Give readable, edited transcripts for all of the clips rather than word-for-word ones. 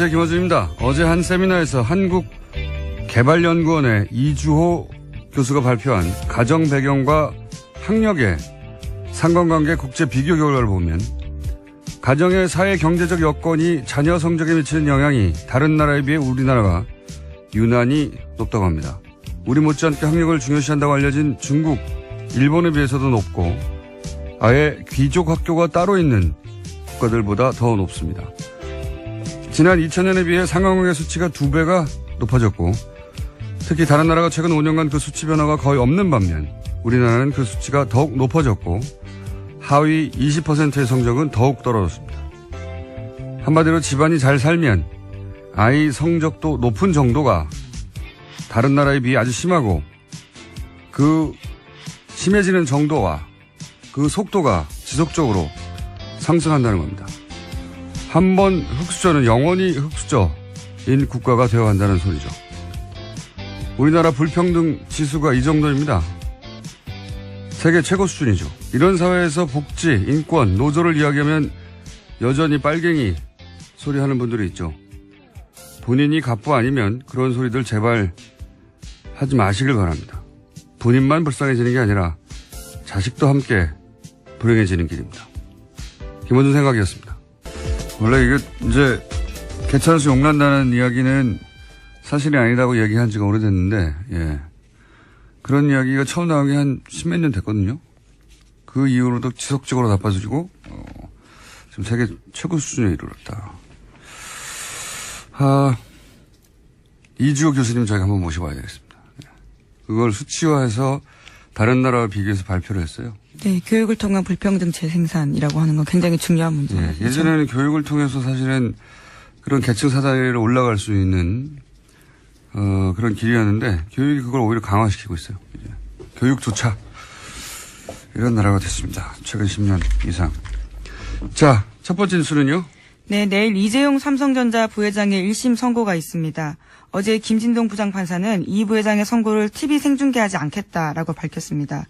안녕하세요. 김어준입니다. 어제 한 세미나에서 한국개발연구원의 이주호 교수가 발표한 가정 배경과 학력의 상관관계 국제 비교 결과를 보면 가정의 사회 경제적 여건이 자녀 성적에 미치는 영향이 다른 나라에 비해 우리나라가 유난히 높다고 합니다. 우리 못지않게 학력을 중요시한다고 알려진 중국, 일본에 비해서도 높고 아예 귀족 학교가 따로 있는 국가들보다 더 높습니다. 지난 2000년에 비해 상관관계 수치가 2배가 높아졌고 특히 다른 나라가 최근 5년간 그 수치 변화가 거의 없는 반면 우리나라는 그 수치가 더욱 높아졌고 하위 20%의 성적은 더욱 떨어졌습니다. 한마디로 집안이 잘 살면 아이 성적도 높은 정도가 다른 나라에 비해 아주 심하고 그 심해지는 정도와 그 속도가 지속적으로 상승한다는 겁니다. 한번 흑수저는 영원히 흑수저인 국가가 되어간다는 소리죠. 우리나라 불평등 지수가 이 정도입니다. 세계 최고 수준이죠. 이런 사회에서 복지, 인권, 노조를 이야기하면 여전히 빨갱이 소리하는 분들이 있죠. 본인이 갑부 아니면 그런 소리들 제발 하지 마시길 바랍니다. 본인만 불쌍해지는 게 아니라 자식도 함께 불행해지는 길입니다. 김원준 생각이었습니다. 원래 이게 이제 개천에서 용난다는 이야기는 사실이 아니다고 얘기한 지가 오래됐는데, 예. 그런 이야기가 처음 나온 게 한 10몇 년 됐거든요. 그 이후로도 지속적으로 나빠지고, 지금 세계 최고 수준에 이르렀다. 이주호 교수님 저희가 한번 모셔봐야 되겠습니다. 그걸 수치화해서 다른 나라와 비교해서 발표를 했어요. 네, 교육을 통한 불평등 재생산이라고 하는 건 굉장히 중요한 문제죠. 네, 예전에는 교육을 통해서 사실은 그런 계층 사다리를 올라갈 수 있는 그런 길이었는데 교육이 그걸 오히려 강화시키고 있어요. 이제. 교육조차 이런 나라가 됐습니다. 최근 10년 이상. 자, 첫 번째 뉴스는요. 네, 내일 이재용 삼성전자 부회장의 1심 선고가 있습니다. 어제 김진동 부장판사는 이 부회장의 선고를 TV 생중계하지 않겠다라고 밝혔습니다.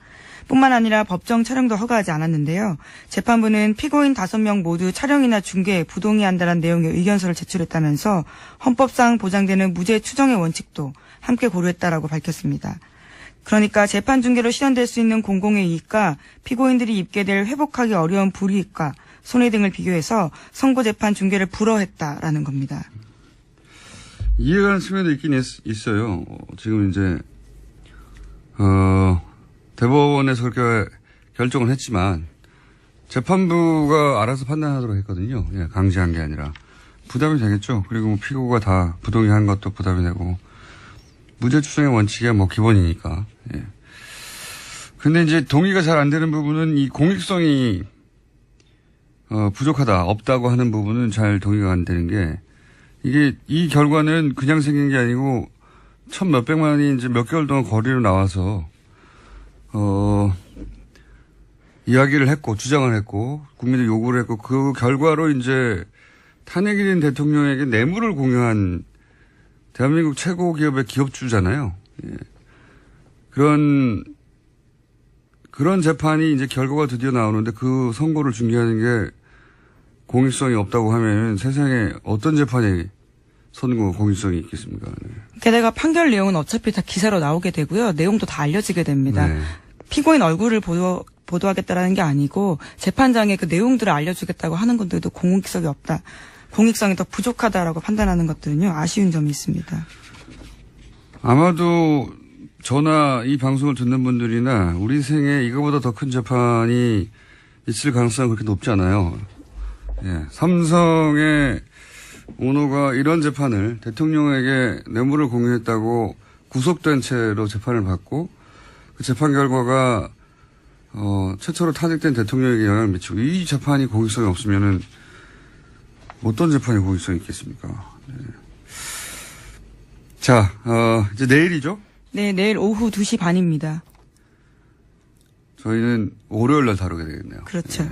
뿐만 아니라 법정 촬영도 허가하지 않았는데요. 재판부는 피고인 5명 모두 촬영이나 중계에 부동의한다는 내용의 의견서를 제출했다면서 헌법상 보장되는 무죄 추정의 원칙도 함께 고려했다라고 밝혔습니다. 그러니까 재판 중계로 실현될 수 있는 공공의 이익과 피고인들이 입게 될 회복하기 어려운 불이익과 손해 등을 비교해서 선고 재판 중계를 불허했다라는 겁니다. 이해가는 측면도 있긴 있어요. 지금 이제 대법원에서 그렇게 결정을 했지만 재판부가 알아서 판단하도록 했거든요. 예, 강제한 게 아니라 부담이 되겠죠. 그리고 뭐 피고가 다 부동의한 것도 부담이 되고 무죄 추정의 원칙이야 뭐 기본이니까. 예. 근데 이제 동의가 잘 안 되는 부분은 이 공익성이 부족하다, 없다고 하는 부분은 잘 동의가 안 되는 게 이게 이 결과는 그냥 생긴 게 아니고 천 몇백만이 이제 몇 개월 동안 거리로 나와서 이야기를 했고 주장을 했고 국민들 요구를 했고 그 결과로 이제 탄핵이 된 대통령에게 뇌물을 공유한 대한민국 최고 기업의 기업주잖아요. 예. 그런 재판이 이제 결과가 드디어 나오는데 그 선고를 중개하는 게 공익성이 없다고 하면 세상에 어떤 재판이 선고 공익성이 있겠습니까? 네. 게다가 판결 내용은 어차피 다 기사로 나오게 되고요. 내용도 다 알려지게 됩니다. 네. 피고인 얼굴을 보도하겠다라는 게 아니고 재판장에 그 내용들을 알려주겠다고 하는 건데도 공익성이 없다. 공익성이 더 부족하다라고 판단하는 것들은요. 아쉬운 점이 있습니다. 아마도 저나 이 방송을 듣는 분들이나 우리 생에 이거보다 더 큰 재판이 있을 가능성은 그렇게 높지 않아요. 예, 삼성의 오너가 이런 재판을 대통령에게 뇌물을 공유했다고 구속된 채로 재판을 받고 그 재판 결과가 최초로 탄핵된 대통령에게 영향을 미치고 이 재판이 공익성이 없으면은 어떤 재판이 공익성이 있겠습니까? 네. 자, 이제 내일이죠? 네, 내일 오후 2시 반입니다. 저희는 월요일 날 다루게 되겠네요. 그렇죠. 네.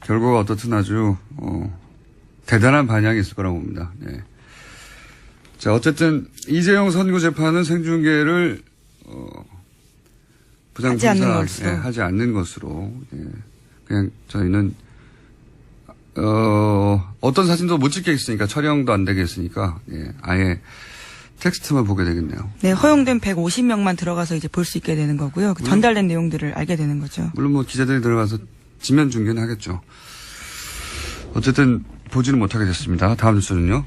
결과가 어떻든 아주 대단한 반향이 있을 거라고 봅니다. 네. 자, 어쨌든 이재용 선고 재판은 생중계를 부장판사 하지 않는 것으로 예. 그냥 저희는 어떤 사진도 못 찍겠으니까, 촬영도 안 되겠으니까, 예, 아예 텍스트만 보게 되겠네요. 네, 허용된 150명만 들어가서 이제 볼 수 있게 되는 거고요. 그 전달된 내용들을 알게 되는 거죠. 물론 뭐 기자들이 들어가서 지면 중계는 하겠죠. 어쨌든 보지는 못하게 됐습니다. 다음 뉴스는요.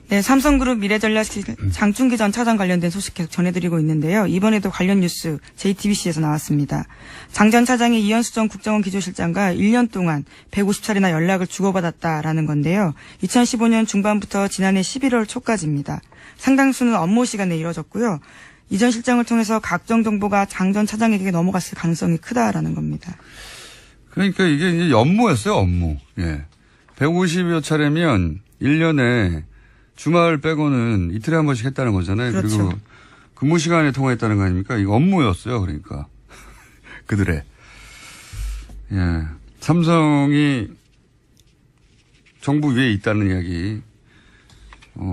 네, 삼성그룹 미래전략 장충기 전 차장 관련된 소식 계속 전해드리고 있는데요. 이번에도 관련 뉴스 JTBC에서 나왔습니다. 장 전 차장이 이현수 전 국정원 기조실장과 1년 동안 150차례나 연락을 주고받았다라는 건데요. 2015년 중반부터 지난해 11월 초까지입니다. 상당수는 업무 시간에 이뤄졌고요. 이 전 실장을 통해서 각종 정보가 장 전 차장에게 넘어갔을 가능성이 크다라는 겁니다. 그러니까 이게 이제 업무였어요, 업무. 예. 150여 차례면 1년에 주말 빼고는 이틀에 한 번씩 했다는 거잖아요. 그렇죠. 그리고 근무 시간에 통화했다는 거 아닙니까? 이거 업무였어요, 그러니까. 그들의. 예. 삼성이 정부 위에 있다는 이야기,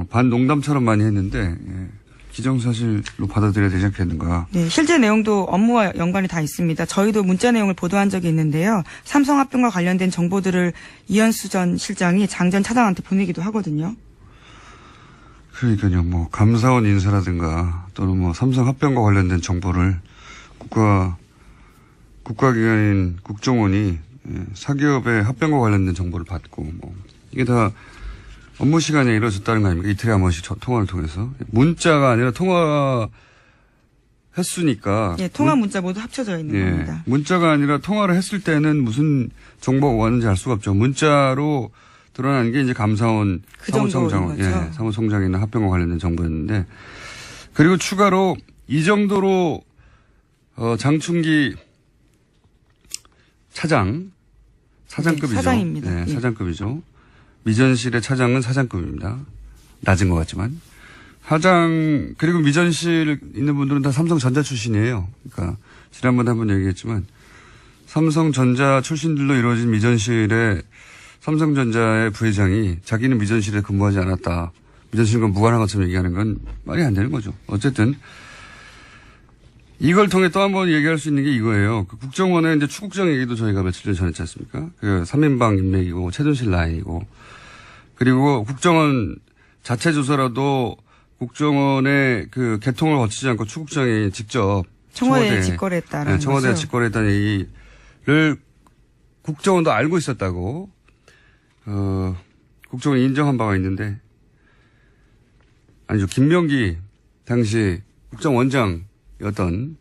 반농담처럼 많이 했는데, 예. 기정사실로 받아들여야 되지 않겠는가. 네, 실제 내용도 업무와 연관이 다 있습니다. 저희도 문자 내용을 보도한 적이 있는데요. 삼성 합병과 관련된 정보들을 이현수 전 실장이 장 전 차장한테 보내기도 하거든요. 그러니까요, 뭐, 감사원 인사라든가, 또는 뭐, 삼성 합병과 관련된 정보를 국가기관인 국정원이 사기업의 합병과 관련된 정보를 받고, 뭐, 이게 다 업무 시간에 이루어졌다는 거 아닙니까? 이틀에 한 번씩 통화를 통해서. 문자가 아니라 통화 횟수니까. 예, 통화 문자 모두 합쳐져 있는 겁니다. 문자가 아니라 통화를 했을 때는 무슨 정보가 왔는지 알 수가 없죠. 문자로 드러난 게 이제 감사원 그 사무총장, 정도인 거죠. 사무총장이나 합병과 관련된 정보였는데, 그리고 추가로 이 정도로 장충기 사장급이죠. 네, 사장입니다. 네, 예. 사장급이죠. 미전실의 차장은 사장급입니다. 낮은 것 같지만. 사장, 그리고 미전실 있는 분들은 다 삼성전자 출신이에요. 그러니까, 지난번에 한번 얘기했지만, 삼성전자 출신들로 이루어진 미전실의 삼성전자의 부회장이 자기는 미전실에 근무하지 않았다. 미전실과 무관한 것처럼 얘기하는 건 말이 안 되는 거죠. 어쨌든, 이걸 통해 또 한 번 얘기할 수 있는 게 이거예요. 그 국정원의 이제 추국정 얘기도 저희가 며칠 전에 했지 않습니까? 그 3인방 인맥이고, 최순실 라인이고, 그리고 국정원 자체 조사라도 국정원의 그 개통을 거치지 않고 추국정이 직접 청와대에 직거래했다라는 거죠. 청와대에 직거래했다는 얘기를 국정원도 알고 있었다고 국정원이 인정한 바가 있는데 아니죠. 김명기 당시 국정원장이었던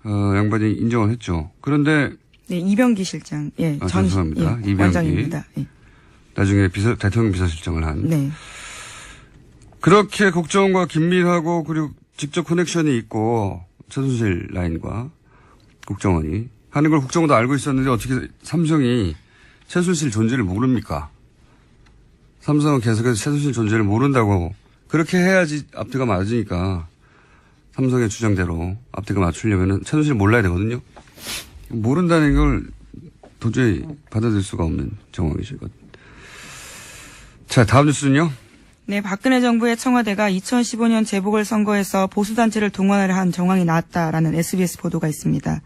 양반이 인정을 했죠. 그런데 네, 이병기 실장. 예, 죄송합니다. 예, 이병기. 원장입니다. 예. 나중에 대통령 비서실장을 한. 네. 그렇게 국정원과 긴밀하고 그리고 직접 커넥션이 있고 최순실 라인과 국정원이 하는 걸 국정원도 알고 있었는데 어떻게 삼성이 최순실 존재를 모릅니까? 삼성은 계속해서 최순실 존재를 모른다고 그렇게 해야지 앞뒤가 맞으니까 삼성의 주장대로 앞뒤가 맞추려면 최순실 몰라야 되거든요. 모른다는 걸 도저히 받아들일 수가 없는 정황이죠. 자, 다음 뉴스는요. 네, 박근혜 정부의 청와대가 2015년 재보궐선거에서 보수단체를 동원하려 한 정황이 나왔다라는 SBS 보도가 있습니다.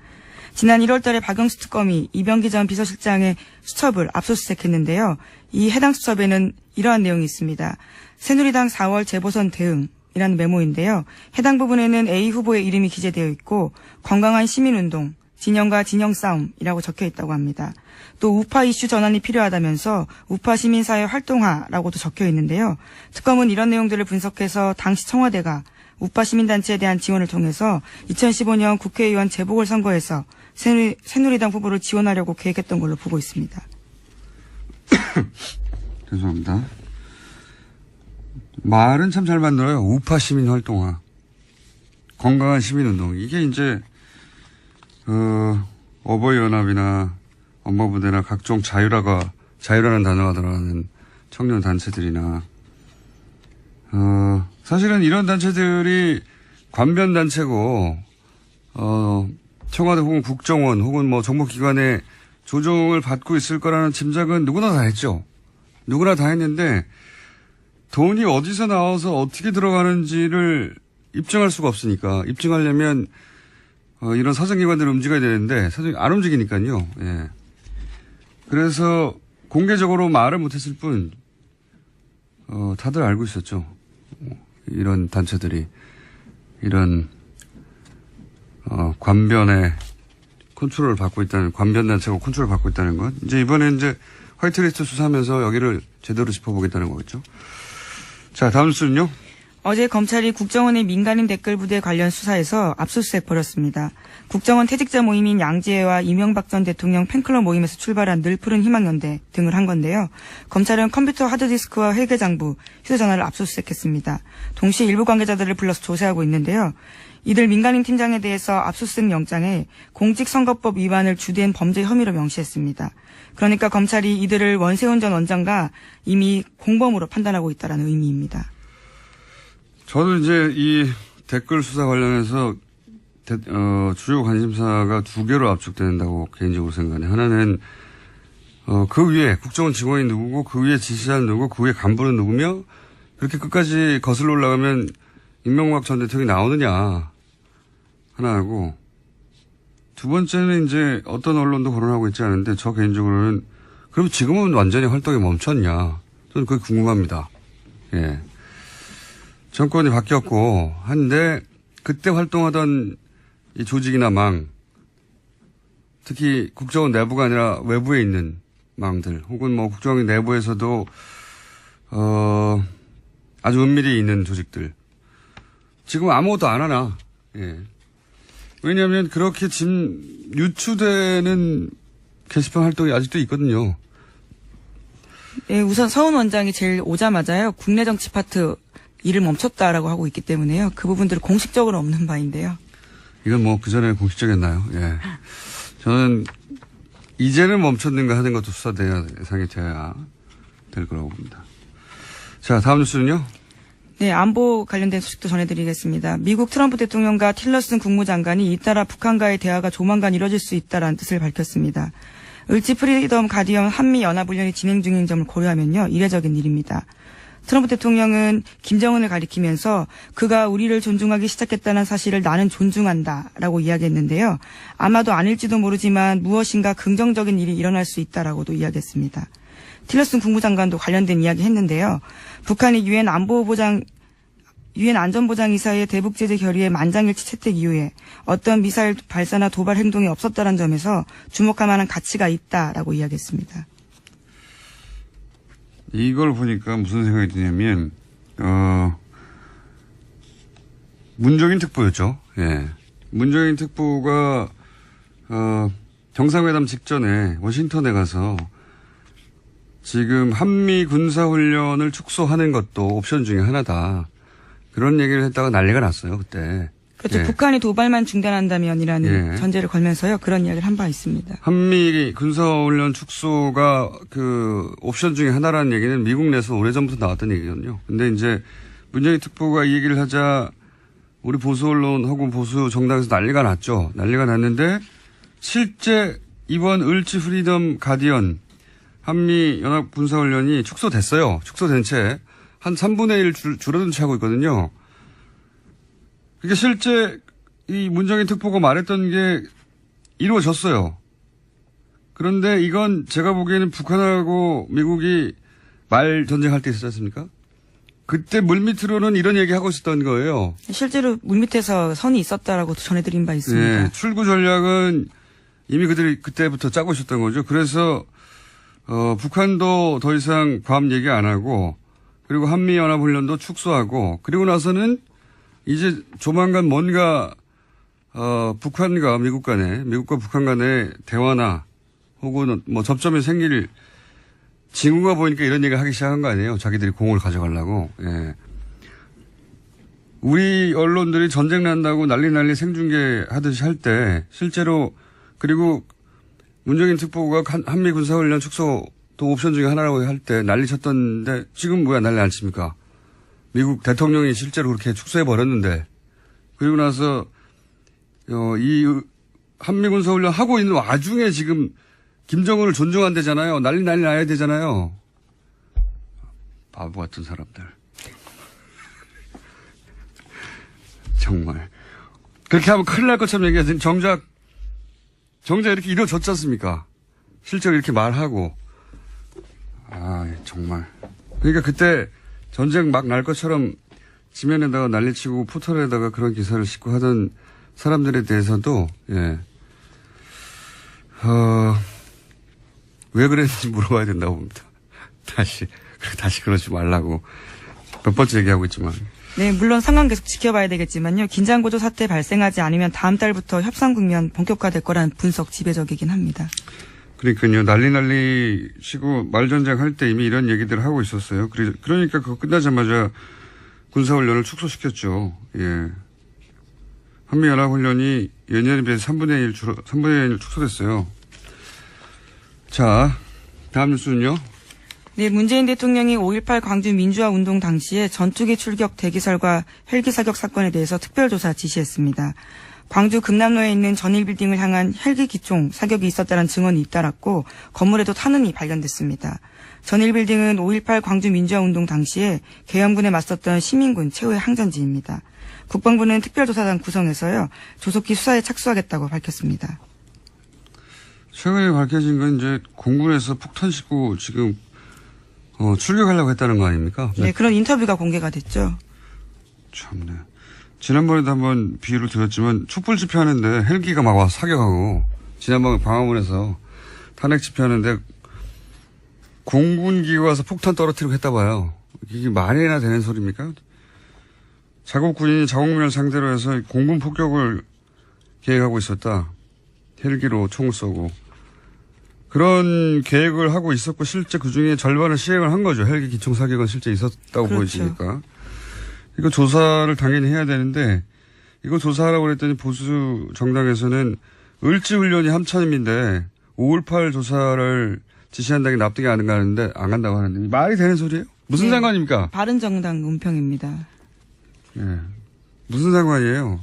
지난 1월 달에 박영수 특검이 이병기 전 비서실장의 수첩을 압수수색했는데요. 이 해당 수첩에는 이러한 내용이 있습니다. 새누리당 4월 재보선 대응이라는 메모인데요. 해당 부분에는 A 후보의 이름이 기재되어 있고 건강한 시민운동, 진영과 진영 싸움이라고 적혀 있다고 합니다. 또 우파 이슈 전환이 필요하다면서 우파 시민사회 활동화라고도 적혀 있는데요. 특검은 이런 내용들을 분석해서 당시 청와대가 우파 시민단체에 대한 지원을 통해서 2015년 국회의원 재보궐선거에서 새누리당 후보를 지원하려고 계획했던 걸로 보고 있습니다. 죄송합니다. 말은 참 잘 만들어요. 우파 시민 활동화. 건강한 시민운동. 이게 이제 어버이연합이나 엄마부대나 각종 자유라는 단어가 들어가는 청년 단체들이나 사실은 이런 단체들이 관변 단체고 청와대 혹은 국정원 혹은 뭐 정보기관의 조종을 받고 있을 거라는 짐작은 누구나 다 했죠. 누구나 다 했는데 돈이 어디서 나와서 어떻게 들어가는지를 입증할 수가 없으니까 입증하려면 이런 사정기관들을 움직여야 되는데 사정이 안 움직이니까요. 예. 그래서 공개적으로 말을 못했을 뿐, 다들 알고 있었죠. 이런 단체들이, 이런, 관변의 컨트롤을 받고 있다는, 관변단체가 컨트롤을 받고 있다는 것. 이제 이번에 이제 화이트리스트 수사하면서 여기를 제대로 짚어보겠다는 거겠죠. 자, 다음 뉴스는요. 어제 검찰이 국정원의 민간인 댓글 부대 관련 수사에서 압수수색 벌였습니다. 국정원 퇴직자 모임인 양지회와 이명박 전 대통령 팬클럽 모임에서 출발한 늘 푸른 희망연대 등을 한 건데요. 검찰은 컴퓨터 하드디스크와 회계장부, 휴대전화를 압수수색했습니다. 동시에 일부 관계자들을 불러서 조사하고 있는데요. 이들 민간인 팀장에 대해서 압수수색 영장에 공직선거법 위반을 주된 범죄 혐의로 명시했습니다. 그러니까 검찰이 이들을 원세훈 전 원장과 이미 공범으로 판단하고 있다는 의미입니다. 저는 이제 이 댓글 수사 관련해서 주요 관심사가 두 개로 압축된다고 개인적으로 생각해요. 하나는 그 위에 국정원 직원이 누구고 그 위에 지시자는 누구고 그 위에 간부는 누구며 그렇게 끝까지 거슬러 올라가면 이명박 전 대통령이 나오느냐 하나하고 두 번째는 이제 어떤 언론도 거론하고 있지 않은데 저 개인적으로는 그럼 지금은 완전히 활동이 멈췄냐 저는 그게 궁금합니다. 예. 정권이 바뀌었고 한데 그때 활동하던 이 조직이나 망 특히 국정원 내부가 아니라 외부에 있는 망들 혹은 뭐 국정원 내부에서도 아주 은밀히 있는 조직들 지금 아무것도 안 하나. 예. 왜냐하면 그렇게 지금 유추되는 게시판 활동이 아직도 있거든요. 예, 우선 서훈 원장이 제일 오자마자요. 국내 정치 파트 일을 멈췄다라고 하고 있기 때문에요. 그 부분들은 공식적으로 없는 바인데요. 이건 뭐 그전에 공식적이었나요? 예. 저는 이제는 멈췄는가 하는 것도 수사돼야 예상이 돼야 될 거라고 봅니다. 자, 다음 뉴스는요. 네, 안보 관련된 소식도 전해드리겠습니다. 미국 트럼프 대통령과 틸러슨 국무장관이 잇따라 북한과의 대화가 조만간 이뤄질 수 있다라는 뜻을 밝혔습니다. 을지 프리덤 가디언 한미연합훈련이 진행 중인 점을 고려하면요. 이례적인 일입니다. 트럼프 대통령은 김정은을 가리키면서 그가 우리를 존중하기 시작했다는 사실을 나는 존중한다라고 이야기했는데요. 아마도 아닐지도 모르지만 무엇인가 긍정적인 일이 일어날 수 있다라고도 이야기했습니다. 틸러슨 국무장관도 관련된 이야기 했는데요. 북한이 유엔 안전보장이사의 대북제재 결의의 만장일치 채택 이후에 어떤 미사일 발사나 도발 행동이 없었다는 점에서 주목할 만한 가치가 있다라고 이야기했습니다. 이걸 보니까 무슨 생각이 드냐면, 문정인 특보였죠. 예. 문정인 특보가, 정상회담 직전에 워싱턴에 가서 지금 한미 군사훈련을 축소하는 것도 옵션 중에 하나다. 그런 얘기를 했다가 난리가 났어요, 그때. 그렇죠. 예. 북한이 도발만 중단한다면이라는 예. 전제를 걸면서요. 그런 이야기를 한 바 있습니다. 한미 군사훈련 축소가 그 옵션 중에 하나라는 얘기는 미국 내에서 오래전부터 나왔던 얘기거든요. 근데 이제 문정인 특보가 이 얘기를 하자 우리 보수 언론 혹은 보수 정당에서 난리가 났죠. 난리가 났는데 실제 이번 을지 프리덤 가디언 한미 연합 군사훈련이 축소됐어요. 축소된 채 한 3분의 1 줄어든 채 하고 있거든요. 그러니까 실제 이 문정인 특보가 말했던 게 이루어졌어요. 그런데 이건 제가 보기에는 북한하고 미국이 말 전쟁할 때 있었지 않습니까? 그때 물밑으로는 이런 얘기하고 있었던 거예요. 실제로 물밑에서 선이 있었다라고 전해드린 바 있습니다. 네, 출구 전략은 이미 그들이 그때부터 짜고 있었던 거죠. 그래서 북한도 더 이상 괌 얘기 안 하고 그리고 한미연합훈련도 축소하고 그리고 나서는 이제 조만간 뭔가 북한과 미국 간에 미국과 북한 간의 대화나 혹은 뭐 접점이 생길 징후가 보이니까 이런 얘기를 하기 시작한 거 아니에요. 자기들이 공을 가져가려고. 예. 우리 언론들이 전쟁 난다고 난리 생중계 하듯이 할 때 실제로 그리고 문정인 특보가 한미 군사훈련 축소도 옵션 중에 하나라고 할 때 난리 쳤던데 지금 뭐야 난리 안 칩니까? 미국 대통령이 실제로 그렇게 축소해버렸는데 그리고 나서 이 한미 군사훈련 하고 있는 와중에 지금 김정은을 존중한대잖아요. 난리 나야 되잖아요. 바보 같은 사람들. 정말. 그렇게 하면 큰일 날 것처럼 얘기하더니 정작 이렇게 이루어졌지 않습니까? 실제로 이렇게 말하고. 정말. 그러니까 그때 전쟁 막 날 것처럼 지면에다가 난리치고 포털에다가 그런 기사를 싣고 하던 사람들에 대해서도, 예. 왜 그랬는지 물어봐야 된다고 봅니다. 다시 그러지 말라고. 몇 번째 얘기하고 있지만. 네, 물론 상황 계속 지켜봐야 되겠지만요. 긴장고조 사태 발생하지 않으면 다음 달부터 협상 국면 본격화될 거라는 분석 지배적이긴 합니다. 그러니까요. 난리 치고 말전쟁 할 때 이미 이런 얘기들을 하고 있었어요. 그러니까 그거 끝나자마자 군사훈련을 축소시켰죠. 예. 한미연합훈련이 예년에 비해서 3분의 1 축소됐어요. 자, 다음 뉴스는요. 네, 문재인 대통령이 5.18 광주 민주화 운동 당시에 전투기 출격 대기설과 헬기 사격 사건에 대해서 특별조사 지시했습니다. 광주 금남로에 있는 전일빌딩을 향한 헬기 기총 사격이 있었다는 증언이 잇따랐고 건물에도 탄흔이 발견됐습니다. 전일빌딩은 5.18 광주 민주화 운동 당시에 계엄군에 맞섰던 시민군 최후의 항전지입니다. 국방부는 특별조사단 구성해서요. 조속히 수사에 착수하겠다고 밝혔습니다. 최근에 밝혀진 건 이제 공군에서 폭탄 싣고 지금 출격하려고 했다는 거 아닙니까? 네, 그런 인터뷰가 공개가 됐죠. 참네. 지난번에도 한번 비유를 드렸지만 촛불 집회하는데 헬기가 막 와서 사격하고 지난번에 광화문에서 탄핵 집회하는데 공군기가 와서 폭탄 떨어뜨리고 했다 봐요. 이게 말이나 되는 소리입니까? 자국 군인이 자국민을 상대로 해서 공군 폭격을 계획하고 있었다. 헬기로 총을 쏘고. 그런 계획을 하고 있었고 실제 그중에 절반을 시행을 한 거죠. 헬기 기총 사격은 실제 있었다고 그렇죠. 보여지니까. 이거 조사를 당연히 해야 되는데 이거 조사하라고 그랬더니 보수 정당에서는 을지훈련이 함차임인데 5.18 조사를 지시한다는 게 납득이 안 간다고 하는데 말이 되는 소리예요? 무슨 상관입니까? 바른정당 논평입니다. 예. 무슨 상관이에요?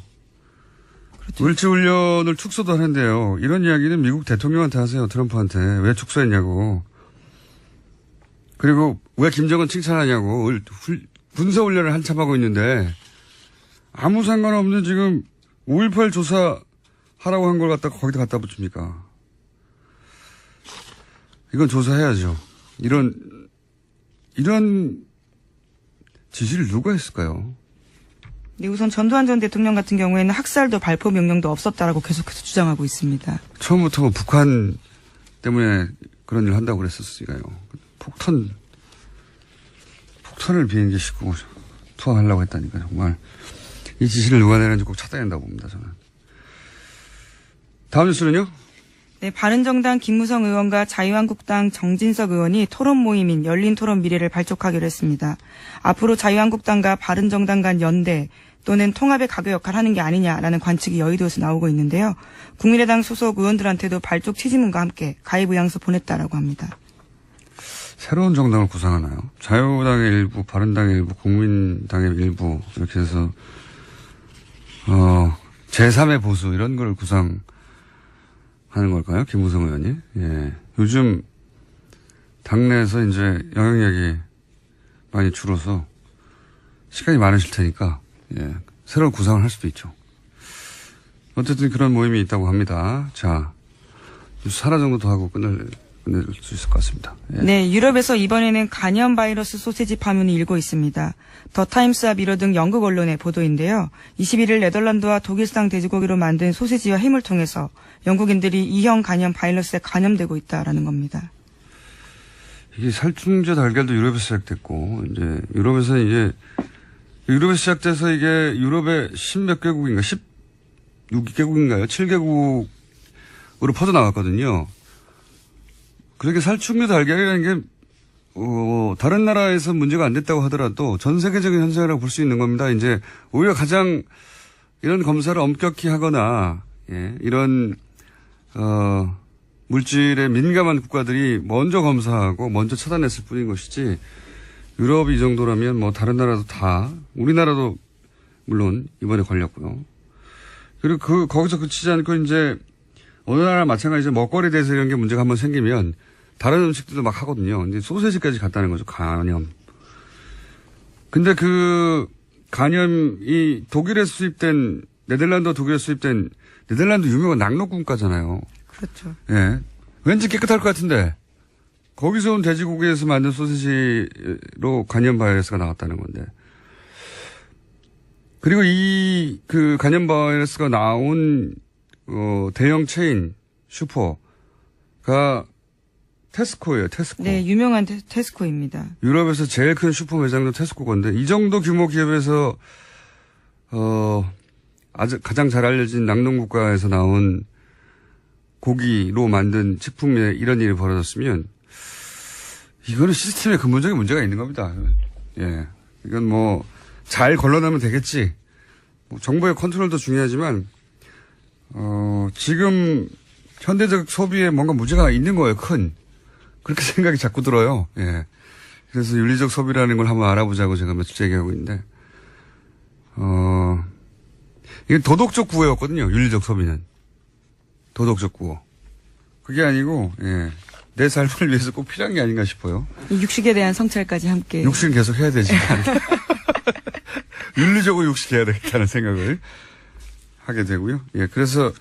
그렇죠. 을지훈련을 축소도 하는데요. 이런 이야기는 미국 대통령한테 하세요. 트럼프한테. 왜 축소했냐고. 그리고 왜 김정은 칭찬하냐고. 군사훈련을 한참 하고 있는데 아무 상관없는 지금 5.18 조사하라고 한 걸 갖다가 거기다 갖다 붙입니까? 이건 조사해야죠. 이런 지시를 누가 했을까요? 네, 우선 전두환 전 대통령 같은 경우에는 학살도 발포 명령도 없었다라고 계속해서 주장하고 있습니다. 처음부터 뭐 북한 때문에 그런 일을 한다고 그랬었으니까요. 폭탄을 비행기 싣고 투하하려고 했다니까 정말 이 지시를 누가 내는지 꼭 찾아야 된다고 봅니다. 저는. 다음 뉴스는요? 네, 바른정당 김무성 의원과 자유한국당 정진석 의원이 토론 모임인 열린 토론 미래를 발족하기로 했습니다. 앞으로 자유한국당과 바른정당 간 연대 또는 통합의 가교 역할을 하는 게 아니냐라는 관측이 여의도에서 나오고 있는데요. 국민의당 소속 의원들한테도 발족 취지문과 함께 가입 의향서 보냈다라고 합니다. 새로운 정당을 구상하나요? 자유당의 일부, 바른당의 일부, 국민당의 일부 이렇게 해서 제3의 보수 이런 걸 구상하는 걸까요? 김무성 의원이. 예. 요즘 당내에서 이제 영향력이 많이 줄어서 시간이 많으실 테니까 예. 새로운 구상을 할 수도 있죠. 어쨌든 그런 모임이 있다고 합니다. 자, 뉴스 하나 정도 더 하고 끝낼 수 있을 것 같습니다. 예. 네, 유럽에서 이번에는 간염 바이러스 소세지 파문이 일고 있습니다. 더 타임스와 미러 등 영국 언론의 보도인데요. 21일 네덜란드와 독일산 돼지고기로 만든 소세지와 햄을 통해서 영국인들이 E형 간염 바이러스에 감염되고 있다라는 겁니다. 이게 살충제 달걀도 유럽에서 시작됐고, 이제 유럽에서 시작돼서 이게 유럽의 10몇 개국인가, 16개국인가요? 7개국으로 퍼져나갔거든요. 그렇게 살충제 달걀이라는 게, 다른 나라에서 문제가 안 됐다고 하더라도 전 세계적인 현상이라고 볼 수 있는 겁니다. 이제 오히려 가장 이런 검사를 엄격히 하거나, 예, 이런, 물질에 민감한 국가들이 먼저 검사하고 먼저 차단했을 뿐인 것이지, 유럽이 이 정도라면 뭐 다른 나라도 다, 우리나라도 물론 이번에 걸렸고요. 그리고 거기서 그치지 않고 이제 어느 나라 마찬가지로 먹거리에 대해서 이런 게 문제가 한번 생기면 다른 음식들도 막 하거든요. 이제 소세지까지 갔다는 거죠. 간염. 근데 그 간염이 독일에서 수입된, 네덜란드와 독일에서 수입된, 네덜란드 유명한 낙농 국가잖아요. 그렇죠. 예. 왠지 깨끗할 것 같은데. 거기서 온 돼지고기에서 만든 소시지로 간염 바이러스가 나왔다는 건데. 그리고 그 간염 바이러스가 나온, 대형 체인 슈퍼가 테스코예요, 테스코. 네, 유명한 테스코입니다. 유럽에서 제일 큰 슈퍼 매장도 테스코 건데, 이 정도 규모 기업에서, 아주 가장 잘 알려진 낙농국가에서 나온 고기로 만든 식품에 이런 일이 벌어졌으면, 이거는 시스템에 근본적인 문제가 있는 겁니다. 예. 이건 뭐, 잘 걸러내면 되겠지. 뭐 정부의 컨트롤도 중요하지만, 지금 현대적 소비에 뭔가 문제가 있는 거예요, 큰. 그렇게 생각이 자꾸 들어요. 예. 그래서 윤리적 소비라는 걸 한번 알아보자고 제가 며칠 얘기하고 있는데, 이게 도덕적 구호였거든요, 윤리적 소비는. 도덕적 구호. 그게 아니고, 예. 내 삶을 위해서 꼭 필요한 게 아닌가 싶어요. 육식에 대한 성찰까지 함께. 육식은 계속 해야 되지만. 윤리적으로 육식해야 되겠다는 생각을 하게 되고요. 예. 그래서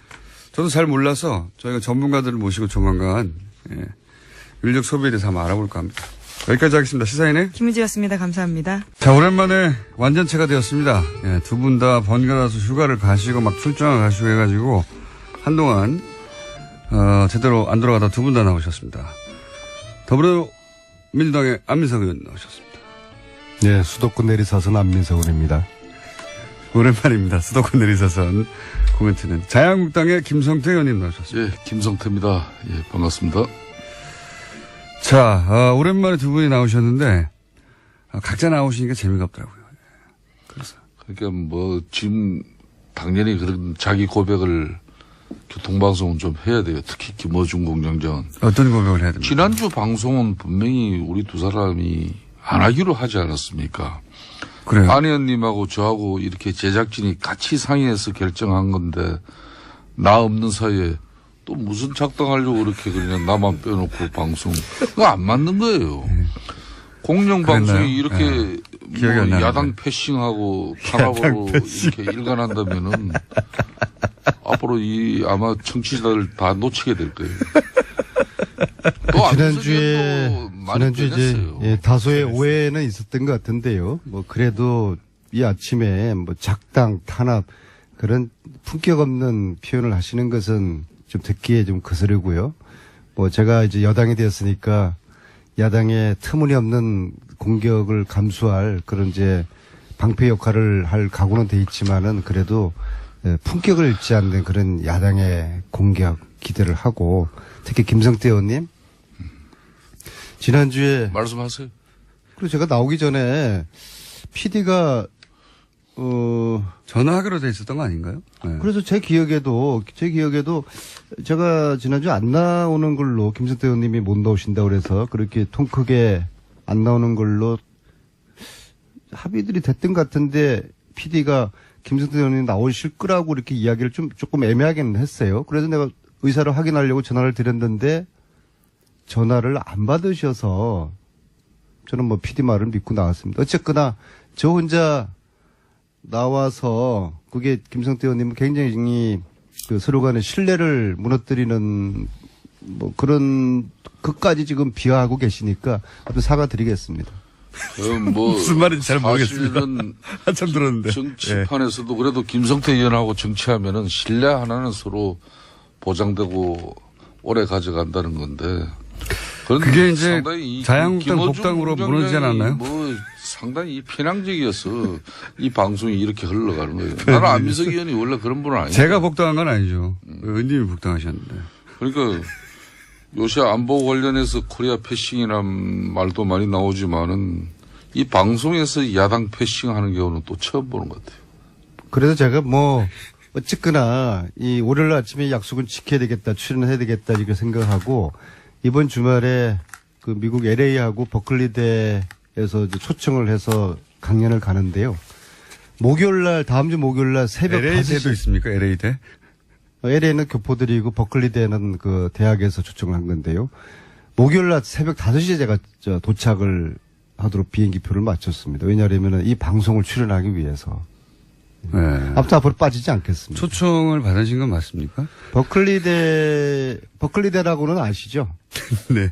저도 잘 몰라서 저희가 전문가들을 모시고 조만간, 예. 윤리적 소비에 대해서 한번 알아볼까 합니다. 여기까지 하겠습니다. 시사인의 김은지였습니다. 감사합니다. 자, 오랜만에 완전체가 되었습니다. 예, 두 분 다 번갈아서 휴가를 가시고 막 출장을 가시고 해가지고 한동안 제대로 안 돌아가다 두 분 다 나오셨습니다. 더불어민주당의 안민석 의원 나오셨습니다. 네, 수도권 내리사선 안민석 의원입니다. 오랜만입니다. 수도권 내리사선 코멘트는 자유한국당의 김성태 의원님 나오셨습니다. 예, 김성태입니다. 예, 반갑습니다. 자, 오랜만에 두 분이 나오셨는데 각자 나오시니까 재미가 없더라고요. 그래서 그러니까 뭐 지금 당연히 그런 자기 고백을 교통방송은 좀 해야 돼요. 특히 김어준 공장장은. 어떤 고백을 해야 됩니까? 지난주 방송은 분명히 우리 두 사람이 안 하기로 하지 않았습니까? 그래요. 안 의원님하고 저하고 이렇게 제작진이 같이 상의해서 결정한 건데 나 없는 사이에 또 무슨 작당하려고 그렇게 그냥 나만 빼놓고 방송. 그거 안 맞는 거예요. 공영방송이 이렇게 기억이 안 나는데. 야당 패싱하고 탄압으로 이렇게 일관한다면은 앞으로 아마 청취자들 다 놓치게 될 거예요. 또 지난주에 이제 예, 다소의 스트레스. 오해는 있었던 것 같은데요. 뭐 그래도 이 아침에 뭐 작당, 탄압 그런 품격 없는 표현을 하시는 것은 좀 듣기에 좀 거스르고요. 뭐 제가 이제 여당이 되었으니까 야당의 터무니없는 공격을 감수할 그런 이제 방패 역할을 할 각오는 돼 있지만은 그래도 품격을 잃지 않는 그런 야당의 공격 기대를 하고 특히 김성태 의원님 지난주에 말씀하세요. 그리고 제가 나오기 전에 PD가 전화하기로 돼 있었던 거 아닌가요? 네. 그래서 제 기억에도 제가 지난주 안 나오는 걸로 김성태 의원님이 못 나오신다고 그래서 그렇게 통 크게 안 나오는 걸로 합의들이 됐던 것 같은데 PD가 김성태 의원님 나오실 거라고 이렇게 이야기를 조금 애매하게는 했어요. 그래서 내가 의사를 확인하려고 전화를 드렸는데 전화를 안 받으셔서 저는 뭐 PD 말을 믿고 나왔습니다. 어쨌거나 저 혼자 나와서 그게 김성태 의원님은 굉장히 그 서로 간의 신뢰를 무너뜨리는 뭐 그런 것까지 지금 비하하고 계시니까 아무튼 사과드리겠습니다. 뭐 무슨 말인지 잘 모르겠습니다. 사실은 한참 들었는데. 정치판에서도 그래도 김성태 의원하고 정치하면은 신뢰 하나는 서로 보장되고 오래 가져간다는 건데. 그게 이제 상당히 자유한국당 김어준 복당으로 공장장이 무너지지 않았나요? 뭐 상당히 편향적이어서 이 방송이 이렇게 흘러가는 거예요. 나는 안민석 의원이 원래 그런 분은 아니에요. 제가 복당한 건 아니죠. 의원님이 복당하셨는데. 그러니까 요새 안보 관련해서 코리아 패싱이란 말도 많이 나오지만은 이 방송에서 야당 패싱하는 경우는 또 처음 보는 것 같아요. 그래서 제가 뭐 어쨌거나 이 월요일 아침에 약속은 지켜야 되겠다, 출연해야 되겠다 이렇게 생각하고 이번 주말에 그 미국 LA하고 버클리대에서 이제 초청을 해서 강연을 가는데요. 목요일날 다음 주 목요일날 새벽 LA대도 5시 있습니까? LA대? LA는 교포들이고 버클리대는 그 대학에서 초청을 한 건데요. 목요일날 새벽 5시에 제가 도착을 하도록 비행기표를 맞췄습니다. 왜냐하면 이 방송을 출연하기 위해서. 네. 아무튼 앞으로 빠지지 않겠습니다. 초청을 받으신 건 맞습니까? 버클리대라고는 아시죠? 네.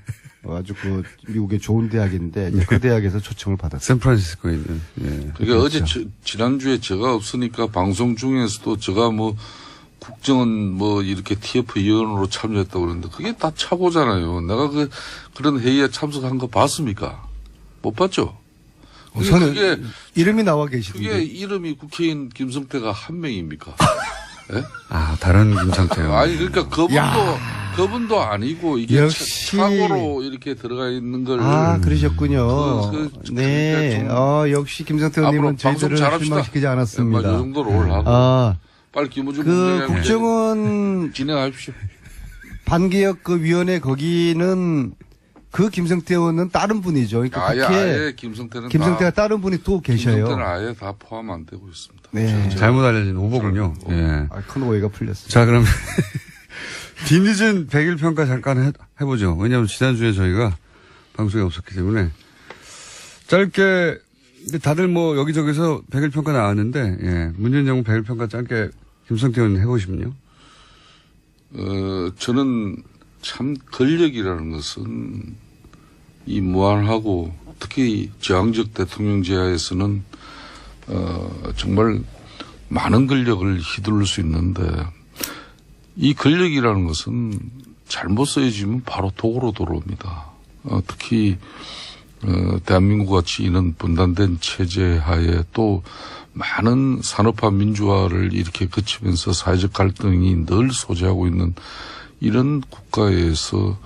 아주 그 미국의 좋은 대학인데 이제 그 대학에서 초청을 받았어요. 샌프란시스코에 있는. 예. 그러니까 그렇죠. 어제 지난주에 제가 없으니까 방송 중에서도 제가 뭐 국정원 뭐 이렇게 TF 위원으로 참여했다고 그러는데 그게 다 차보잖아요. 내가 그런 회의에 참석한 거 봤습니까? 못 봤죠? 저는 그게 이름이 나와 그게 계시던데. 이름이 국회의원 김성태가 한 명입니까? 예? 아, 다른 김상태요. 아니 그러니까 그분도 아니고 이게 역시. 착오로 이렇게 들어가 있는 걸 아, 그러셨군요. 네. 좀 역시 김성태 앞으로 의원님은 방송 저희들을 잘합시다. 실망시키지 이 않았습니다. 정도로 올라가고 아, 빨리 김우중 그 부회장님 국정원 진행하십시오. 반개혁 그 위원회 거기는 그 김성태 의원은 다른 분이죠. 그러니까 아예 김성태는 김성태가 다른 분이 또 계셔요. 김성태는 아예 다 포함 안 되고 있습니다. 네. 잘못 알려진 오보군요. 예. 큰 오해가 풀렸어요. 자, 그럼 뒤늦은 100일 평가 잠깐 해보죠. 왜냐하면 지난주에 저희가 방송이 없었기 때문에 짧게 근데 다들 뭐 여기저기서 100일 평가 나왔는데 예. 문재인 정부 100일 평가 짧게 김성태 의원 해보시면요. 저는 참 권력이라는 것은 이 무한하고 특히 저항적 대통령제하에서는 정말 많은 권력을 휘둘릴 수 있는데 이 권력이라는 것은 잘못 쓰여지면 바로 독으로 돌아옵니다. 특히 대한민국 같이 이런 분단된 체제 하에 또 많은 산업화 민주화를 이렇게 거치면서 사회적 갈등이 늘 소재하고 있는 이런 국가에서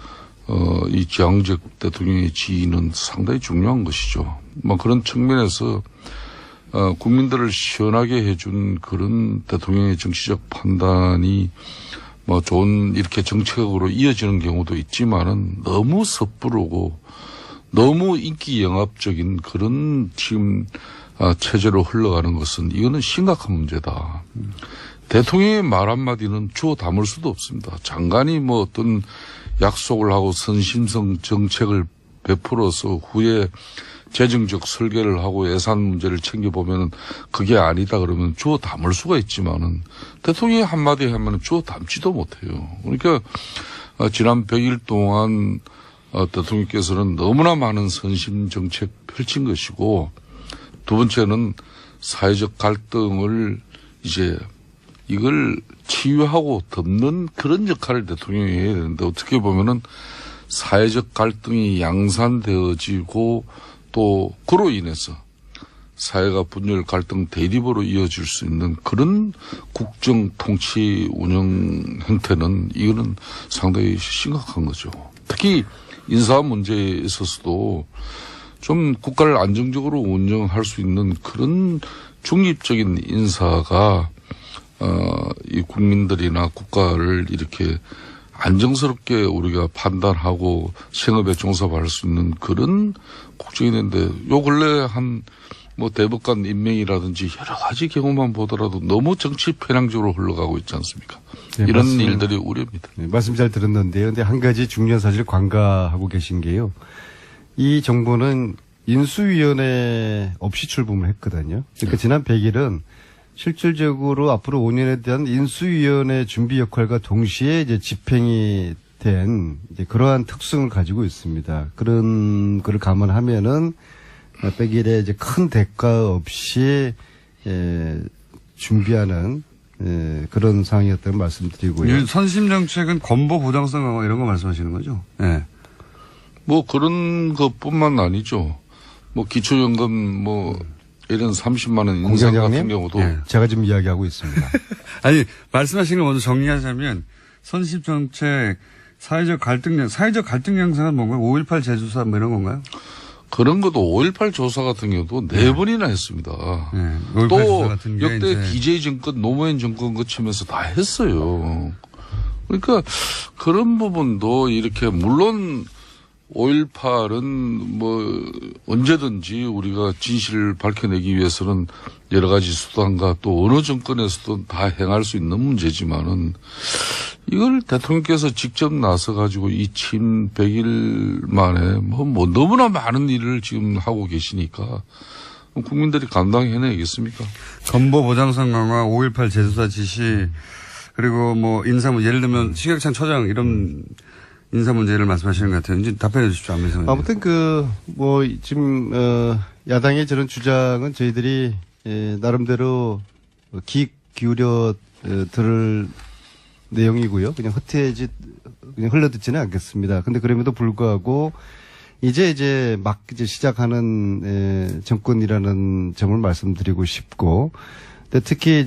이 저항적 대통령의 지위는 상당히 중요한 것이죠. 뭐 그런 측면에서 국민들을 시원하게 해준 그런 대통령의 정치적 판단이 뭐 좋은 이렇게 정책으로 이어지는 경우도 있지만은 너무 섣부르고 너무 인기 영합적인 그런 지금 체제로 흘러가는 것은 이거는 심각한 문제다. 대통령의 말 한마디는 주워 담을 수도 없습니다. 장관이 뭐 어떤 약속을 하고 선심성 정책을 베풀어서 후에 재정적 설계를 하고 예산 문제를 챙겨보면은 그게 아니다 그러면 주워 담을 수가 있지만은 대통령이 한마디 하면은 주워 담지도 못해요. 그러니까 지난 100일 동안 대통령께서는 너무나 많은 선심 정책 펼친 것이고 두 번째는 사회적 갈등을 이제 이걸 치유하고 덮는 그런 역할을 대통령이 해야 되는데 어떻게 보면은 사회적 갈등이 양산되어지고 또 그로 인해서 사회가 분열 갈등 대립으로 이어질 수 있는 그런 국정 통치 운영 형태는 이거는 상당히 심각한 거죠. 특히 인사 문제에 있어서도 좀 국가를 안정적으로 운영할 수 있는 그런 중립적인 인사가 이 국민들이나 국가를 이렇게 안정스럽게 우리가 판단하고 생업에 종사할 수 있는 그런 국정이 있는데 요 근래 한 뭐 대법관 임명이라든지 여러 가지 경우만 보더라도 너무 정치 편향적으로 흘러가고 있지 않습니까? 네, 이런 맞습니다. 일들이 우려입니다. 네, 말씀 잘 들었는데요. 근데 한 가지 중요한 사실 관가하고 계신 게요. 이 정부는 인수위원회 없이 출범을 했거든요. 그러니까 지난 100일은 실질적으로 앞으로 5년에 대한 인수위원회 준비 역할과 동시에 이제 집행이 된 이제 그러한 특성을 가지고 있습니다. 그런 거를 감안하면은 100일에 이제 큰 대가 없이 준비하는 그런 상황이었다는 말씀드리고요. 선심 정책은 건보 보장성 강화 이런 거 말씀하시는 거죠? 예. 뭐 그런 것뿐만 아니죠. 뭐 기초연금 뭐 이런 30만 원 인상 같은 공장장님? 경우도 예. 제가 지금 이야기하고 있습니다. 아니, 말씀하신 걸 먼저 정리하자면 선심 정책 사회적 갈등 양상은 뭔가요? 5.18 재조사 뭐 이런 건가요? 그런 것도 5.18 조사 같은 경우도 4번이나 했습니다. 네. 5.18 또 조사 같은 게 역대 이제 DJ 정권, 노무현 정권 거치면서 다 했어요. 그러니까 그런 부분도 이렇게 물론 5.18은 뭐 언제든지 우리가 진실을 밝혀내기 위해서는 여러 가지 수단과 또 어느 정권에서도 다 행할 수 있는 문제지만은 이걸 대통령께서 직접 나서 가지고 이 침 100일 만에 뭐 너무나 많은 일을 지금 하고 계시니까 국민들이 감당해내겠습니까? 건보 보장성 강화, 5.18 재조사 지시, 그리고 뭐 인사무 예를 들면 신혁찬 처장 이런 인사 문제를 말씀하시는 것 같아요. 이제 답변해 주십시오. 안민석 의원님. 아무튼 지금 야당의 저런 주장은 저희들이 나름대로 귀 기울여 들을 내용이고요. 그냥 그냥 흘러듣지는 않겠습니다. 근데 그럼에도 불구하고 이제 막 시작하는 정권이라는 점을 말씀드리고 싶고, 근데 특히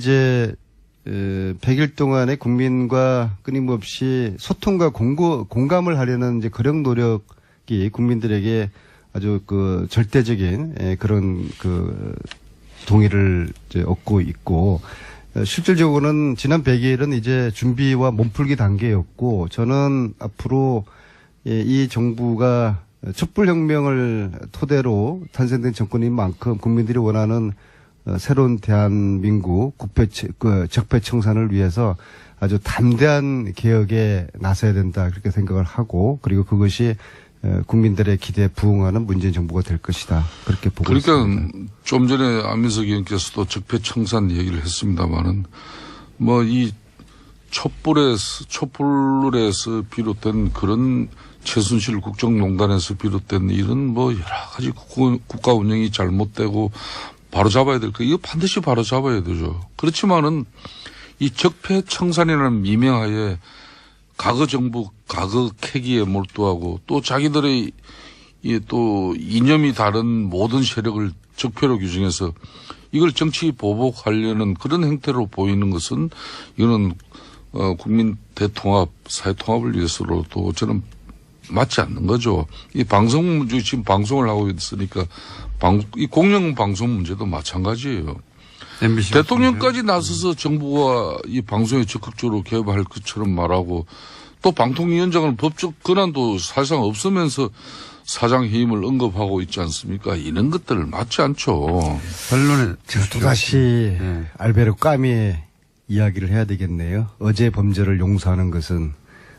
100일 동안의 국민과 끊임없이 소통과 공감을 하려는 이제 그런 노력이 국민들에게 아주 절대적인 그런 동의를 얻고 있고, 실질적으로는 지난 100일은 이제 준비와 몸풀기 단계였고, 저는 앞으로 이 정부가 촛불혁명을 토대로 탄생된 정권인 만큼 국민들이 원하는 새로운 대한민국 적폐청산을 위해서 아주 담대한 개혁에 나서야 된다, 그렇게 생각을 하고, 그리고 그것이 국민들의 기대에 부응하는 문재인 정부가 될 것이다, 그렇게 보고 있습니다. 그러니까 좀 전에 안민석 의원께서도 적폐청산 얘기를 했습니다마는 이 촛불에서 비롯된 그런 최순실 국정농단에서 비롯된 이런 여러 가지 국가 운영이 잘못되고 바로 잡아야 될 거, 이거 반드시 바로 잡아야 되죠. 그렇지만은 이 적폐청산이라는 미명하에 과거 정부, 과거 캐기에 몰두하고 또 자기들의 또 이념이 다른 모든 세력을 적폐로 규정해서 이걸 정치 보복하려는 그런 행태로 보이는 것은 이거는 국민 대통합, 사회통합을 위해서로도 저는 맞지 않는 거죠. 이 방송 문제, 지금 방송을 하고 있으니까 이 공영방송 문제도 마찬가지예요. MBC 대통령까지 나서서 정부가 이 방송에 적극적으로 개입할 것처럼 말하고, 또 방통위원장은 법적 권한도 사실상 없으면서 사장 해임을 언급하고 있지 않습니까? 이런 것들 맞지 않죠. 반론에 또다시 알베르 까미의 이야기를 해야 되겠네요. 어제 범죄를 용서하는 것은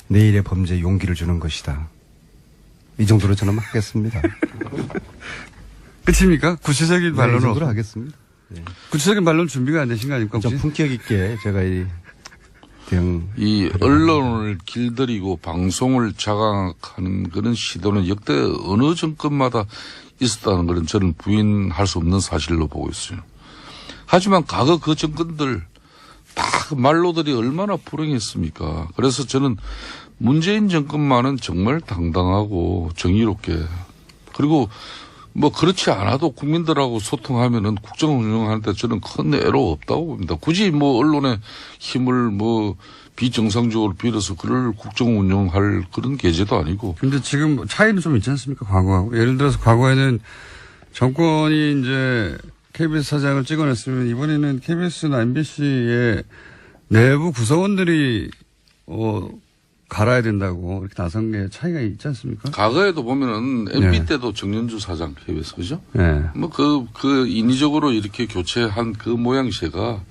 내일의 범죄에 용기를 주는 것이다. 이 정도로 저는 하겠습니다. 끝입니까? 구체적인 이 반론은 정도로 하겠습니다. 구체적인 반론 준비가 안 되신 거 아닙니까? 좀 혹시? 품격 있게 제가 이 언론을 길들이고 방송을 장악하는 그런 시도는 역대 어느 정권마다 있었다는 것은 저는 부인할 수 없는 사실로 보고 있어요. 하지만 과거 그 정권들 다 그 말로들이 얼마나 불행했습니까? 그래서 저는 문재인 정권만은 정말 당당하고 정의롭게, 그리고 그렇지 않아도 국민들하고 소통하면은 국정 운영하는데 저는 큰 애로 없다고 봅니다. 굳이 언론의 힘을 비정상적으로 빌어서 그럴 국정 운영할 그런 계제도 아니고. 근데 지금 차이는 좀 있지 않습니까? 과거하고. 예를 들어서 과거에는 정권이 이제 KBS 사장을 찍어냈으면 이번에는 KBS나 MBC의 내부 구성원들이 갈아야 된다고 이렇게 나선 게 차이가 있지 않습니까? 과거에도 보면은 MB 때도 정년주 사장 KBS, 그죠? 네. 인위적으로 이렇게 교체한 그 모양새가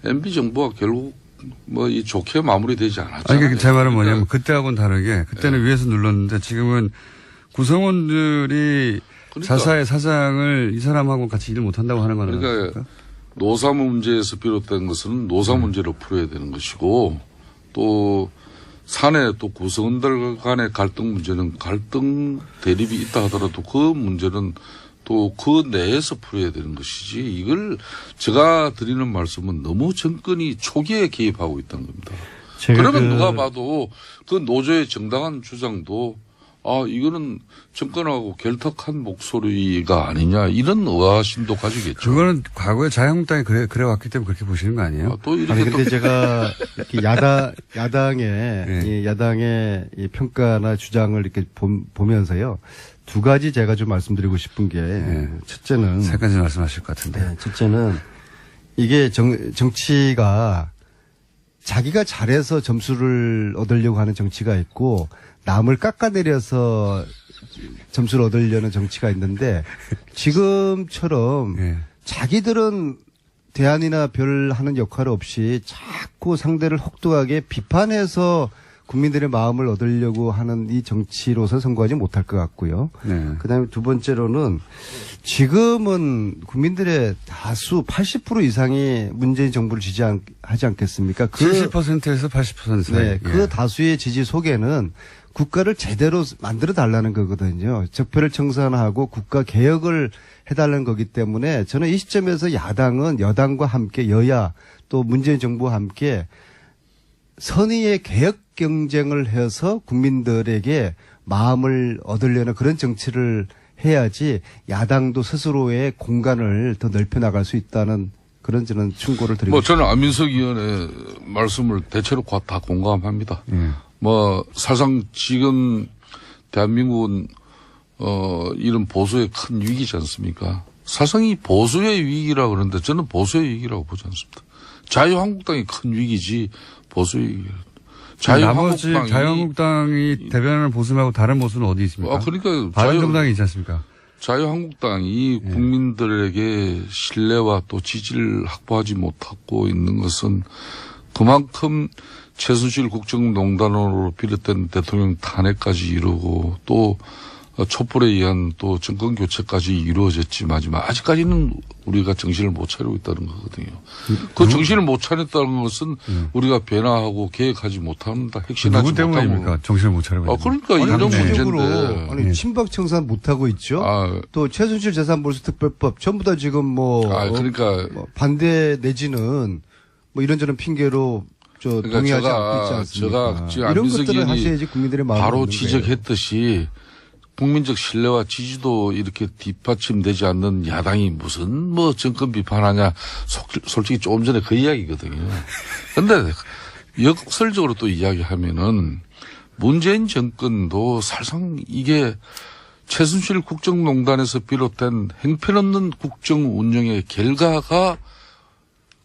MB 정부가 결국 이 좋게 마무리되지 않았잖아요. 그러니까 제 말은 뭐냐면 그때하고는 다르게 그때는 위에서 눌렀는데 지금은 구성원들이 자사의 사장을 이 사람하고 같이 일을 못한다고 하는 거는. 그러니까 노사무 문제에서 비롯된 것은 노사 문제로 풀어야 되는 것이고, 또 사내 또 구성원들 간의 갈등 문제는 갈등 대립이 있다 하더라도 그 문제는 또 그 내에서 풀어야 되는 것이지, 이걸 제가 드리는 말씀은 너무 정권이 초기에 개입하고 있다는 겁니다. 그러면 누가 봐도 그 노조의 정당한 주장도 이거는 정권하고 결탁한 목소리가 아니냐, 이런 의아심도 가지겠죠. 그거는 과거에 자유한국당이 그래 왔기 때문에 그렇게 보시는 거 아니에요? 또 이렇게 근데 제가 이렇게 야당의 이 평가나 주장을 이렇게 보면서요, 두 가지 제가 좀 말씀드리고 싶은 게, 첫째는 세 가지 말씀하실 것 같은데. 첫째는 이게 정치가 자기가 잘해서 점수를 얻으려고 하는 정치가 있고, 남을 깎아내려서 점수를 얻으려는 정치가 있는데, 지금처럼 자기들은 대안이나 별 하는 역할 없이 자꾸 상대를 혹독하게 비판해서 국민들의 마음을 얻으려고 하는 이 정치로서 성공하지 못할 것 같고요. 네. 그다음에 두 번째로는 지금은 국민들의 다수 80% 이상이 문재인 정부를 지지하지 않겠습니까? 70%에서 80% 사이. 네, 그 다수의 지지 속에는 국가를 제대로 만들어 달라는 거거든요. 적폐를 청산하고 국가 개혁을 해달라는 거기 때문에 저는 이 시점에서 야당은 여당과 함께 여야 또 문재인 정부와 함께 선의의 개혁 경쟁을 해서 국민들에게 마음을 얻으려는 그런 정치를 해야지 야당도 스스로의 공간을 더 넓혀 나갈 수 있다는 그런 저는 충고를 드리고 저는 안민석 의원의 말씀을 대체로 다 공감합니다. 사실상 지금 대한민국은 이런 보수의 큰 위기지 않습니까? 사실상 이 보수의 위기라고 그러는데 저는 보수의 위기라고 보지 않습니다. 자유한국당이 큰 위기지 보수의 위기예요. 나머지 자유한국당이 대변하는 보수하고 다른 보수는 어디 있습니까? 그러니까 바른정당이 있지 않습니까? 자유한국당이 국민들에게 신뢰와 또 지지를 확보하지 못하고 있는 것은 그만큼 최순실 국정농단으로 비롯된 대통령 탄핵까지 이루고 또 촛불에 의한 또 정권 교체까지 이루어졌지만 아직까지는 우리가 정신을 못 차리고 있다는 거거든요. 그 정신을 못 차렸다는 것은 우리가 변화하고 계획하지 못한다. 핵심하지 누구 때문입니까? 정신을 못 차리고. 그러니까 이런 문제인데. 아니 친박 청산 못 하고 있죠. 또 최순실 재산몰수 특별법 전부 다 지금 그러니까 반대 내지는 이런저런 핑계로 동의하지 않고 있지 않습니까? 제가 지금 이런 안민석 것들을 의원이 하셔야지 국민들의 마음을 바로 얻는 지적했듯이 국민적 신뢰와 지지도 이렇게 뒷받침되지 않는 야당이 무슨 정권 비판하냐. 솔직히 조금 전에 그 이야기거든요. 근데 역설적으로 또 이야기하면은 문재인 정권도 사실상 이게 최순실 국정농단에서 비롯된 행편없는 국정 운영의 결과가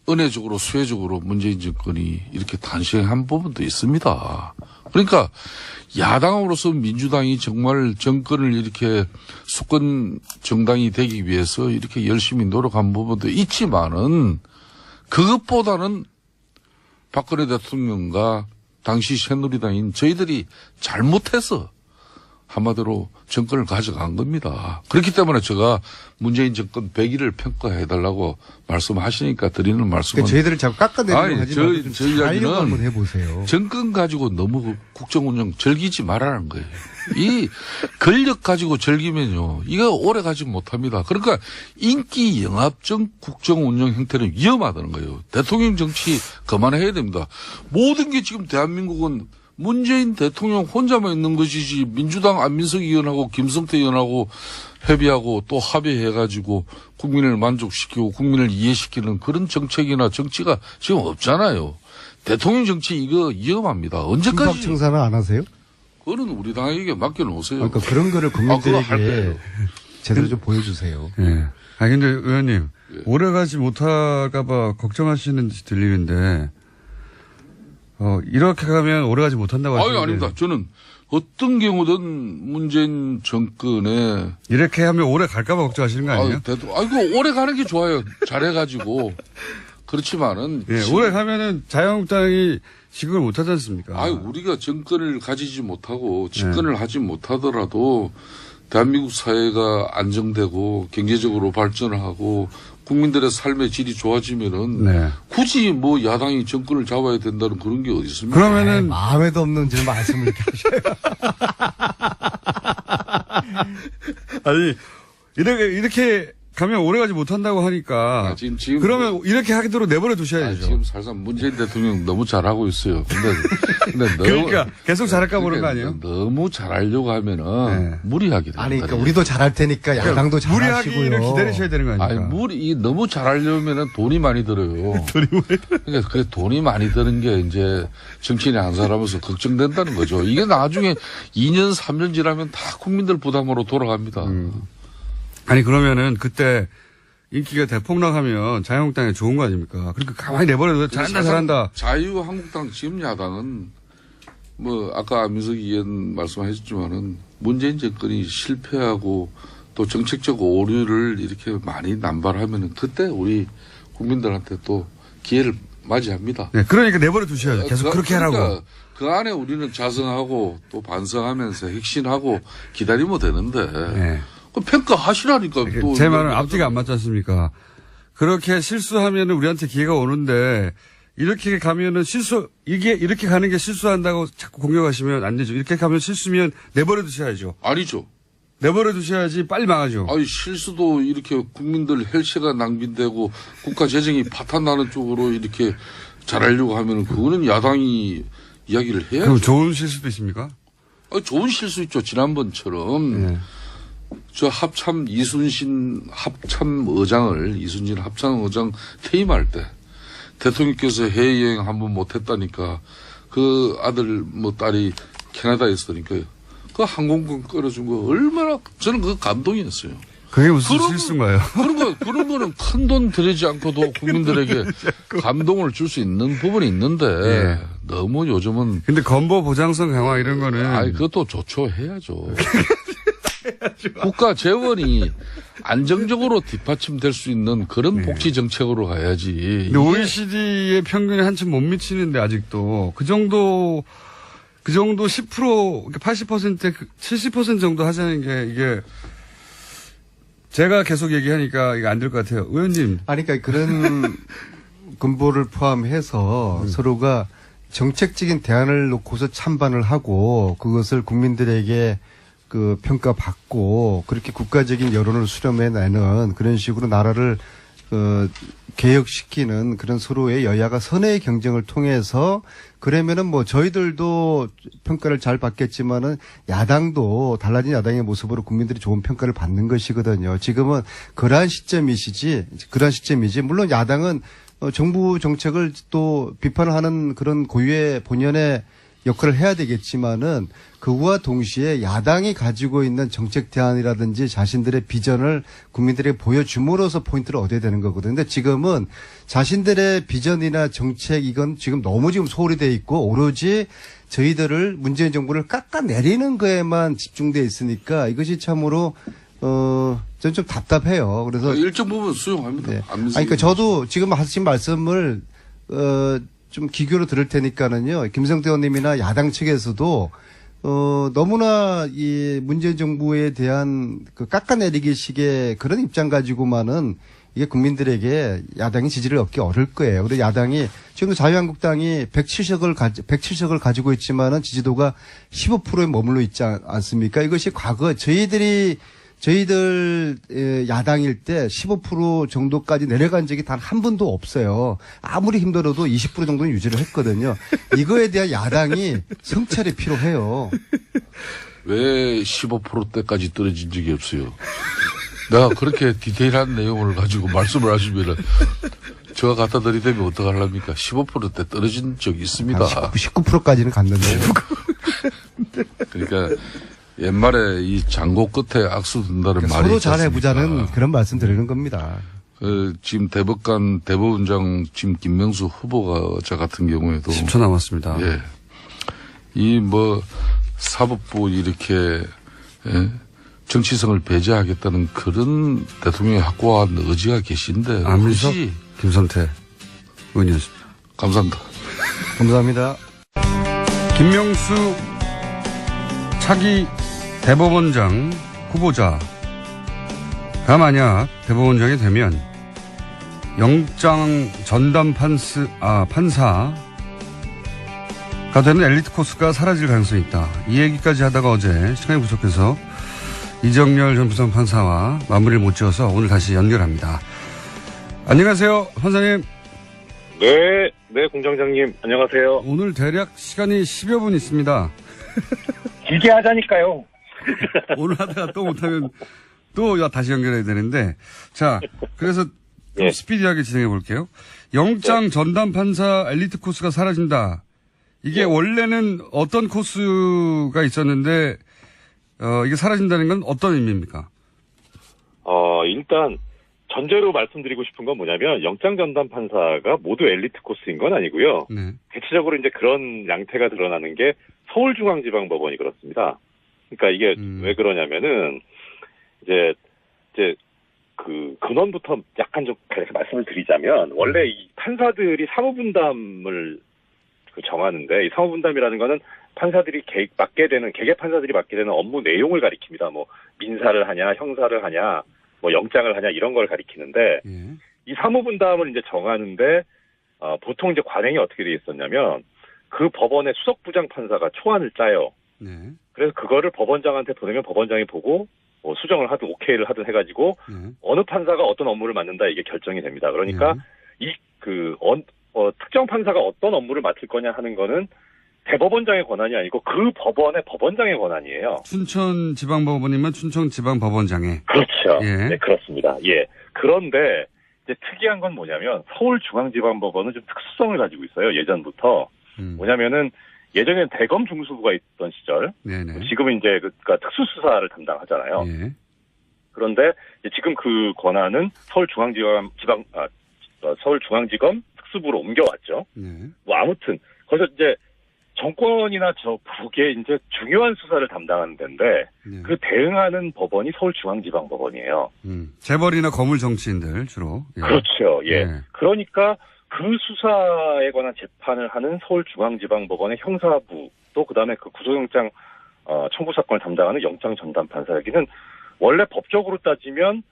은혜적으로 수혜적으로 문재인 정권이 이렇게 탄생한 부분도 있습니다. 그러니까 야당으로서 민주당이 정말 정권을 이렇게 수권 정당이 되기 위해서 이렇게 열심히 노력한 부분도 있지만은 그것보다는 박근혜 대통령과 당시 새누리당인 저희들이 잘못해서 한마디로 정권을 가져간 겁니다. 그렇기 때문에 제가 문재인 정권 100일을 평가해달라고 말씀하시니까 드리는 말씀은. 저희들을 자꾸 깎아내리려고 하지 말고 저희 이야기는 한번 해보세요. 정권 가지고 너무 국정운영 즐기지 말라는 거예요. 이 권력 가지고 즐기면요. 이거 오래 가지 못합니다. 그러니까 인기 영합적 국정운영 형태는 위험하다는 거예요. 대통령 정치 그만해야 됩니다. 모든 게 지금 대한민국은 문재인 대통령 혼자만 있는 것이지 민주당 안민석 의원하고 김성태 의원하고 협의하고 또 합의해가지고 국민을 만족시키고 국민을 이해시키는 그런 정책이나 정치가 지금 없잖아요. 대통령 정치 이거 위험합니다. 언제까지. 친박 청산은 안 하세요? 그거는 우리 당에게 맡겨놓으세요. 그러니까 그런 거를 국민들에게 제대로 좀 보여주세요. 네. 근데 의원님, 오래 가지 못할까봐 걱정하시는 듯이 들리는데, 이렇게 가면 오래 가지 못한다고 하시는데. 아닙니다. 저는 어떤 경우든 문재인 정권에. 이렇게 하면 오래 갈까봐 걱정하시는 거 아니에요? 그 오래 가는 게 좋아요. 잘해가지고. 그렇지만은. 오래 가면은 자유한국당이 지급을 못하지 않습니까? 우리가 정권을 가지지 못하고 집권을 하지 못하더라도 대한민국 사회가 안정되고 경제적으로 발전을 하고 국민들의 삶의 질이 좋아지면은 굳이 야당이 정권을 잡아야 된다는 그런 게 어디 있습니까? 그러면은 마음에도 없는 지금 말씀을 이렇게 하셔요. 아니 이렇게 가면 오래 가지 못한다고 하니까 지금 그러면 이렇게 하도록 내버려 두셔야죠. 지금 사실상 문재인 대통령 너무 잘하고 있어요. 근데 그러니까 계속 잘할까 보는 거 아니에요? 너무 잘하려고 하면은 무리하게 됩니다. 그러니까 우리도 잘할 테니까 야당도 잘하시고요. 무리하기를 기다리셔야 되는 거 아닙니까? 너무 잘하려면은 돈이 많이 들어요. 그러니까 그 돈이 많이 드는 게 이제 정치인이 한 사람으로서 걱정된다는 거죠. 이게 나중에 2년 3년 지나면 다 국민들 부담으로 돌아갑니다. 아니 그러면은 그때 인기가 대폭락하면 자유한국당이 좋은 거 아닙니까? 그러니까 가만히 내버려둬 잘한다. 자유한국당 지금 야당은 아까 안민석 의원 말씀하셨지만은 문재인 정권이 실패하고 또 정책적 오류를 이렇게 많이 남발하면은 그때 우리 국민들한테 또 기회를 맞이합니다. 그러니까 내버려 두셔야죠. 계속 그렇게 하라고. 그 안에 우리는 자성하고 또 반성하면서 핵심하고 기다리면 되는데 네. 그 평가하시라니까. 또 제 말은 앞뒤가 안 맞지 않습니까? 그렇게 실수하면 우리한테 기회가 오는데 이렇게 가면은 이게 이렇게 가는 게 실수한다고 자꾸 공격하시면 안 되죠. 이렇게 가면 실수면 내버려 두셔야죠. 아니죠. 내버려 두셔야지 빨리 망하죠. 아니 실수도 이렇게 국민들 헬스가 낭비되고 국가 재정이 파탄나는 쪽으로 이렇게 잘하려고 하면은 그거는 야당이 이야기를 해야죠. 그럼 좋은 실수도 있습니까? 아니, 좋은 실수 있죠. 지난번처럼 네. 저 이순신 합참 의장 퇴임할 때 대통령께서 해외여행 한 번 못했다니까 그 아들 뭐 딸이 캐나다에 있으니까요. 그 항공권 끌어준 거 얼마나 저는 그 감동이었어요. 그게 무슨 실수인가요? 그런 거는 큰 돈 들이지 않고도 국민들에게 감동을 줄 수 있는 부분이 있는데 예. 너무 요즘은 근데 건보 보장성 강화 이런 거는 아니 그것도 좋죠 해야죠. 국가 재원이 안정적으로 뒷받침될 수 있는 그런 복지 정책으로 가야지. 근데 OECD의 평균에 한참 못 미치는데 아직도 그 정도 10% 80% 70% 정도 하자는 게 이게 제가 계속 얘기하니까 이거 안 될 것 같아요. 의원님. 아니, 그러니까 그런 근보를 포함해서 서로가 정책적인 대안을 놓고서 찬반을 하고 그것을 국민들에게 그 평가받고 그렇게 국가적인 여론을 수렴해내는 그런 식으로 나라를 개혁시키는 그런 서로의 여야가 선의의 경쟁을 통해서 그러면은 뭐 저희들도 평가를 잘 받겠지만은 야당도 달라진 야당의 모습으로 국민들이 좋은 평가를 받는 것이거든요. 지금은 그러한 시점이지. 물론 야당은 정부 정책을 또 비판을 하는 그런 고유의 본연의 역할을 해야 되겠지만은 그와 동시에 야당이 가지고 있는 정책 대안이라든지 자신들의 비전을 국민들에게 보여줌으로써 포인트를 얻어야 되는 거거든요. 근데 지금은 자신들의 비전이나 정책 이건 지금 너무 지금 소홀히 돼 있고 오로지 저희들을 문재인 정부를 깎아내리는 거에만 집중돼 있으니까 이것이 참으로 저는 좀 답답해요. 그래서 일정 부분 수용합니다. 네. 그러니까 저도 지금 하신 말씀을 좀 기교로 들을 테니까는요. 김성태 의원님이나 야당 측에서도 너무나 이 문재인 정부에 대한 그 깎아내리기식의 그런 입장 가지고만은 이게 국민들에게 야당이 지지를 얻기 어려울 거예요. 그래서 야당이 지금도 자유한국당이 107석을 가지고 있지만은 지지도가 15%에 머물러 있지 않습니까? 이것이 과거 저희들 야당일 때 15% 정도까지 내려간 적이 단 한 번도 없어요. 아무리 힘들어도 20% 정도는 유지를 했거든요. 이거에 대한 야당이 성찰이 필요해요. 왜 15%대까지 떨어진 적이 없어요? 내가 그렇게 디테일한 내용을 가지고 말씀을 하시면은 제가 갖다 드리면 어떡하려니까 15%대 떨어진 적이 있습니다. 19%까지는 갔는데. 그러니까 옛말에 이 장고 끝에 악수 든다는 말이 서로 있지 않습니까? 잘해보자는 그런 말씀 드리는 겁니다. 지금 대법원장 지금 김명수 후보가 저 같은 경우에도 10초 남았습니다. 예. 이 뭐 사법부 이렇게 정치성을 배제하겠다는 그런 대통령의 확고한 의지가 계신데 안민석 그것이 김선태 의원이었습니다. 감사합니다. 감사합니다. 김명수 차기 대법원장 후보자가 만약 대법원장이 되면 영장 전담 판사가 되는 엘리트 코스가 사라질 가능성이 있다. 이 얘기까지 하다가 어제 시간이 부족해서 이정열 전 부장판사와 마무리를 못 지어서 오늘 다시 연결합니다. 안녕하세요, 판사님. 네, 공장장님, 안녕하세요. 오늘 대략 시간이 10여 분 있습니다. 길게 하자니까요. 오늘 하다가 또 못하면 또 다시 연결해야 되는데. 자, 그래서 좀 예. 스피디하게 진행해 볼게요. 영장 전담 판사 엘리트 코스가 사라진다. 이게 원래는 어떤 코스가 있었는데, 이게 사라진다는 건 어떤 의미입니까? 일단, 전제로 말씀드리고 싶은 건 뭐냐면, 영장 전담 판사가 모두 엘리트 코스인 건 아니고요. 네. 대체적으로 이제 그런 양태가 드러나는 게 서울중앙지방법원이 그렇습니다. 그러니까 이게 왜 그러냐면은, 이제 그 근원부터 약간 좀 말씀을 드리자면, 원래 이 판사들이 사무분담을 정하는데 이 사무분담이라는 거는 판사들이 개개 판사들이 맡게 되는 업무 내용을 가리킵니다. 뭐 민사를 하냐, 형사를 하냐, 뭐 영장을 하냐 이런 걸 가리키는데 예. 이 사무분담을 이제 정하는데 보통 이제 관행이 어떻게 돼 있었냐면 그 법원의 수석부장 판사가 초안을 짜요. 네. 그래서 그거를 법원장한테 보내면 법원장이 보고 뭐 수정을 하든 오케이를 하든 해가지고 네. 어느 판사가 어떤 업무를 맡는다 이게 결정이 됩니다. 그러니까 네. 특정 판사가 어떤 업무를 맡을 거냐 하는 거는 대법원장의 권한이 아니고 그 법원의 법원장의 권한이에요. 춘천지방법원이면 춘천지방법원장에. 그렇죠. 예. 네, 그렇습니다. 예. 그런데 이제 특이한 건 뭐냐면 서울중앙지방법원은 좀 특수성을 가지고 있어요. 예전부터. 뭐냐면은 예전에는 대검 중수부가 있던 시절. 네네. 지금은 이제 그러니까 특수수사를 담당하잖아요. 예. 그런데 이제 지금 그 권한은 서울중앙지검 특수부로 옮겨왔죠. 네. 뭐 아무튼 거기서 이제 정권이나 저 북의 이제 중요한 수사를 담당하는 데인데 네. 그 대응하는 법원이 서울중앙지방법원이에요. 재벌이나 거물 정치인들 주로. 예. 그렇죠. 예. 네. 그러니까 그 수사에 관한 재판을 하는 서울중앙지방법원의 형사부 또 그다음에 그 구속영장 청구 사건을 담당하는 영장 전담 판사에게는 원래 법적으로 따지면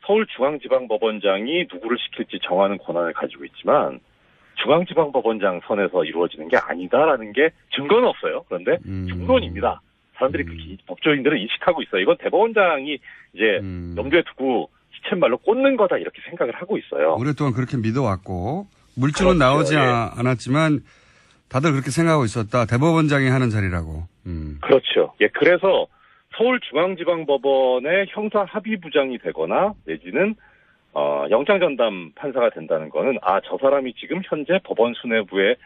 서울중앙지방법원장이 누구를 시킬지 정하는 권한을 가지고 있지만 중앙지방법원장 선에서 이루어지는 게 아니다라는 게 증거는 없어요. 그런데 중론입니다. 사람들이 법조인들은 인식하고 있어요. 이건 대법원장이 이제 염두에 두고 시쳇말로 꽂는 거다 이렇게 생각을 하고 있어요. 오랫동안 그렇게 믿어왔고 물증은 그렇죠. 나오지 예. 않았지만 다들 그렇게 생각하고 있었다. 대법원장이 하는 자리라고. 그렇죠. 예, 그래서 서울중앙지방법원의 형사합의부장이 되거나 내지는 영장전담 판사가 된다는 거는 저 사람이 지금 현재 법원 수뇌부에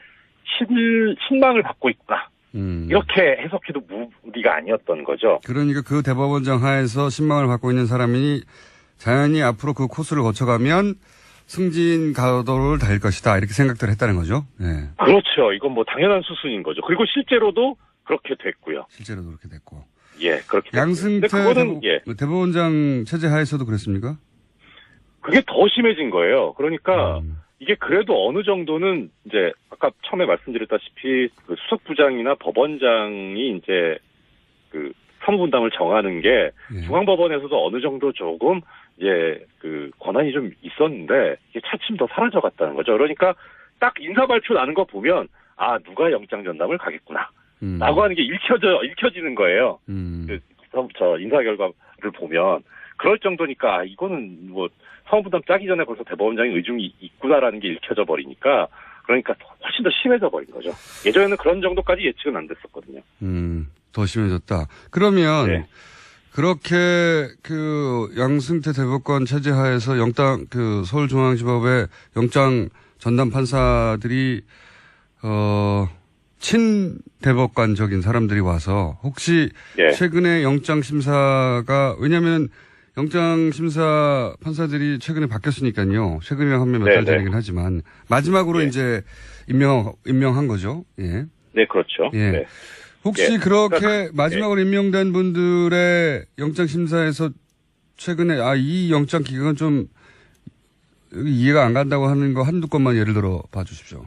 신망을 받고 있구나. 이렇게 해석해도 무리가 아니었던 거죠. 그러니까 그 대법원장 하에서 신망을 받고 있는 사람이 자연히 앞으로 그 코스를 거쳐가면 승진 가도를 달릴 것이다. 이렇게 생각들 했다는 거죠. 네. 그렇죠. 이건 뭐 당연한 수순인 거죠. 그리고 실제로도 그렇게 됐고요. 실제로도 그렇게 됐고. 예, 그렇게 양승태 됐고요. 근데 그거는 대법원장 체제 하에서도 그랬습니까? 그게 더 심해진 거예요. 그러니까 이게 그래도 어느 정도는 이제 아까 처음에 말씀드렸다시피 그 수석부장이나 법원장이 이제 그 사무분담을 정하는 게 예. 중앙법원에서도 어느 정도 조금 이제 그 권한이 좀 있었는데 이게 차츰 더 사라져갔다는 거죠. 그러니까 딱 인사 발표 나는 거 보면 누가 영장 전담을 가겠구나. 라고 하는 게 읽혀지는 거예요. 저 인사 결과를 보면 그럴 정도니까 이거는 뭐 사무분담 짜기 전에 벌써 대법원장의 의중이 있구나라는 게 읽혀져 버리니까 그러니까 훨씬 더 심해져 버린 거죠. 예전에는 그런 정도까지 예측은 안 됐었거든요. 더 심해졌다. 그러면 네. 그렇게 그 양승태 대법관 체제 하에서 서울중앙지법의 영장 전담 판사들이 친대법관적인 사람들이 와서 혹시 예. 최근에 영장심사가 왜냐하면 영장심사 판사들이 최근에 바뀌었으니까요. 최근이랑 하면 몇 달 전이긴 하지만 마지막으로 예. 이제 임명한 거죠. 예. 네, 그렇죠. 예. 네. 혹시 예. 그렇게 마지막으로 임명된 분들의 영장심사에서 최근에 이 영장 기각은 좀 이해가 안 간다고 하는 거 한두 건만 예를 들어 봐 주십시오.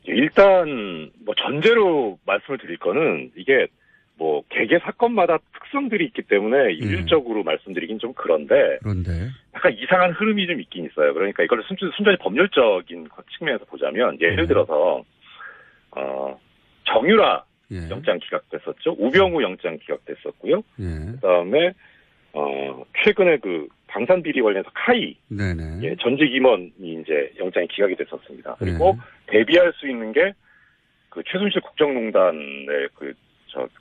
일단 뭐 전제로 말씀을 드릴 거는 이게 뭐 개개 사건마다 특성들이 있기 때문에 일률적으로 말씀드리긴 좀 그런데 약간 이상한 흐름이 좀 있긴 있어요. 그러니까 이걸 순전히 법률적인 측면에서 보자면 예를 들어서 정유라 영장 기각됐었죠. 우병우 영장 기각됐었고요. 그다음에 최근에 그 방산 비리 관련해서 카이 전직 임원이 이제 영장이 기각이 됐었습니다. 그리고 대비할 수 있는 게 그 최순실 국정농단에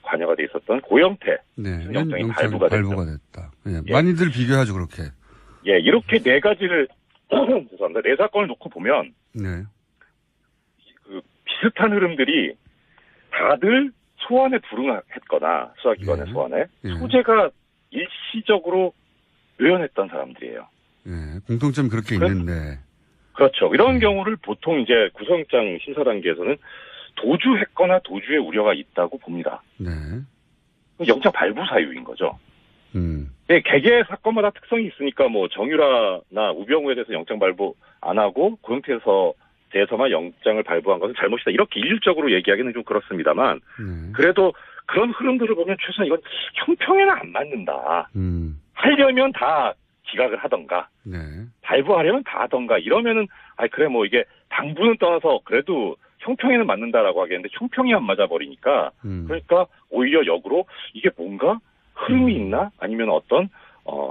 관여가 돼 있었던 고영태 영장이 발부가 됐다. 예. 많이들 비교하죠 그렇게. 예, 이렇게 네 가지를 죄송합니다. 네 사건을 놓고 보면 그 비슷한 흐름들이 다들 소환에 불응했거나 수사기관의 소환에 소재가 일시적으로 의연했던 사람들이에요. 예, 공통점이 그렇게 있는데. 그렇죠. 이런 경우를 보통 이제 구속영장 심사 단계에서는 도주했거나 도주의 우려가 있다고 봅니다. 영장 발부 사유인 거죠. 네, 개개 사건마다 특성이 있으니까 뭐 정유라나 우병우에 대해서 영장 발부 안 하고 고영태에서 대해서만 영장을 발부한 것은 잘못이다. 이렇게 일률적으로 얘기하기는 좀 그렇습니다만 그래도 그런 흐름들을 보면 최소한 이건 형평에는 안 맞는다. 하려면 다 기각을 하던가 네. 발부하려면 다 하던가 이러면은 그래 뭐 이게 당부는 떠나서 그래도 형평에는 맞는다라고 하겠는데 형평이 안 맞아버리니까 그러니까 오히려 역으로 이게 뭔가 흐름이 있나 아니면 어떤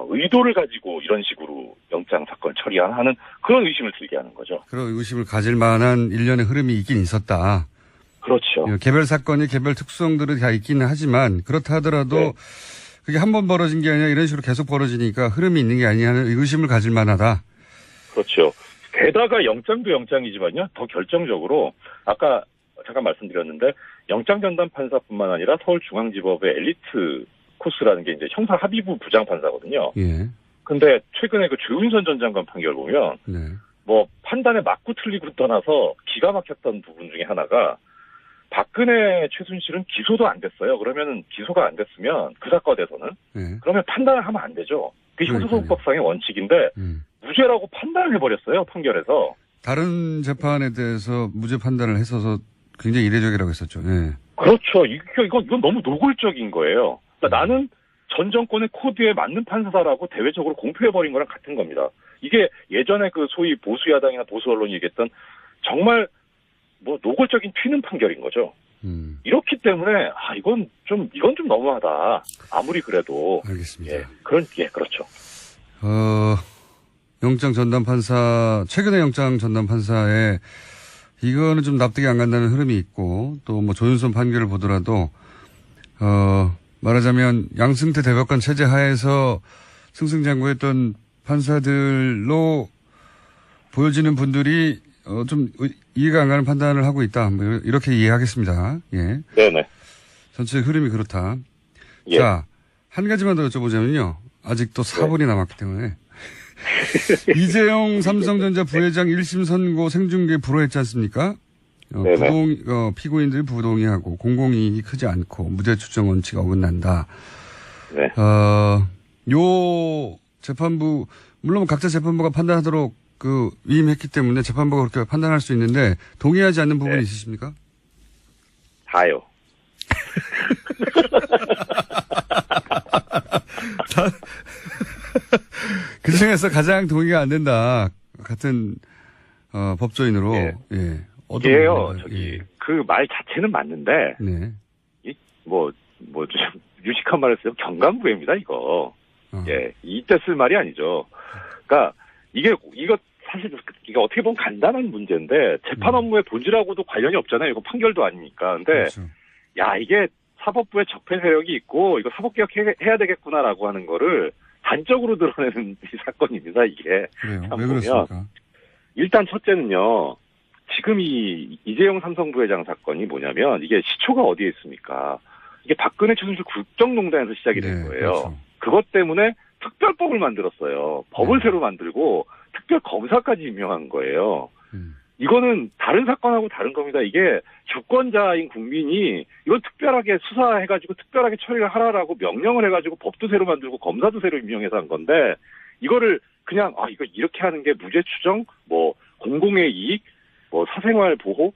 의도를 가지고 이런 식으로 영장 사건 처리하는 그런 의심을 들게 하는 거죠. 그런 의심을 가질 만한 일련의 흐름이 있긴 있었다. 그렇죠. 개별 사건이 개별 특성들이 다 있기는 하지만 그렇다 하더라도 네. 그게 한 번 벌어진 게 아니라 이런 식으로 계속 벌어지니까 흐름이 있는 게 아니냐는 의심을 가질 만하다. 그렇죠. 게다가 영장도 영장이지만요. 더 결정적으로 아까 잠깐 말씀드렸는데 영장 전담 판사뿐만 아니라 서울중앙지법의 엘리트 코스라는 게 이제 형사 합의부 부장 판사거든요. 예. 근데 최근에 그 조윤선 전 장관 판결 보면 네. 뭐 판단에 맞고 틀리고 떠나서 기가 막혔던 부분 중에 하나가 박근혜 최순실은 기소도 안 됐어요. 그러면은 기소가 안 됐으면 그 사건에서는 네. 그러면 판단을 하면 안 되죠. 그게 형사소송법상의 원칙인데 무죄라고 판단을 해버렸어요. 판결에서. 다른 재판에 대해서 무죄 판단을 했어서 굉장히 이례적이라고 했었죠. 네. 그렇죠. 이건 너무 노골적인 거예요. 그러니까 나는 전 정권의 코드에 맞는 판사다라고 대외적으로 공표해버린 거랑 같은 겁니다. 이게 예전에 그 소위 보수 야당이나 보수 언론이 얘기했던 정말 뭐 노골적인 튀는 판결인 거죠. 이렇기 때문에 이건 좀 너무하다. 아무리 그래도. 알겠습니다. 그렇죠. 영장 전담 판사 최근에 영장 전담 판사에 이거는 좀 납득이 안 간다는 흐름이 있고 또 뭐 조윤선 판결을 보더라도 말하자면 양승태 대법관 체제 하에서 승승장구했던 판사들로 보여지는 분들이 좀 이해가 안 가는 판단을 하고 있다. 뭐 이렇게 이해하겠습니다. 예. 네네. 전체 흐름이 그렇다. 예. 자, 한 가지만 더 여쭤보자면요. 아직도 4분이 남았기 때문에. 이재용 삼성전자 부회장 1심 선고 생중계 불허했지 않습니까? 피고인들이 부동의하고 공공이익이 크지 않고 무죄 추정 원칙 어긋난다. 네. 요 재판부, 물론 각자 재판부가 판단하도록 위임했기 때문에 재판부가 그렇게 판단할 수 있는데 동의하지 않는 부분이 있으십니까? 다요. 그 중에서 가장 동의가 안 된다. 같은, 법조인으로. 예. 예. 이게요, 예. 그 말 자체는 맞는데, 네. 좀 유식한 말을 쓰면 경간부회입니다, 이거. 예. 이때 쓸 말이 아니죠. 그러니까, 이거 사실, 이게 어떻게 보면 간단한 문제인데, 재판 업무의 본질하고도 관련이 없잖아요. 이거 판결도 아니니까. 근데, 그렇죠. 이게 사법부에 적폐 세력이 있고, 이거 사법개혁 해야 되겠구나라고 하는 거를 단적으로 드러내는 이 사건입니다, 이게. 그래요. 참 왜 보면. 그렇습니까? 일단 첫째는요, 지금 이 이재용 삼성부회장 사건이 뭐냐면, 이게 시초가 어디에 있습니까? 이게 박근혜 최순실 국정농단에서 시작이 된 거예요. 그렇죠. 그것 때문에 특별법을 만들었어요. 법을 새로 만들고 특별검사까지 임명한 거예요. 이거는 다른 사건하고 다른 겁니다. 이게 주권자인 국민이 이건 특별하게 수사해가지고 특별하게 처리를 하라라고 명령을 해가지고 법도 새로 만들고 검사도 새로 임명해서 한 건데 이거를 그냥 이거 이렇게 하는 게 무죄 추정, 뭐 공공의 이익, 뭐 사생활 보호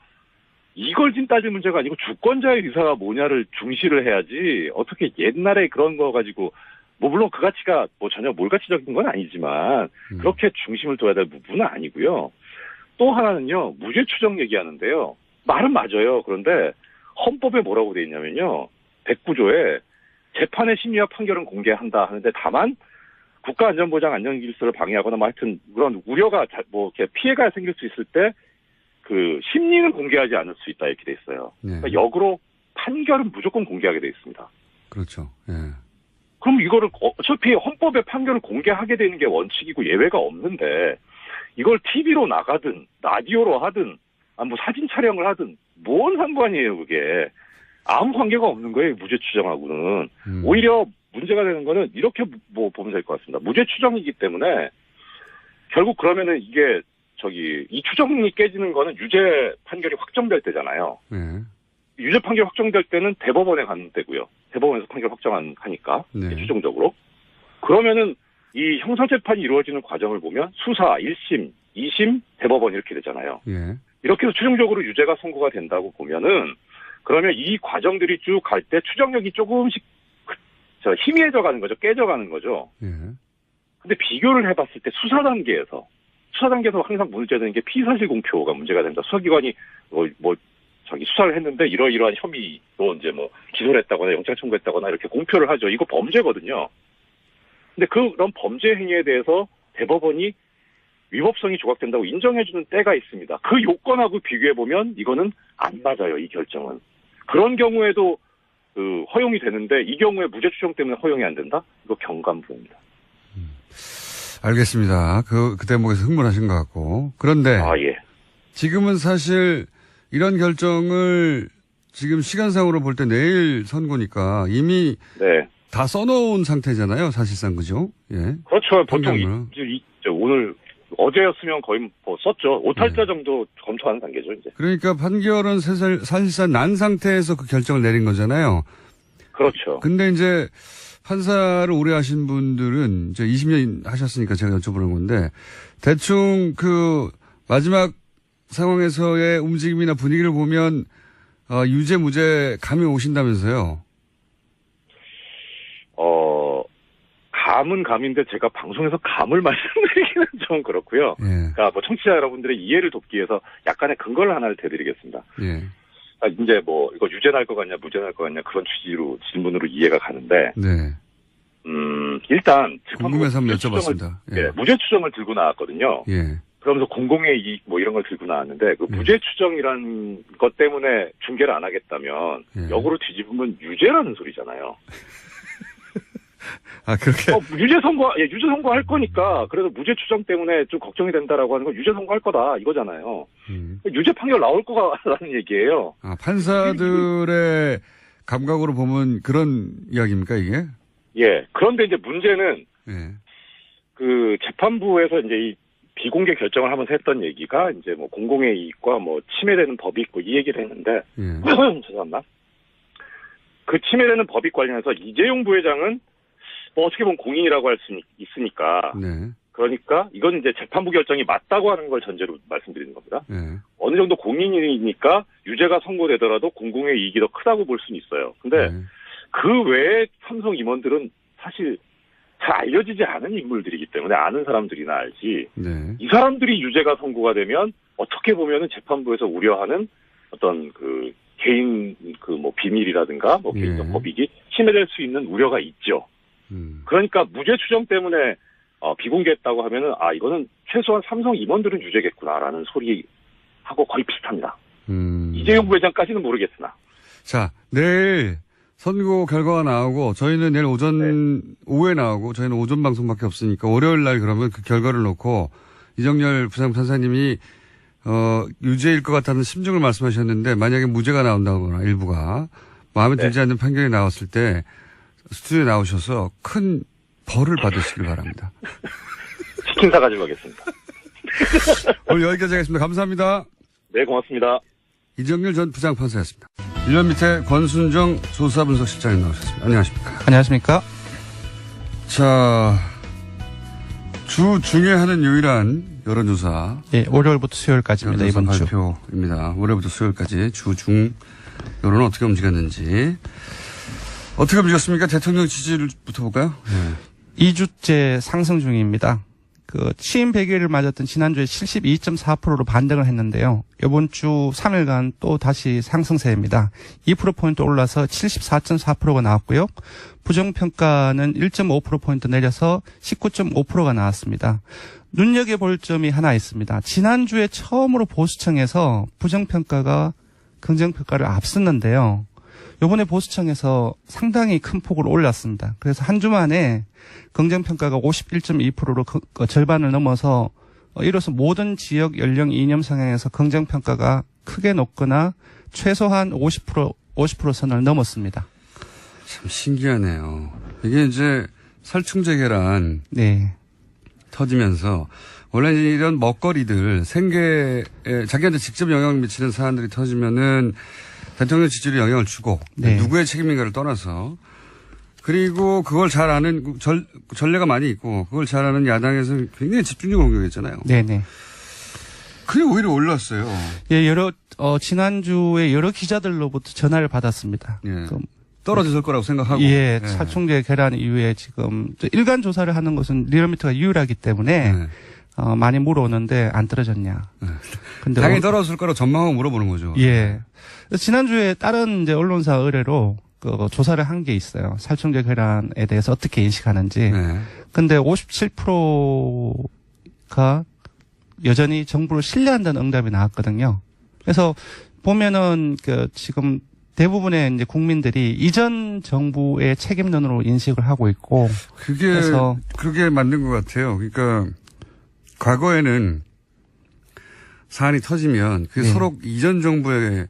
이걸 지금 따질 문제가 아니고 주권자의 의사가 뭐냐를 중시를 해야지 어떻게 옛날에 그런 거 가지고 뭐 물론 그 가치가 뭐 전혀 몰가치적인 건 아니지만 그렇게 중심을 둬야 될 부분은 아니고요. 또 하나는요, 무죄 추정 얘기하는데요. 말은 맞아요. 그런데 헌법에 뭐라고 돼 있냐면요. 109조에 재판의 심리와 판결은 공개한다 하는데 다만 국가안전보장 안전질서를 방해하거나 뭐 하여튼 그런 우려가 뭐 이렇게 피해가 생길 수 있을 때 그 심리는 공개하지 않을 수 있다 이렇게 돼 있어요. 네. 그러니까 역으로 판결은 무조건 공개하게 돼 있습니다. 그렇죠. 예. 그럼 이거를 어차피 헌법에 판결을 공개하게 되는 게 원칙이고 예외가 없는데 이걸 TV로 나가든 라디오로 하든 뭐 사진 촬영을 하든 뭔 상관이에요 그게. 아무 관계가 없는 거예요 무죄 추정하고는. 오히려 문제가 되는 거는 이렇게 뭐 보면 될 것 같습니다. 무죄 추정이기 때문에 결국 그러면은 이게 이 추정이 깨지는 거는 유죄 판결이 확정될 때잖아요. 유죄 판결 확정될 때는 대법원에 가는 때고요. 대법원에서 판결 확정하니까 최종적으로. 그러면은 이 형사재판이 이루어지는 과정을 보면 수사, 1심, 2심, 대법원 이렇게 되잖아요. 예. 이렇게 해서 최종적으로 유죄가 선고가 된다고 보면은 그러면 이 과정들이 쭉 갈 때 추정력이 조금씩 희미해져 가는 거죠. 깨져가는 거죠. 예. 근데 비교를 해봤을 때 수사 단계에서 항상 문제되는 게 피의사실 공표가 문제가 됩니다. 수사기관이 수사를 했는데 이러이러한 혐의로 이제 기소를 했다거나 영장 청구했다거나 이렇게 공표를 하죠. 이거 범죄거든요. 근데 그런 범죄 행위에 대해서 대법원이 위법성이 조각된다고 인정해주는 때가 있습니다. 그 요건하고 비교해보면 이거는 안 맞아요, 이 결정은. 그런 경우에도 허용이 되는데 이 경우에 무죄 추정 때문에 허용이 안 된다? 이거 경감부입니다. 알겠습니다. 그 대목에서 흥분하신 것 같고. 그런데. 예. 지금은 사실 이런 결정을 지금 시간상으로 볼 때 내일 선고니까 이미. 네. 다 써놓은 상태잖아요, 사실상. 그죠? 예. 그렇죠. 보통 오늘. 어제였으면 거의 썼죠. 오탈자 정도 검토하는 단계죠, 이제. 그러니까 판결은 사실상 난 상태에서 그 결정을 내린 거잖아요. 그렇죠. 근데 이제 판사를 오래 하신 분들은 이제 20년 하셨으니까 제가 여쭤보는 건데 대충 그 마지막 상황에서의 움직임이나 분위기를 보면 유죄 무죄 감이 오신다면서요. 감은 감인데 제가 방송에서 감을 말씀드리기는 좀 그렇고요. 예. 그러니까 청취자 여러분들의 이해를 돕기 위해서 약간의 근거를 하나를 대드리겠습니다. 예. 이제 이거 유죄 날 것 같냐, 무죄 날 것 같냐 그런 취지로 질문으로 이해가 가는데. 네. 일단 궁금해서 한번 여쭤봤습니다. 예. 무죄 추정을 들고 나왔거든요. 예. 그러면서 공공의 이익 이런 걸 들고 나왔는데 그 무죄 추정이란 것 때문에 중계를 안 하겠다면 역으로 뒤집으면 유죄라는 소리잖아요. 그렇게. 유죄 선고할 거니까, 그래도 무죄 추정 때문에 좀 걱정이 된다라고 하는 건 유죄 선고할 거다, 이거잖아요. 유죄 판결 나올 거라는 얘기예요. 판사들의 감각으로 보면 그런 이야기입니까, 이게? 예. 그런데 이제 문제는, 예. 그 재판부에서 이제 이 비공개 결정을 하면서 했던 얘기가 이제 공공의 이익과 침해되는 법이 있고 이 얘기를 했는데, 죄송합니다. 그 침해되는 법익 관련해서 이재용 부회장은 어떻게 보면 공인이라고 할 수 있으니까. 네. 그러니까 이건 이제 재판부 결정이 맞다고 하는 걸 전제로 말씀드리는 겁니다. 네. 어느 정도 공인이니까 유죄가 선고되더라도 공공의 이익이 더 크다고 볼 수는 있어요. 근데 그 외에 삼성 임원들은 사실 잘 알려지지 않은 인물들이기 때문에 아는 사람들이나 알지. 네. 이 사람들이 유죄가 선고가 되면 어떻게 보면은 재판부에서 우려하는 어떤 개인 비밀이라든가 개인적 법익이 침해될 수 있는 우려가 있죠. 그러니까 무죄 추정 때문에 비공개했다고 하면은 이거는 최소한 삼성 임원들은 유죄겠구나라는 소리하고 거의 비슷합니다. 이재용 부회장까지는 모르겠으나. 자, 내일 선고 결과가 나오고 저희는 내일 오후에 나오고 저희는 오전 방송밖에 없으니까 월요일 날 그러면 그 결과를 놓고 이정열 부장판사님이 유죄일 것 같다는 심증을 말씀하셨는데 만약에 무죄가 나온다거나 일부가 마음에 들지 않는 판결이 나왔을 때 스튜디오에 나오셔서 큰 벌을 받으시길 바랍니다. 치킨 사가지고 가겠습니다. 오늘 여기까지 하겠습니다. 감사합니다. 네, 고맙습니다. 이정열 전 부장판사였습니다. 1년 밑에 권순정 조사분석실장님 나오셨습니다. 안녕하십니까. 안녕하십니까. 자, 주 중에 하는 유일한 여론조사. 예, 월요일부터 수요일까지입니다. 이번 주. 발표입니다. 월요일부터 수요일까지 주 중 여론은 어떻게 움직였는지. 어떻게 움직였습니까? 대통령 지지율부터 볼까요? 네. 2주째 상승 중입니다. 취임 100일을 맞았던 지난주에 72.4%로 반등을 했는데요. 이번 주 3일간 또 다시 상승세입니다. 2%포인트 올라서 74.4%가 나왔고요. 부정평가는 1.5%포인트 내려서 19.5%가 나왔습니다. 눈여겨볼 점이 하나 있습니다. 지난주에 처음으로 보수청에서 부정평가가 긍정평가를 앞섰는데요. 이번에 보수청에서 상당히 큰 폭으로 올랐습니다. 그래서 한 주 만에 긍정평가가 51.2%로 절반을 넘어서 이로써 모든 지역 연령 이념 성향에서 긍정평가가 크게 높거나 최소한 50% 선을 넘었습니다. 참 신기하네요. 이게 이제 살충제 계란 네. 터지면서 원래 이런 먹거리들 생계에 자기한테 직접 영향을 미치는 사안들이 터지면은 대통령 지지율에 영향을 주고 네. 누구의 책임인가를 떠나서 그리고 그걸 잘 아는 전례가 많이 있고 그걸 잘 아는 야당에서 굉장히 집중적으로 공격했잖아요. 네네. 그게 오히려 올랐어요. 예, 지난주에 여러 기자들로부터 전화를 받았습니다. 예. 그, 떨어질 거라고 생각하고. 예, 살충제 계란 이후에 지금 일간 조사를 하는 것은 리얼미터가 유일하기 때문에 네. 많이 물어오는데 안 떨어졌냐. 근데 당연히 떨어질 거라고 전망하고 물어보는 거죠. 예. 지난주에 다른 이제 언론사 의뢰로 그 조사를 한 게 있어요. 살충제 계란에 대해서 어떻게 인식하는지. 네. 근데 57%가 여전히 정부를 신뢰한다는 응답이 나왔거든요. 그래서 보면은 그 지금 대부분의 이제 국민들이 이전 정부의 책임론으로 인식을 하고 있고. 그게 맞는 것 같아요. 그러니까 과거에는 사안이 터지면 그게 네. 서로 이전 정부의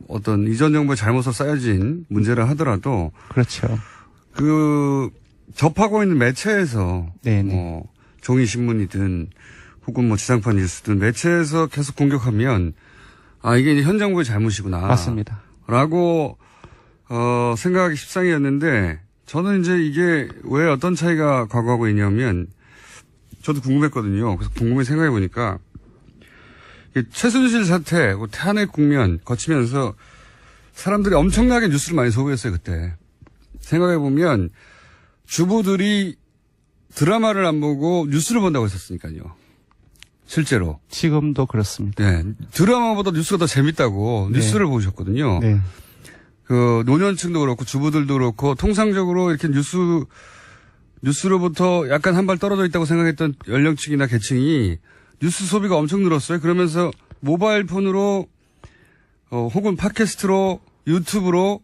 어떤 이전 정부의 잘못으로 쌓여진 문제라 하더라도 그렇죠. 그 접하고 있는 매체에서 네네. 뭐 종이 신문이든 혹은 뭐 지상파 뉴스든 매체에서 계속 공격하면 이게 이제 현 정부의 잘못이구나. 맞습니다. 라고 생각하기 십상이었는데 저는 이제 이게 왜 어떤 차이가 과거하고 있냐면 저도 궁금했거든요. 그래서 궁금해 생각해 보니까 최순실 사태, 탄핵 국면 거치면서 사람들이 엄청나게 뉴스를 많이 소비했어요, 그때. 생각해 보면 주부들이 드라마를 안 보고 뉴스를 본다고 했었으니까요. 실제로. 지금도 그렇습니다. 네. 드라마보다 뉴스가 더 재밌다고 네. 뉴스를 보셨거든요. 네. 그 노년층도 그렇고 주부들도 그렇고 통상적으로 이렇게 뉴스로부터 약간 한 발 떨어져 있다고 생각했던 연령층이나 계층이 뉴스 소비가 엄청 늘었어요. 그러면서 모바일 폰으로 혹은 팟캐스트로 유튜브로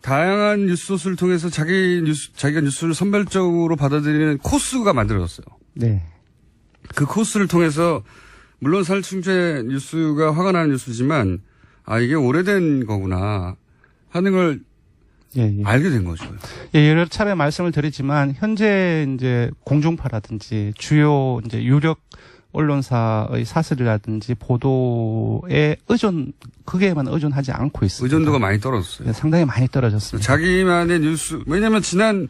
다양한 뉴스 소스를 통해서 자기가 뉴스를 선별적으로 받아들이는 코스가 만들어졌어요. 네. 그 코스를 통해서 물론 살충제 뉴스가 화가 나는 뉴스지만 이게 오래된 거구나 하는 걸 예. 알게 된 거죠. 예, 여러 차례 말씀을 드리지만 현재 이제 공중파라든지 주요 이제 유력 언론사의 사설이라든지 보도에 그게만 의존하지 않고 있습니다. 의존도가 많이 떨어졌어요. 네, 상당히 많이 떨어졌습니다. 자기만의 뉴스, 왜냐면 지난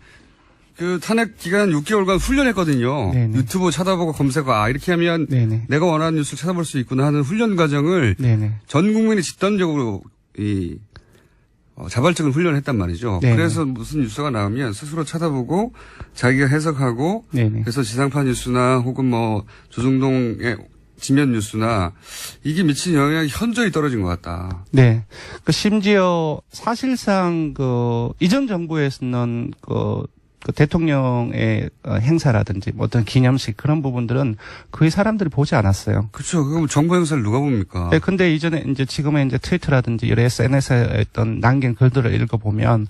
그 탄핵 기간 6개월간 훈련했거든요. 네네. 유튜브 찾아보고 검색하고 이렇게 하면 네네. 내가 원하는 뉴스를 찾아볼 수 있구나 하는 훈련 과정을 네네. 전 국민이 집단적으로 자발적인 훈련을 했단 말이죠. 네네. 그래서 무슨 뉴스가 나오면 스스로 찾아보고 자기가 해석하고 네네. 그래서 지상파 뉴스나 혹은 뭐 조중동의 지면 뉴스나 이게 미친 영향이 현저히 떨어진 것 같다. 네. 심지어 사실상 이전 정부에서는 그 대통령의 행사라든지 뭐 어떤 기념식 그런 부분들은 거의 사람들이 보지 않았어요. 그렇죠. 그럼 정부 행사를 누가 봅니까? 네, 근데 지금의 이제 트위터라든지 여러 SNS에 어떤 남긴 글들을 읽어보면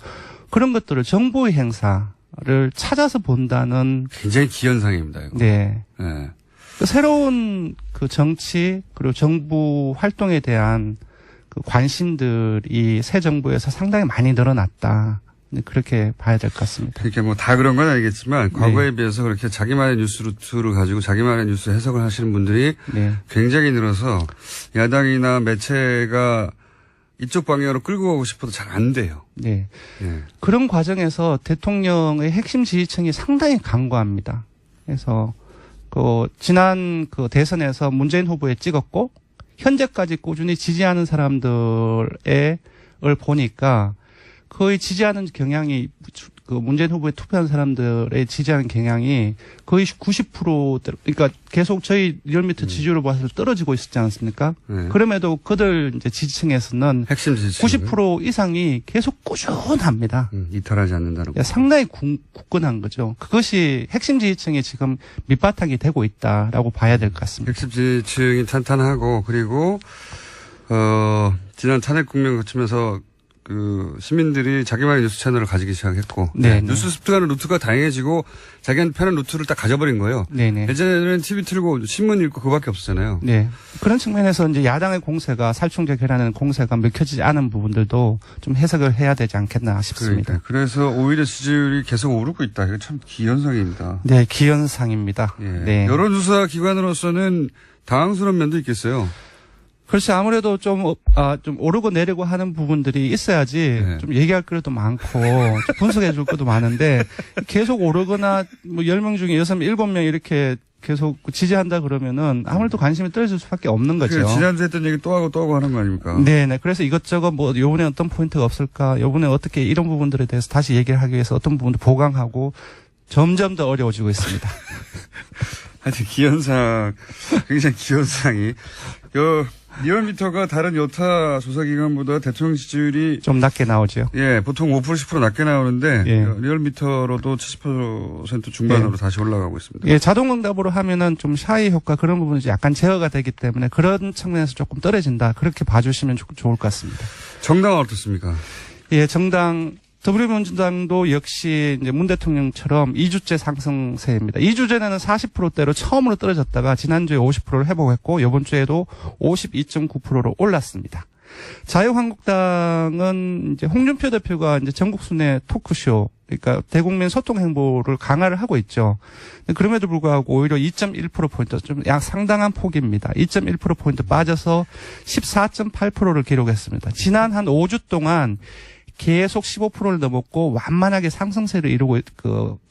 그런 것들을 정부의 행사를 찾아서 본다는 굉장히 기현상입니다. 이거. 네. 네. 새로운 그 정치 그리고 정부 활동에 대한 그 관심들이 새 정부에서 상당히 많이 늘어났다. 그렇게 봐야 될 것 같습니다. 그러니까 뭐 다 그런 건 아니겠지만 과거에 비해서 그렇게 자기만의 뉴스 루트를 가지고 자기만의 뉴스 해석을 하시는 분들이 굉장히 늘어서 야당이나 매체가 이쪽 방향으로 끌고 가고 싶어도 잘 안 돼요. 네. 그런 과정에서 대통령의 핵심 지지층이 상당히 강고합니다. 그래서 지난 대선에서 문재인 후보에 찍었고 현재까지 꾸준히 지지하는 사람들을 보니까 거의 지지하는 경향이 문재인 후보에 투표한 사람들의 지지하는 경향이 거의 90%대로 그러니까 계속 저희 리얼미터 지지율을 봐서 떨어지고 있었지 않습니까? 그럼에도 그들 이제 지지층에서는 핵심 지지층 90% 이상이 계속 꾸준합니다. 이탈하지 않는다는 거. 상당히 굳건한 거죠. 그것이 핵심 지지층이 지금 밑바탕이 되고 있다라고 봐야 될 것 같습니다. 핵심 지지층이 탄탄하고 그리고 지난 탄핵 국면 거치면서 시민들이 자기만의 뉴스 채널을 가지기 시작했고. 네. 뉴스 습득하는 루트가 다양해지고 자기한테 편한 루트를 딱 가져버린 거예요. 네네. 예전에는 TV 틀고 신문 읽고 그거밖에 없었잖아요. 네. 그런 측면에서 이제 야당의 공세가 살충제 계란의 공세가 먹혀지지 않은 부분들도 좀 해석을 해야 되지 않겠나 싶습니다. 그래서 오히려 지지율이 계속 오르고 있다. 이거 참 기현상입니다. 네, 기현상입니다. 예. 네. 여론조사 기관으로서는 당황스러운 면도 있겠어요. 글쎄 아무래도 좀 오르고 내리고 하는 부분들이 있어야지 좀 얘기할 것도 많고 분석해 줄 것도 많은데 계속 오르거나 뭐 10명 중에 6명, 7명 이렇게 계속 지지한다 그러면은 아무래도 관심이 떨어질 수밖에 없는 거죠. 그래, 지난주에 했던 얘기 또 하고 하는 거 아닙니까? 네네. 그래서 이것저것 뭐 요번에 어떤 포인트가 없을까, 요번에 어떻게 이런 부분들에 대해서 다시 얘기를 하기 위해서 어떤 부분도 보강하고 점점 더 어려워지고 있습니다. 하여튼 기현상, 굉장히 기현상이, 리얼미터가 다른 여타 조사기관보다 대통령 지지율이 좀 낮게 나오죠. 예, 보통 5% 10% 낮게 나오는데 예. 리얼미터로도 70% 중반으로 예. 다시 올라가고 있습니다. 예, 자동응답으로 하면은 좀 샤이 효과 그런 부분이 약간 제어가 되기 때문에 그런 측면에서 조금 떨어진다. 그렇게 봐주시면 좋을 것 같습니다. 정당은 어떻습니까? 예, 정당 더불어민주당도 역시 이제 문 대통령처럼 2주째 상승세입니다. 2주 전에는 40%대로 처음으로 떨어졌다가 지난주에 50%를 회복했고 이번 주에도 52.9%로 올랐습니다. 자유한국당은 이제 홍준표 대표가 이제 전국 순회 토크쇼, 그러니까 대국민 소통 행보를 강화를 하고 있죠. 그럼에도 불구하고 오히려 2.1%포인트, 좀 약 상당한 폭입니다. 2.1%포인트 빠져서 14.8%를 기록했습니다. 지난 한 5주 동안 계속 15%를 넘었고 완만하게 상승세를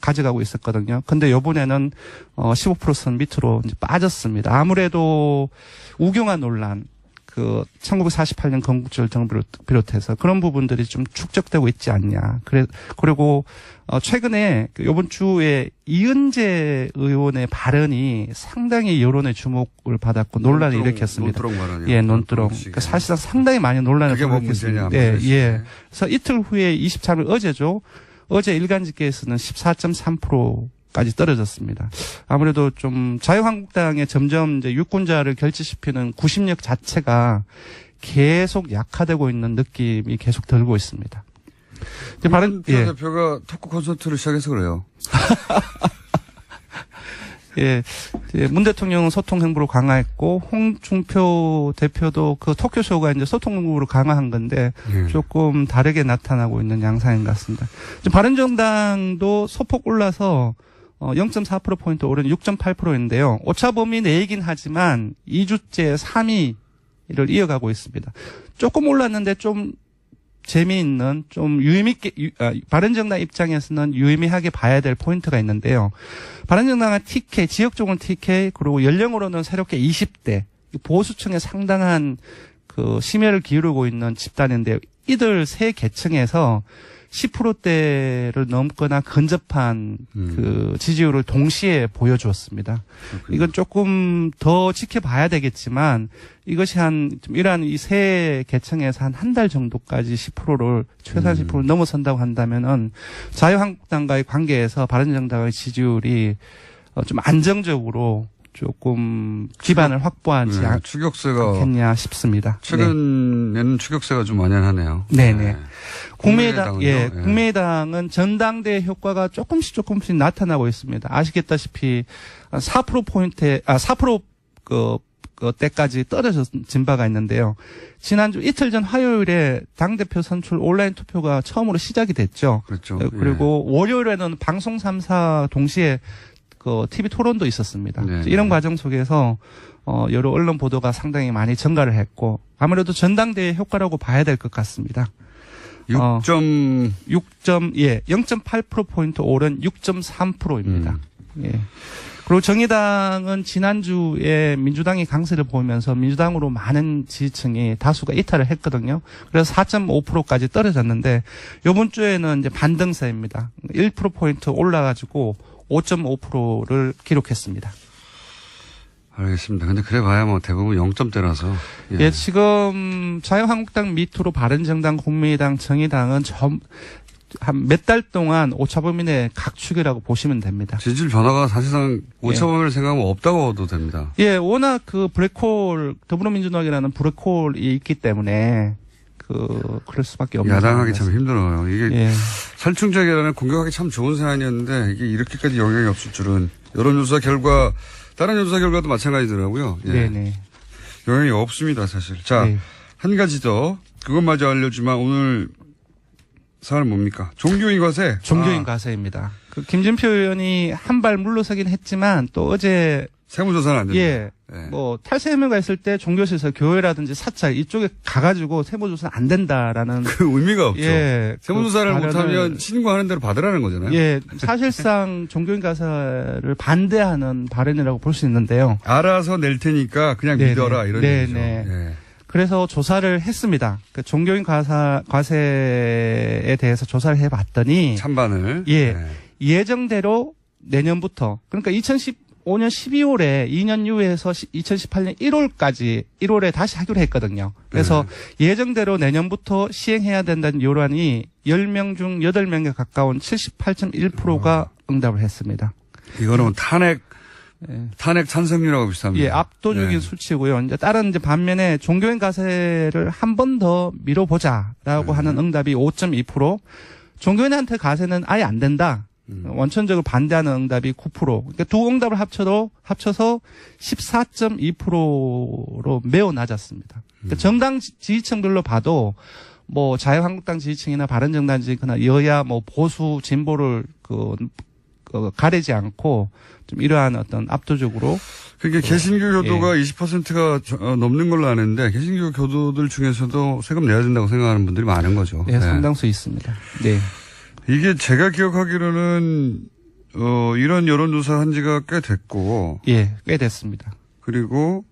가져가고 있었거든요. 근데 요번에는 15%선 밑으로 이제 빠졌습니다. 아무래도 우경화 논란, 1948년 건국절 정부를 비롯해서 그런 부분들이 좀 축적되고 있지 않냐. 그리고 최근에 요번 주에 이은재 의원의 발언이 상당히 여론의 주목을 받았고 논란을 일으켰습니다. 논두렁 발언이요. 예, 논두렁. 그러니까 사실상 상당히 많이 논란을 그게 뭐 일으켰습니다. 문제냐. 예, 예. 그래서 이틀 후에 23일 어제죠. 어제 일간집계에서는 14.3%까지 떨어졌습니다. 아무래도 좀 자유한국당에 점점 이제 유권자를 결집시키는 구심력 자체가 계속 약화되고 있는 느낌이 계속 들고 있습니다. 문준표 대표가 토크 콘서트를 시작해서 그래요. 예, 문 대통령은 소통 행보를 강화했고 홍준표 대표도 그 토크쇼가 이제 소통 행보를 강화한 건데 조금 다르게 나타나고 있는 양상인 것 같습니다. 지금 바른정당도 소폭 올라서 0.4%포인트 오른 6.8%인데요. 오차범위 내이긴 하지만 2주째 3위를 이어가고 있습니다. 조금 올랐는데 좀 재미있는, 좀 유의미있게, 바른정당 입장에서는 유의미하게 봐야 될 포인트가 있는데요. 바른정당은 TK, 지역적으로는 TK, 그리고 연령으로는 새롭게 20대, 보수층에 상당한 심혈을 기울이고 있는 집단인데요. 이들 세 계층에서 10%대를 넘거나 근접한 지지율을 동시에 보여주었습니다. 이건 조금 더 지켜봐야 되겠지만 이것이 좀 이러한 이 세 계층에서 한 달 정도까지 10%를 최소한 10%를 넘어선다고 한다면은 자유한국당과의 관계에서 바른정당의 지지율이 좀 안정적으로 조금 기반을 확보하지 않겠냐 싶습니다. 최근에는 추격세가 좀 만연하네요. 네네. 국민의당은 전당대회 효과가 조금씩 나타나고 있습니다. 아시겠다시피 4% 때까지 떨어진 바가 있는데요. 지난주 이틀 전 화요일에 당대표 선출 온라인 투표가 처음으로 시작이 됐죠. 그렇죠. 그리고 월요일에는 방송 3사 동시에 TV 토론도 있었습니다. 네. 이런 과정 속에서 여러 언론 보도가 상당히 많이 증가를 했고 아무래도 전당대회 효과라고 봐야 될 것 같습니다. 0.8%포인트 오른 6.3%입니다. 예. 그리고 정의당은 지난주에 민주당이 강세를 보이면서 민주당으로 많은 지지층이 다수가 이탈을 했거든요. 그래서 4.5%까지 떨어졌는데 이번 주에는 이제 반등세입니다. 1%포인트 올라가지고 5.5%를 기록했습니다. 알겠습니다. 근데 그래 봐야 뭐 대부분 0점대라서. 예, 지금 자유한국당 밑으로 바른정당, 국민의당, 정의당은 한 몇 달 동안 오차범위 내 각축이라고 보시면 됩니다. 지지율 변화가 사실상 오차범위를 생각하면 없다고 봐도 됩니다. 예, 워낙 블랙홀, 더불어민주당이라는 블랙홀이 있기 때문에 그럴 수밖에 없는 야당하기 참 힘들어요. 이게 예. 살충제라는 공격하기 참 좋은 사안이었는데 이게 이렇게까지 영향이 없을 줄은 여론조사 결과 다른 조사 결과도 마찬가지더라고요. 예. 네네. 영향이 없습니다, 사실. 자, 네. 한 가지 더 그것마저 알려주면 오늘 사안은 뭡니까? 종교인 과세. 종교인 과세입니다. 김진표 의원이 한 발 물러서긴 했지만 또 어제 세무조사는 안 됩니다. 예, 예. 뭐 탈세 혐의가 있을 때 종교시설, 교회라든지 사찰 이쪽에 가가지고 세무조사는 안 된다라는 그 의미가 없죠. 예, 세무조사를 그 못하면 신고하는 대로 받으라는 거잖아요. 예, 사실상 종교인 가사를 반대하는 발언이라고 볼 수 있는데요. 알아서 낼 테니까 그냥 네네. 믿어라 이런 네네. 얘기죠. 예. 그래서 조사를 했습니다. 그 종교인 과세에 대해서 조사를 해봤더니 찬반을. 예. 예정대로 내년부터 그러니까 2015년 12월에 2년 이후에서 2018년 1월에 다시 하기로 했거든요. 그래서 예정대로 내년부터 시행해야 된다는 요란이 10명 중 8명에 가까운 78.1%가 응답을 했습니다. 이거는 탄핵 찬성률하고 비슷합니다. 예, 압도적인 예. 수치고요. 이제 다른 이제 반면에 종교인 가세를 한 번 더 미뤄보자라고 하는 응답이 5.2%, 종교인한테 가세는 아예 안 된다. 원천적으로 반대하는 응답이 9%. 그러니까 두 응답을 합쳐서 14.2%로 매우 낮았습니다. 그러니까 정당 지지층별로 봐도 뭐 자유한국당 지지층이나 바른정당 지지층이나 여야 뭐 보수 진보를 가리지 않고 좀 이러한 어떤 압도적으로 그러니까 개신교 교도가 예. 20%가 넘는 걸로 아는데 개신교 교도들 중에서도 세금 내야 된다고 생각하는 분들이 많은 거죠. 네, 상당수 있습니다. 네. 이게 제가 기억하기로는 이런 여론조사 한 지가 꽤 됐고 예, 꽤 됐습니다. 그리고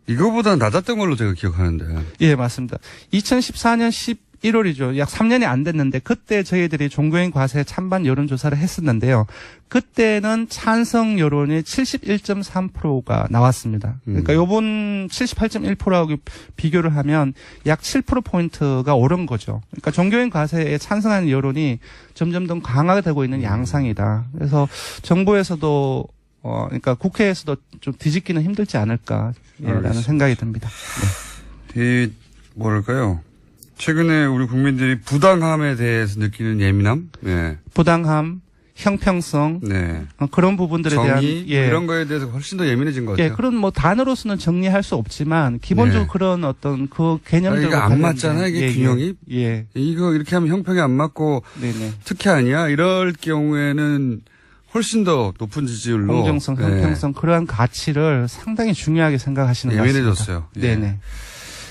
이거보다 낮았던 걸로 제가 기억하는데. 예, 맞습니다. 2014년 11월이죠. 약 3년이 안 됐는데 그때 저희들이 종교인 과세 찬반 여론조사를 했었는데요. 그때는 찬성 여론이 71.3%가 나왔습니다. 그러니까 요번 78.1%하고 비교를 하면 약 7%포인트가 오른 거죠. 그러니까 종교인 과세에 찬성하는 여론이 점점 더 강화되고 있는 양상이다. 그래서 정부에서도 그러니까 국회에서도 좀 뒤집기는 힘들지 않을까 라는 생각이 듭니다. 네. 뭐랄까요? 최근에 우리 국민들이 부당함에 대해서 느끼는 예민함? 네. 부당함, 형평성, 네. 그런 부분들에 대한 정의? 이런 거에 대해서 훨씬 더 예민해진 것 같아요. 예, 그런 뭐 단어로서는 정리할 수 없지만 기본적으로 네. 그런 어떤 그 개념들과 이게 안 맞잖아요, 이게 균형이. 예. 이거 이렇게 하면 형평이 안 맞고 네네. 특혜 아니야? 이럴 경우에는 훨씬 더 높은 지지율로. 공정성, 형평성 그러한 가치를 상당히 중요하게 생각하시는 것 같습니다. 예민해졌어요. 예. 네네.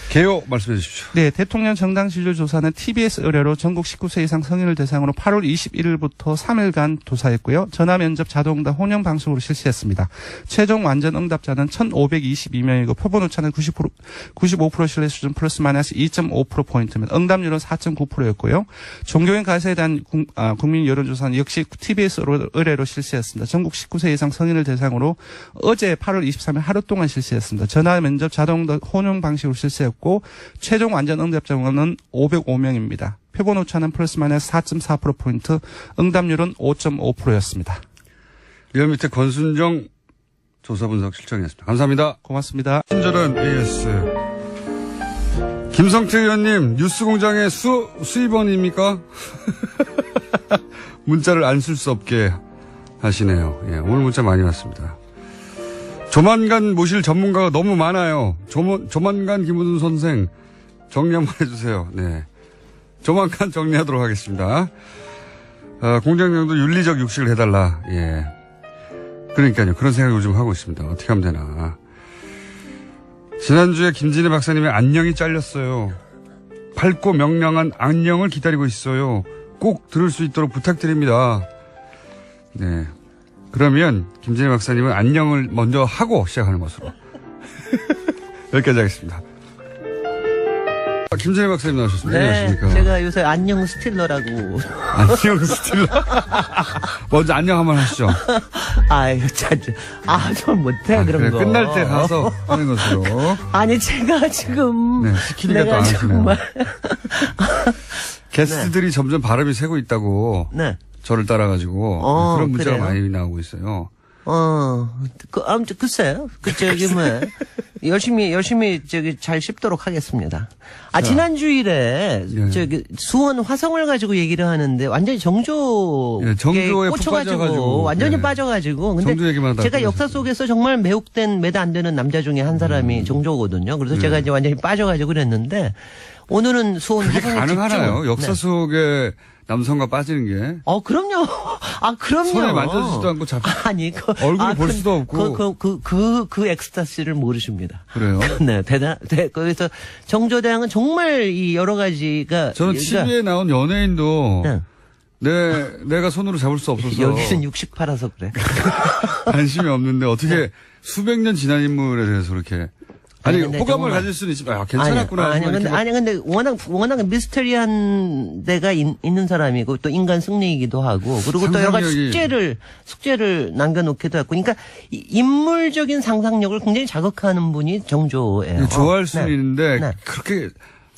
개요 말씀해 주십시오. 네, 대통령 정당 지지율 조사는 TBS 의뢰로 전국 19세 이상 성인을 대상으로 8월 21일부터 3일간 조사했고요. 전화 면접 자동응답 혼용 방식으로 실시했습니다. 최종 완전 응답자는 1,522명이고 표본 오차는 95% 신뢰 수준 플러스 마이너스 2.5%포인트입니다. 응답률은 4.9%였고요. 종교인 가세에 대한 국민 여론조사는 역시 TBS 의뢰로 실시했습니다. 전국 19세 이상 성인을 대상으로 어제 8월 23일 하루 동안 실시했습니다. 전화 면접 자동응답 혼용 방식으로 실시했고 최종 완전 응답자는 505명입니다. 표본 오차는 플러스 마이너스 4.4%포인트, 응답률은 5.5%였습니다. 리얼미터 권순정 조사분석 실장이었습니다. 감사합니다. 고맙습니다. 친절한 AS. 김성태 의원님, 뉴스공장의 수입원입니까? 문자를 안 쓸 수 없게 하시네요. 예, 오늘 문자 많이 왔습니다. 조만간 모실 전문가가 너무 많아요. 조만간 김우준 선생 정리 한번 해주세요. 네, 조만간 정리하도록 하겠습니다. 공장장도 윤리적 육식을 해달라. 예, 그러니까요. 그런 생각 요즘 하고 있습니다. 어떻게 하면 되나. 지난주에 김진애 박사님의 안녕이 잘렸어요. 밝고 명랑한 안녕을 기다리고 있어요. 꼭 들을 수 있도록 부탁드립니다. 네. 그러면 김진애 박사님은 안녕을 먼저 하고 시작하는 것으로. 여기까지 하겠습니다. 김진애 박사님 나오셨습니다. 네, 안녕하십니까. 제가 요새 안녕 스틸러라고. 안녕 스틸러. 먼저 안녕 한번 하시죠. 아유, 참, 좀 못해, 그런 그래, 거. 끝날 때 가서 하는 것으로. 아니, 제가 지금. 네, 시키니까 또 내가 안 하시네요. 정말. 게스트들이 점점 발음이 새고 있다고. 네. 저를 따라가지고. 그런 문자가 그래요? 많이 나오고 있어요. 아무튼, 글쎄요. 열심히, 잘 씹도록 하겠습니다. 지난주일에, 예. 수원 화성을 가지고 얘기를 하는데, 완전히 정조에 정조에 푹 꽂혀가지고, 빠져가지고. 완전히 예. 빠져가지고. 근데 정조 얘기만 하다가 제가 역사 끝났어요. 속에서 정말 매혹된, 매도 안 되는 남자 중에 한 사람이 정조거든요. 그래서 제가 이제 완전히 빠져가지고 그랬는데, 오늘은 수원 그게 화성에 가능하나요? 집중. 역사 네. 속에 남성과 빠지는 게 그럼요. 그럼요. 손에 만져주지도 않고 아니, 얼굴을 볼 수도 없고. 그 엑스타시를 모르십니다. 그래요? 네, 그래서 정조대왕은 정말 이 여러 가지가. 저는 TV에 나온 연예인도 네. 내가 손으로 잡을 수 없어서 여기는 68라서 그래. 관심이 없는데 어떻게 수백 년 지난 인물에 대해서 그렇게 아니 근데 호감을 정말- 가질 수는 있지만 괜찮았구나. 아니, 하지만 근데 이렇게 워낙 미스터리한 데가 있는 사람이고 또 인간 승리이기도 하고 그리고 또 여러 가지 숙제를 남겨놓기도 하고 그러니까 인물적인 상상력을 굉장히 자극하는 분이 정조예요. 좋아할 수는 네. 있는데 네. 그렇게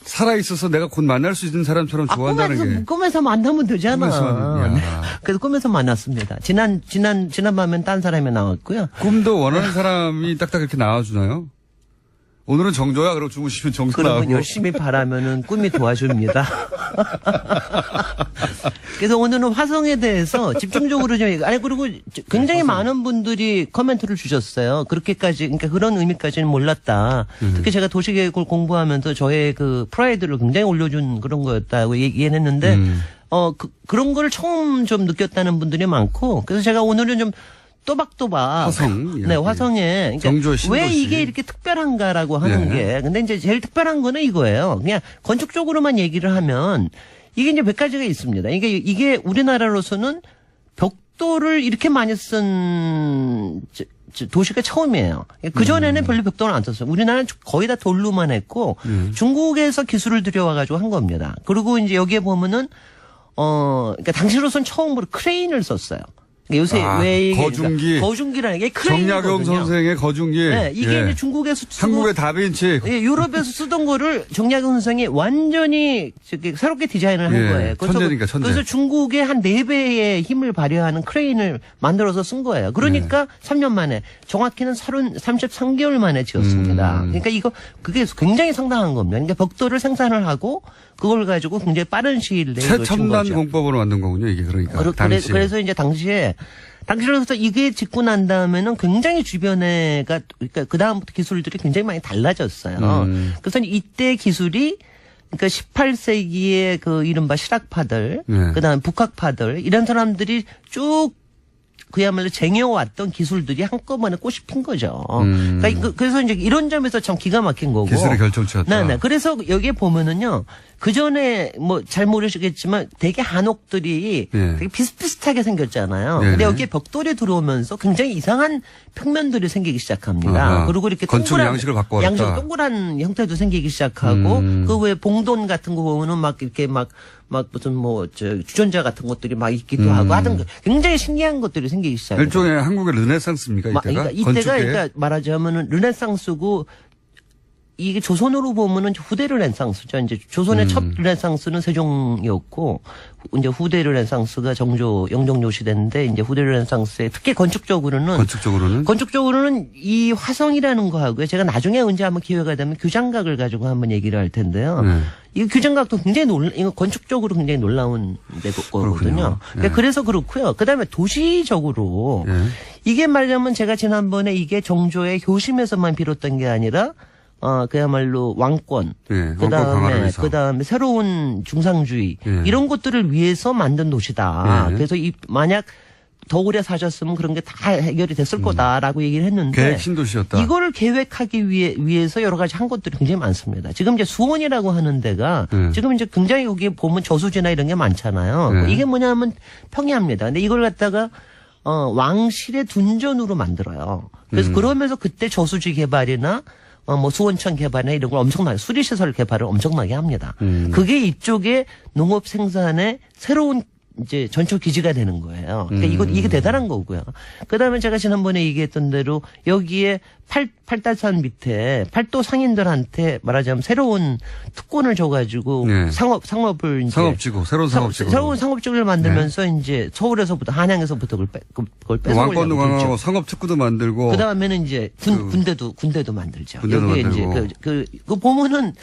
살아있어서 내가 곧 만날 수 있는 사람처럼 좋아한다는 게. 꿈에서 만나면 되잖아. 꿈에서는, 네. 야. 그래서 꿈에서 만났습니다. 지난 밤엔 딴 사람이 나왔고요. 꿈도 원하는 사람이 딱딱 이렇게 나와주나요? 오늘은 정조야. 그러고 주무시면 정조 그러면 나오고. 열심히 바라면은 꿈이 도와줍니다. 그래서 오늘은 화성에 대해서 집중적으로 좀 그리고 굉장히 많은 분들이 코멘트를 주셨어요. 그러니까 그런 의미까지는 몰랐다. 특히 제가 도시계획을 공부하면서 저의 그 프라이드를 굉장히 올려준 그런 거였다고 얘기했는데 그런 걸 처음 좀 느꼈다는 분들이 많고 그래서 제가 오늘은 좀 또박또박. 화성. 네, 화성에. 정조의 신도시. 왜 이게 이렇게 특별한가라고 하는 게. 근데 이제 제일 특별한 거는 이거예요. 그냥 건축적으로만 얘기를 하면 이게 이제 몇 가지가 있습니다. 이게 우리나라로서는 벽돌을 이렇게 많이 쓴 도시가 처음이에요. 그전에는 별로 벽돌을 안 썼어요. 우리나라는 거의 다 돌로만 했고 중국에서 기술을 들여와가지고 한 겁니다. 그리고 이제 여기에 보면은 그러니까 당시로선 처음으로 크레인을 썼어요. 요새 왜 이게 거중기라는 게 크레인이거든요. 정약용 선생의 거중기. 네, 이게 이제 중국에서 쓰고 한국의 다빈치. 유럽에서 쓰던 거를 정약용 선생이 완전히 새롭게 디자인을 한 거예요. 천재니까 천재. 그래서 중국의 한 4배의 힘을 발휘하는 크레인을 만들어서 쓴 거예요. 그러니까 3년 만에 정확히는 33개월 만에 지었습니다. 그러니까 그게 굉장히 상당한 겁니다. 그러니까 벽돌을 생산을 하고 그걸 가지고 굉장히 빠른 시일 내에 최첨단 공법으로 만든 거군요, 이게 그러니까. 그래서 이제 당시로서 이게 짓고 난 다음에는 굉장히 주변에가 그러니까 그 다음부터 기술들이 굉장히 많이 달라졌어요. 그래서 이때 기술이 그러니까 18세기의 그 이른바 실학파들, 그다음에 북학파들 이런 사람들이 쭉 그야말로 쟁여왔던 기술들이 한꺼번에 꽃이 핀 거죠. 그러니까 그래서 이제 이런 점에서 참 기가 막힌 거고. 기술의 결정체였다. 네. 그래서 여기에 보면은요. 그 전에 뭐 잘 모르시겠지만 되게 한옥들이 되게 비슷비슷하게 생겼잖아요. 근데 여기에 벽돌이 들어오면서 굉장히 이상한 평면들이 생기기 시작합니다. 그리고 이렇게 건축 양식을 바꿔왔다. 동그란 형태도 생기기 시작하고 그 외에 봉돈 같은 거 보면은 막 이렇게 막 무슨 주전자 같은 것들이 막 있기도 하고 하여튼 굉장히 신기한 것들이 생기기 시작해요. 일종의 한국의 르네상스입니까 이때가? 그러니까 말하자면은 르네상스고 이게 조선으로 보면은 후대 르네상스죠. 이제 조선의 첫 르네상스는 세종이었고 이제 후대 르네상스가 영종조 시대인데 이제 후대 르네상스의 특히 건축적으로는 이 화성이라는 거하고요. 제가 나중에 언제 한번 기회가 되면 규장각을 가지고 한번 얘기를 할 텐데요. 이 규장각도 굉장히 이거 건축적으로 굉장히 놀라운 거거든요. 그래서 그렇고요. 그다음에 도시적으로 이게 말하자면 제가 지난번에 이게 정조의 효심에서만 비롯된 게 아니라 그야말로 왕권, 그다음에 새로운 중상주의 이런 것들을 위해서 만든 도시다. 그래서 만약 더 오래 사셨으면 그런 게 다 해결이 됐을 거다라고 얘기를 했는데 계획 신도시였다. 이거를 계획하기 위해서 여러 가지 한 것들이 굉장히 많습니다. 지금 이제 수원이라고 하는 데가 지금 이제 굉장히 여기 보면 저수지나 이런 게 많잖아요. 이게 뭐냐면 평야입니다. 근데 이걸 갖다가 왕실의 둔전으로 만들어요. 그래서 그러면서 그때 저수지 개발이나 수원천 개발이나 이런 걸 엄청나게, 수리시설 개발을 엄청나게 합니다. 그게 이쪽에 농업 생산의 새로운 이제 전초 기지가 되는 거예요. 그러니까 이게 대단한 거고요. 그 다음에 제가 지난번에 얘기했던 대로 여기에 팔달산 밑에 팔도 상인들한테 말하자면 새로운 특권을 줘가지고 상업을 이제 새로운 상업지구를 만들면서 이제 서울에서부터 한양에서부터 그걸 뺏어 왕권도 강하고 상업 특구도 만들고 그 다음에는 이제 군대도 만들죠. 군대도 여기에 만들고. 이제 그 보면은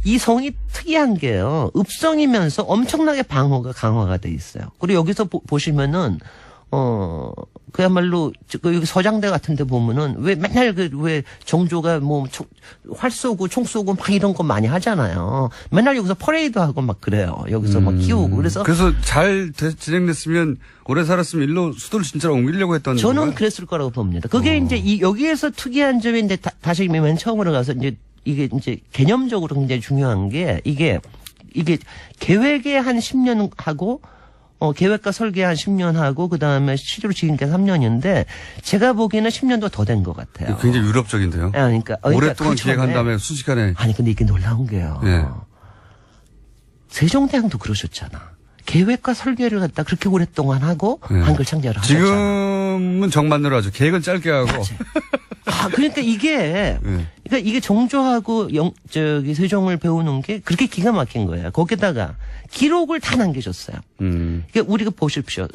이 성이 특이한 게요. 읍성이면서 엄청나게 방어가 강화가 돼 있어요. 그리고 여기서 보시면은 그야말로 여기 서장대 같은 데 보면은 왜 맨날 왜 정조가 뭐 활 쏘고 총 쏘고 막 이런 거 많이 하잖아요. 맨날 여기서 퍼레이드 하고 막 그래요. 여기서 막 키우고. 그래서 잘 진행됐으면 오래 살았으면 일로 수도를 진짜로 옮기려고 했던 저는 건가요? 그랬을 거라고 봅니다. 그게 이제 여기에서 특이한 점이 이제 다시 맨 처음으로 가서 이제 이게 이제 개념적으로 굉장히 중요한 게 이게 계획에 한 10년 하고 계획과 설계 한 10년 하고 그다음에 실제로 지금까지 3년인데 제가 보기에는 10년도 더 된 것 같아요. 굉장히 유럽적인데요. 그러니까 오랫동안 그 기획한 전에 다음에 순식간에. 아니 근데 이게 놀라운 게요. 예. 세종대왕도 그러셨잖아. 계획과 설계를 갖다 그렇게 오랫동안 하고 예. 한글 창제를 하셨잖아. 지금은 정만으로 하죠. 계획은 짧게 하고. 그러니까 이게 그러니까 이게 정조하고 세종을 배우는 게 그렇게 기가 막힌 거예요. 거기다가 기록을 다 남겨줬어요. 그러니까 우리가 보십시오.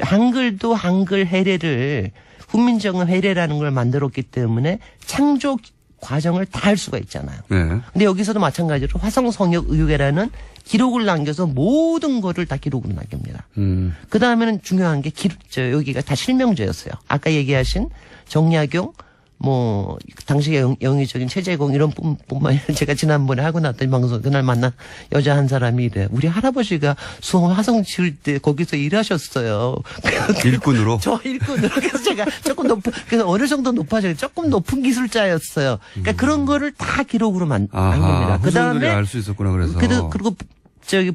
한글도 한글 해례를 훈민정음 해례라는 걸 만들었기 때문에 창조 과정을 다 할 수가 있잖아요. 네. 근데 여기서도 마찬가지로 화성성역 의궤라는 기록을 남겨서 모든 거를 다 기록으로 남깁니다. 그 다음에는 중요한 게 여기가 다 실명제였어요. 아까 얘기하신 정약용, 뭐 당시의 영의적인 최재공 이런 뿐만 아니라 제가 지난번에 하고 났더니 방송 그날 만난 여자 한 사람이 이래. 우리 할아버지가 수원 화성 지을 때 거기서 일하셨어요. 일꾼으로? 저 일꾼으로. 그래서 제가 그래서 어느 정도 높아져요. 조금 높은 기술자였어요. 그러니까 그런 거를 다 기록으로 남깁니다. 그 다음에 알 수 있었구나 그래서. 그리고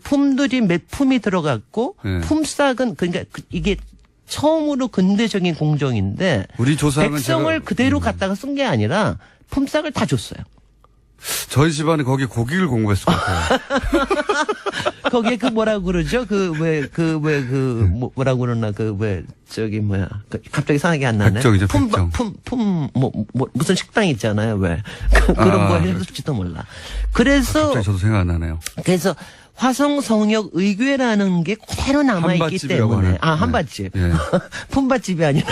품들이 몇 품이 들어갔고 품삯은 그러니까 이게 처음으로 근대적인 공정인데 우리 조상은 백성을 그대로 갖다가 쓴 게 아니라 품삯을 다 줬어요. 저희 집안에 거기 고기를 공부했을 것 같아요. 거기에 뭐라고 그러죠? 뭐라고 그러나 갑자기 생각이 안 나네. 백정이죠, 백정. 무슨 식당 있잖아요. 왜 그런 거 해줄지도 몰라. 그래서 갑자기 저도 생각 안 나네요. 그래서 화성성역 의궤라는 게 그대로 남아있기 때문에. 한밭집. 예. 품밭집이 아니라.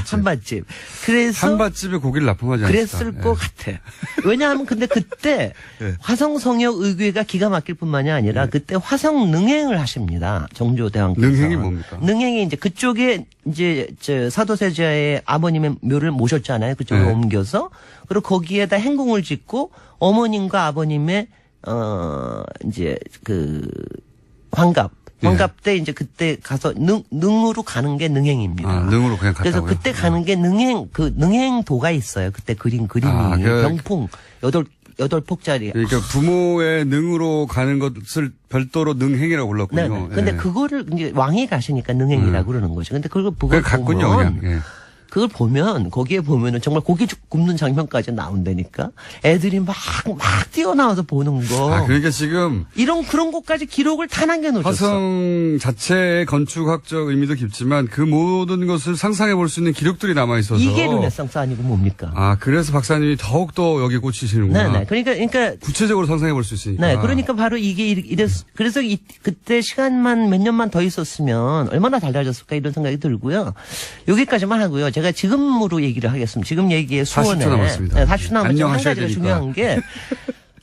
한밭집. 그래서. 한밭집에 고기를 납품하지 않았을까. 그랬을 것 같아. 왜냐하면 근데 그때 화성성역 의궤가 기가 막힐 뿐만이 아니라 그때 화성능행을 하십니다. 정조대왕께서. 능행이 뭡니까? 능행이 이제 그쪽에 이제 사도세자의 아버님의 묘를 모셨잖아요. 그쪽으로 옮겨서. 그리고 거기에다 행궁을 짓고 어머님과 아버님의 이제 환갑 때 이제 그때 가서 능으로 가는 게 능행입니다. 능으로 그냥 갔다고요? 그래서 그때 가는 게 능행도가 있어요. 그때 그림이 병풍 8폭짜리. 그러니까 부모의 능으로 가는 것을 별도로 능행이라고 불렀군요. 네. 근데 그거를 이제 왕이 가시니까 능행이라고 그러는 거죠. 근데 그걸 갔군요, 그냥. 예. 그걸 보면 거기에 보면은 정말 고기 굽는 장면까지 나온다니까. 애들이 막 뛰어나와서 보는 거. 그러니까 지금 그런 것까지 기록을 다 남겨놓으셨어. 화성 자체의 건축학적 의미도 깊지만 그 모든 것을 상상해 볼 수 있는 기록들이 남아 있어서 이게 르네상스 아니고 뭡니까? 그래서 박사님이 더욱 더 여기 꽂히시는구나. 네. 그러니까 구체적으로 상상해 볼 수 있으니까. 네, 그러니까 바로 이게 그래서 그때 시간만 몇 년만 더 있었으면 얼마나 달라졌을까 이런 생각이 들고요. 여기까지만 하고요. 제가 지금으로 얘기를 하겠습니다. 지금 얘기에 수원에 40초 남았습니다. 40초 남았지만 한 안녕하셔야 가지가 되니까. 중요한 게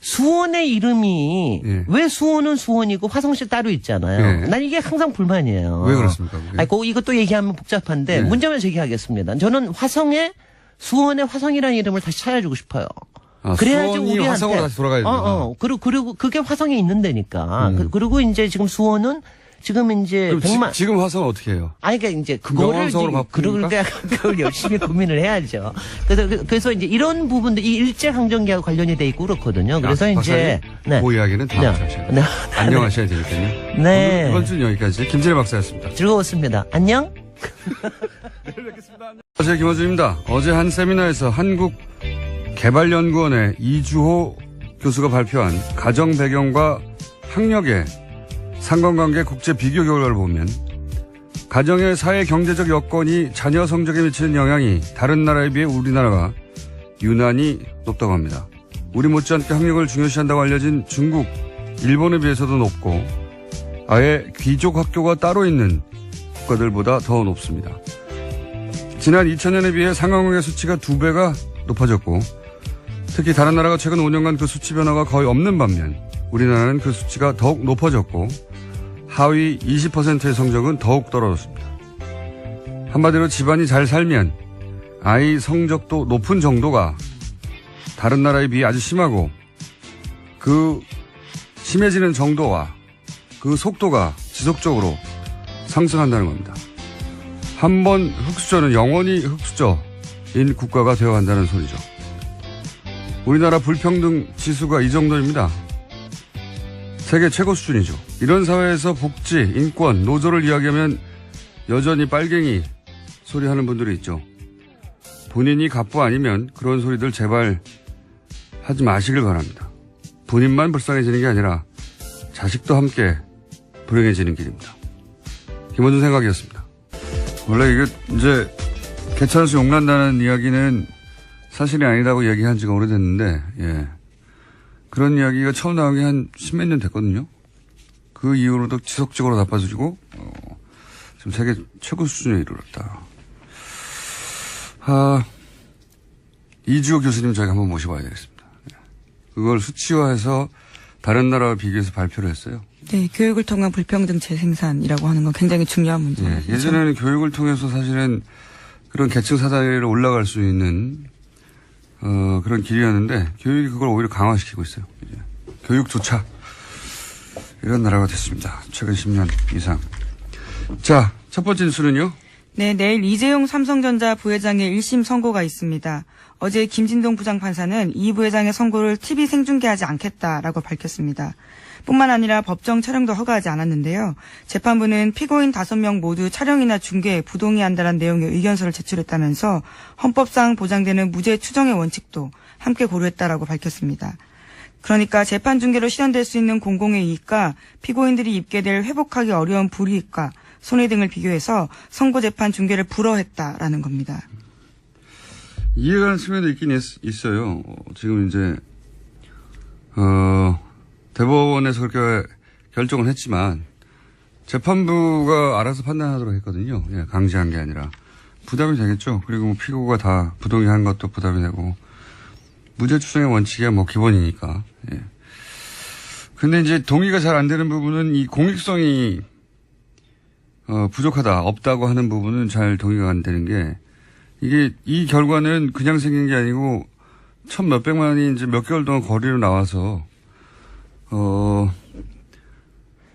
수원의 이름이 왜 수원은 수원이고 화성시 따로 있잖아요. 난 이게 항상 불만이에요. 왜 그렇습니까? 이것도 얘기하면 복잡한데 문제만 제기하겠습니다. 저는 수원의 화성이라는 이름을 다시 찾아주고 싶어요. 그래야지 수원이 우리한테 화성으로 다시 돌아가야 된다. 그리고 그게 화성에 있는 데니까. 그리고 이제 지금 수원은 지금 이제 100만. 지금 화성은 어떻게 해요? 그러니까 이제 그거를 그걸 열심히 고민을 해야죠. 그래서 이제 이런 부분들 이 일제 강점기하고 관련이 돼 있고 그렇거든요. 그래서 이제 그 이야기는 다음 주에 안녕하셔야 되니까요. 네. 이번 주는 여기까지 김진애 박사였습니다. 즐거웠습니다. 안녕. 어제 김어준입니다. 어제 한 세미나에서 한국개발연구원의 이주호 교수가 발표한 가정 배경과 학력의 상관관계 국제 비교 결과를 보면 가정의 사회 경제적 여건이 자녀 성적에 미치는 영향이 다른 나라에 비해 우리나라가 유난히 높다고 합니다. 우리 못지않게 학력을 중요시한다고 알려진 중국, 일본에 비해서도 높고 아예 귀족 학교가 따로 있는 국가들보다 더 높습니다. 지난 2000년에 비해 상관관계 수치가 2배가 높아졌고 특히 다른 나라가 최근 5년간 그 수치 변화가 거의 없는 반면 우리나라는 그 수치가 더욱 높아졌고 하위 20%의 성적은 더욱 떨어졌습니다. 한마디로 집안이 잘 살면 아이 성적도 높은 정도가 다른 나라에 비해 아주 심하고 그 심해지는 정도와 그 속도가 지속적으로 상승한다는 겁니다. 한번 흑수저는 영원히 흑수저인 국가가 되어간다는 소리죠. 우리나라 불평등 지수가 이 정도입니다. 세계 최고 수준이죠. 이런 사회에서 복지, 인권, 노조를 이야기하면 여전히 빨갱이 소리하는 분들이 있죠. 본인이 갑부 아니면 그런 소리들 제발 하지 마시길 바랍니다. 본인만 불쌍해지는 게 아니라 자식도 함께 불행해지는 길입니다. 김원준 생각이었습니다. 원래 이게 이제 개천에서 욕난다는 이야기는 사실이 아니다고 얘기한 지가 오래됐는데, 예. 그런 이야기가 처음 나온 게 한 십몇 년 됐거든요. 그 이후로도 지속적으로 나빠지고, 지금 세계 최고 수준에 이르렀다. 이주호 교수님 저희가 한번 모셔봐야 되겠습니다. 그걸 수치화해서 다른 나라와 비교해서 발표를 했어요. 네, 교육을 통한 불평등 재생산이라고 하는 건 굉장히 중요한 문제예요. 예, 예전에는 교육을 통해서 사실은 그런 계층 사다리로 올라갈 수 있는 그런 길이었는데 교육이 그걸 오히려 강화시키고 있어요. 이제. 교육조차 이런 나라가 됐습니다. 최근 10년 이상. 자, 첫 번째 뉴스는요. 네, 내일 이재용 삼성전자 부회장의 1심 선고가 있습니다. 어제 김진동 부장판사는 이 부회장의 선고를 TV 생중계하지 않겠다라고 밝혔습니다. 뿐만 아니라 법정 촬영도 허가하지 않았는데요. 재판부는 피고인 5명 모두 촬영이나 중계에 부동의한다는 내용의 의견서를 제출했다면서 헌법상 보장되는 무죄 추정의 원칙도 함께 고려했다라고 밝혔습니다. 그러니까 재판 중계로 실현될 수 있는 공공의 이익과 피고인들이 입게 될 회복하기 어려운 불이익과 손해등을 비교해서 선고 재판 중계를 불허했다라는 겁니다. 이해가는 측면도 있긴 있어요. 지금 이제 대법원에서 그렇게 결정을 했지만 재판부가 알아서 판단하도록 했거든요. 예, 강제한 게 아니라 부담이 되겠죠. 그리고 뭐 피고가 다 부동의한 것도 부담이 되고 무죄 추정의 원칙이야 뭐 기본이니까. 예. 근데 이제 동의가 잘 안 되는 부분은 이 공익성이 부족하다, 없다고 하는 부분은 잘 동의가 안 되는 게 이게 이 결과는 그냥 생긴 게 아니고 천 몇백만이 이제 몇 개월 동안 거리로 나와서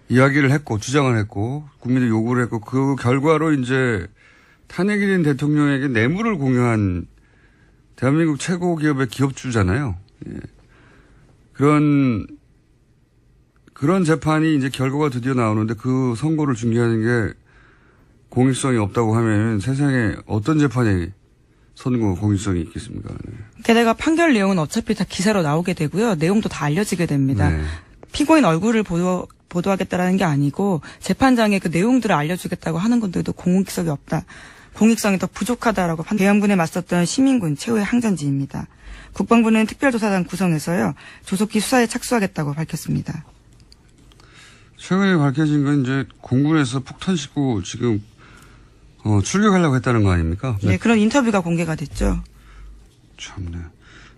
이야기를 했고 주장을 했고 국민들 요구를 했고 그 결과로 이제 탄핵이 된 대통령에게 뇌물을 공유한 대한민국 최고 기업의 기업주잖아요. 예. 그런 재판이 이제 결과가 드디어 나오는데 그 선고를 중계하는 게 공익성이 없다고 하면 세상에 어떤 재판이 선고 공익성이 있겠습니까? 네. 게다가 판결 내용은 어차피 다 기사로 나오게 되고요. 내용도 다 알려지게 됩니다. 네. 피고인 얼굴을 보도하겠다라는 게 아니고 재판장에 그 내용들을 알려주겠다고 하는 건데도 공익성이 없다. 공익성이 더 부족하다라고 대형군에 맞섰던 시민군 최후의 항전지입니다. 국방부는 특별조사단 구성해서요. 조속히 수사에 착수하겠다고 밝혔습니다. 최근에 밝혀진 건 이제 공군에서 폭탄 싣고 지금 출격하려고 했다는 거 아닙니까? 네, 그런 인터뷰가 공개가 됐죠. 참네.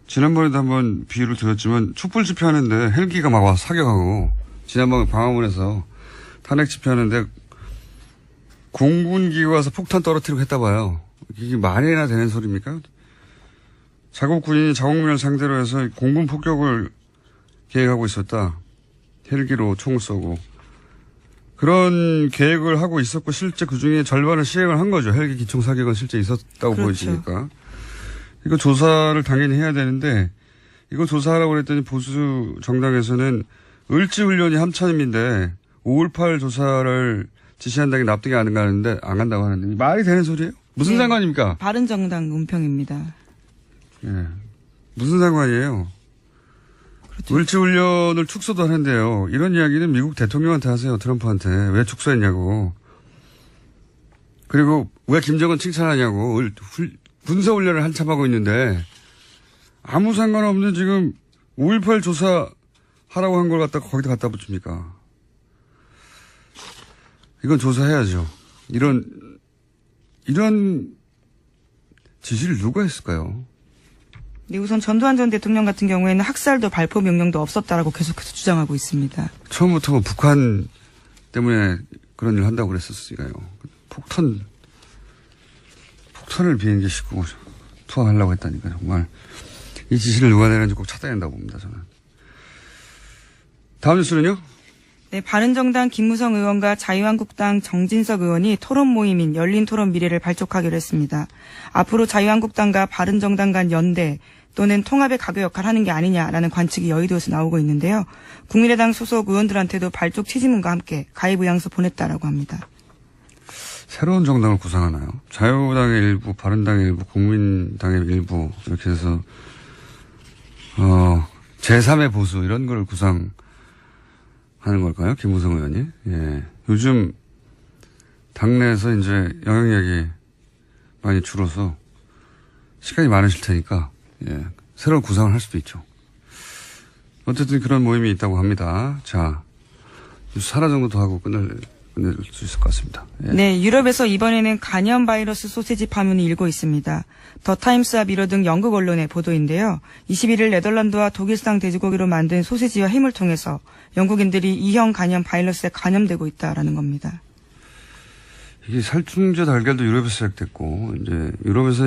지난번에도 한번 비유를 드렸지만 촛불 집회하는데 헬기가 막 와서 사격하고 지난번에 광화문에서 탄핵 집회하는데 공군기가 와서 폭탄 떨어뜨리고 했다 봐요. 이게 말이나 되는 소리입니까? 자국 군인이 자국민을 상대로 해서 공군 폭격을 계획하고 있었다. 헬기로 총을 쏘고. 그런 계획을 하고 있었고 실제 그중에 절반을 시행을 한 거죠. 헬기 기총 사격은 실제 있었다고 그렇죠. 보여지니까. 이거 조사를 당연히 해야 되는데 이거 조사하라고 그랬더니 보수 정당에서는 을지훈련이 함차임인데 5.18 조사를 지시한다는 게 납득이 안 간다고 하는데 말이 되는 소리예요? 무슨 네. 상관입니까? 바른정당 논평입니다. 예. 무슨 상관이에요? 그렇죠. 을지훈련을 축소도 하는데요. 이런 이야기는 미국 대통령한테 하세요. 트럼프한테. 왜 축소했냐고. 그리고 왜 김정은 칭찬하냐고. 군사훈련을 한참 하고 있는데 아무 상관없는 지금 5.18 조사하라고 한 걸 갖다 거기다 갖다 붙입니까? 이건 조사해야죠. 이런 지시를 누가 했을까요? 네, 우선 전두환 전 대통령 같은 경우에는 학살도 발포 명령도 없었다라고 계속해서 주장하고 있습니다. 처음부터 뭐 북한 때문에 그런 일을 한다고 그랬었으니까요. 폭탄 폭탄을 비행기 싣고 투하하려고 했다니까 정말 이 지시를 누가 내는지 꼭 찾아야 된다고 봅니다. 저는. 다음 뉴스는요? 네, 바른정당 김무성 의원과 자유한국당 정진석 의원이 토론 모임인 열린 토론 미래를 발족하기로 했습니다. 앞으로 자유한국당과 바른정당 간 연대 또는 통합의 가교 역할을 하는 게 아니냐라는 관측이 여의도에서 나오고 있는데요. 국민의당 소속 의원들한테도 발족 취지문과 함께 가입 의향서 보냈다라고 합니다. 새로운 정당을 구상하나요? 자유당의 일부, 바른당의 일부, 국민당의 일부 이렇게 해서 제3의 보수 이런 걸 구상하는 걸까요? 김무성 의원이. 예. 요즘 당내에서 이제 영향력이 많이 줄어서 시간이 많으실 테니까 예. 새로운 구상을 할 수도 있죠. 어쨌든 그런 모임이 있다고 합니다. 자, 뉴스 하나 정도 더 하고 끝낼 수 있을 것 같습니다. 예. 네, 유럽에서 이번에는 간염 바이러스 소세지 파문이 일고 있습니다. 더 타임스와 미러 등 영국 언론의 보도인데요. 21일 네덜란드와 독일산 돼지고기로 만든 소세지와 햄을 통해서 영국인들이 E형 간염 바이러스에 감염되고 있다라는 겁니다. 이게 살충제 달걀도 유럽에서 시작됐고, 이제 유럽에서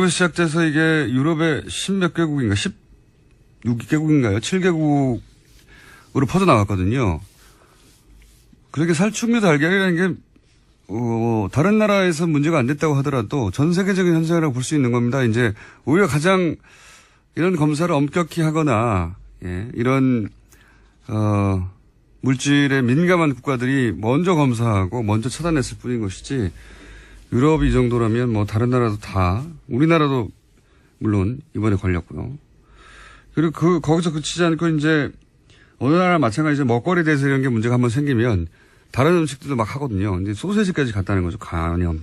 시작돼서 이게 유럽의 10몇 개국인가, 16개국인가요? 7개국으로 퍼져나갔거든요. 그렇게 살충제 달걀이라는 게, 다른 나라에서 문제가 안 됐다고 하더라도 전 세계적인 현상이라고 볼 수 있는 겁니다. 이제 오히려 가장 이런 검사를 엄격히 하거나, 예, 이런, 물질에 민감한 국가들이 먼저 검사하고 먼저 차단했을 뿐인 것이지, 유럽이 이 정도라면 뭐 다른 나라도 다, 우리나라도 물론 이번에 걸렸고요. 그리고 거기서 그치지 않고 이제 어느 나라 마찬가지로 먹거리에 대해서 이런 게 문제가 한번 생기면 다른 음식들도 막 하거든요. 근데 소세지까지 갔다는 거죠. 간염.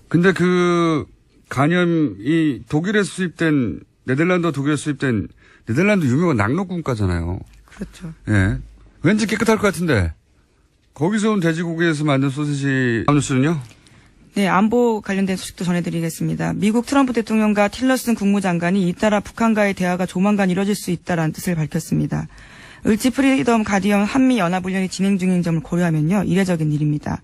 근데 그 간염이 독일에서 수입된, 네덜란드와 독일에서 수입된, 네덜란드 유명한 낙록군가잖아요. 그렇죠. 예. 왠지 깨끗할 것 같은데. 거기서 온 돼지고기에서 만든 소세지. 다음 뉴스는요? 네, 안보 관련된 소식도 전해드리겠습니다. 미국 트럼프 대통령과 틸러슨 국무장관이 잇따라 북한과의 대화가 조만간 이뤄질 수 있다라는 뜻을 밝혔습니다. 을지 프리덤 가디언 한미연합훈련이 진행 중인 점을 고려하면요, 이례적인 일입니다.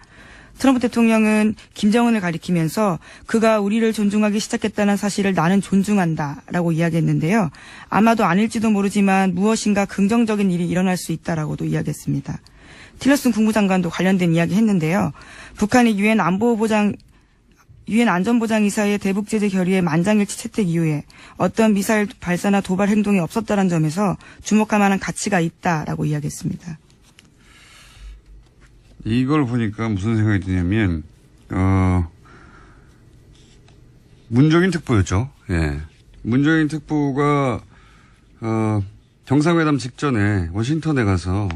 트럼프 대통령은 김정은을 가리키면서 그가 우리를 존중하기 시작했다는 사실을 나는 존중한다라고 이야기했는데요. 아마도 아닐지도 모르지만 무엇인가 긍정적인 일이 일어날 수 있다라고도 이야기했습니다. 틸러슨 국무장관도 관련된 이야기 했는데요. 북한이 유엔 안전보장이사의 대북제재 결의의 만장일치 채택 이후에 어떤 미사일 발사나 도발 행동이 없었다는 점에서 주목할 만한 가치가 있다라고 이야기했습니다. 이걸 보니까 무슨 생각이 드냐면, 문정인 특보였죠. 예. 문정인 특보가, 정상회담 직전에 워싱턴에 가서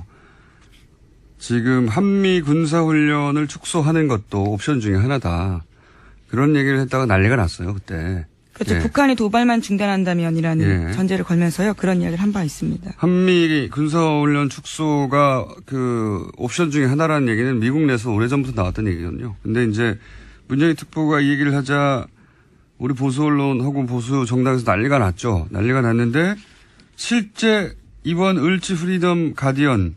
지금 한미 군사훈련을 축소하는 것도 옵션 중에 하나다. 그런 얘기를 했다가 난리가 났어요, 그때. 그렇죠. 예. 북한이 도발만 중단한다면이라는 예. 전제를 걸면서요. 그런 이야기를 한 바 있습니다. 한미 군사훈련 축소가 그 옵션 중에 하나라는 얘기는 미국 내에서 오래전부터 나왔던 얘기거든요. 근데 이제 문정인 특보가 이 얘기를 하자 우리 보수 언론 혹은 보수 정당에서 난리가 났죠. 난리가 났는데 실제 이번 을지 프리덤 가디언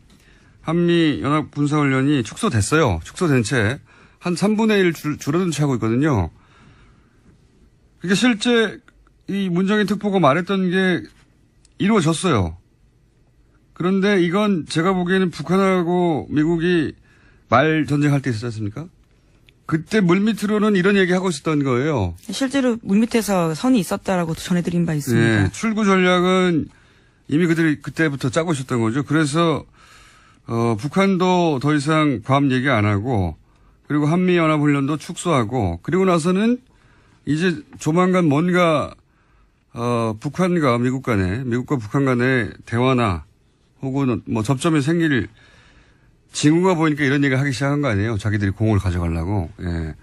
한미 연합 군사훈련이 축소됐어요. 축소된 채 한 3분의 1 줄어든 채 하고 있거든요. 그게 실제 이 문정인 특보가 말했던 게 이루어졌어요. 그런데 이건 제가 보기에는 북한하고 미국이 말 전쟁할 때 있었지 않습니까? 그때 물밑으로는 이런 얘기 하고 있었던 거예요. 실제로 물밑에서 선이 있었다라고 전해드린 바 있습니다. 네, 출구 전략은 이미 그들이 그때부터 짜고 있었던 거죠. 그래서 북한도 더 이상 괌 얘기 안 하고 그리고 한미연합훈련도 축소하고 그리고 나서는 이제 조만간 뭔가 북한과 미국 간에 미국과 북한 간의 대화나 혹은 뭐 접점이 생길 징후가 보이니까 이런 얘기를 하기 시작한 거 아니에요. 자기들이 공을 가져가려고. 예.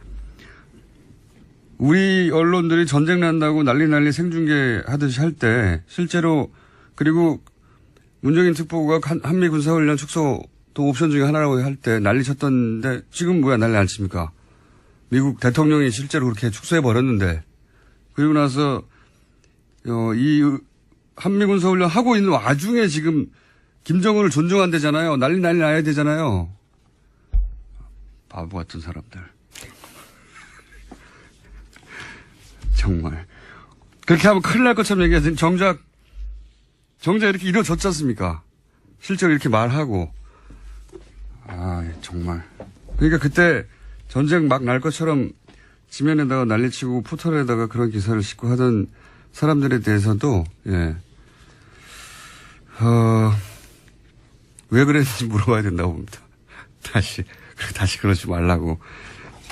우리 언론들이 전쟁 난다고 난리 생중계 하듯이 할 때 실제로 그리고 문정인 특보가 한미 군사훈련 축소 또 옵션 중에 하나라고 할 때 난리 쳤던데 지금 뭐야 난리 안 칩니까? 미국 대통령이 실제로 그렇게 축소해버렸는데 그리고 나서 이 한미 군사훈련 하고 있는 와중에 지금 김정은을 존중한대잖아요. 난리 나야 되잖아요. 바보 같은 사람들. 정말. 그렇게 하면 큰일 날 것처럼 얘기하지. 정작 이렇게 이루어졌지 않습니까? 실제로 이렇게 말하고. 정말. 그러니까 그때 전쟁 막 날 것처럼 지면에다가 난리치고 포털에다가 그런 기사를 싣고 하던 사람들에 대해서도, 예. 왜 그랬는지 물어봐야 된다고 봅니다. 다시 그러지 말라고.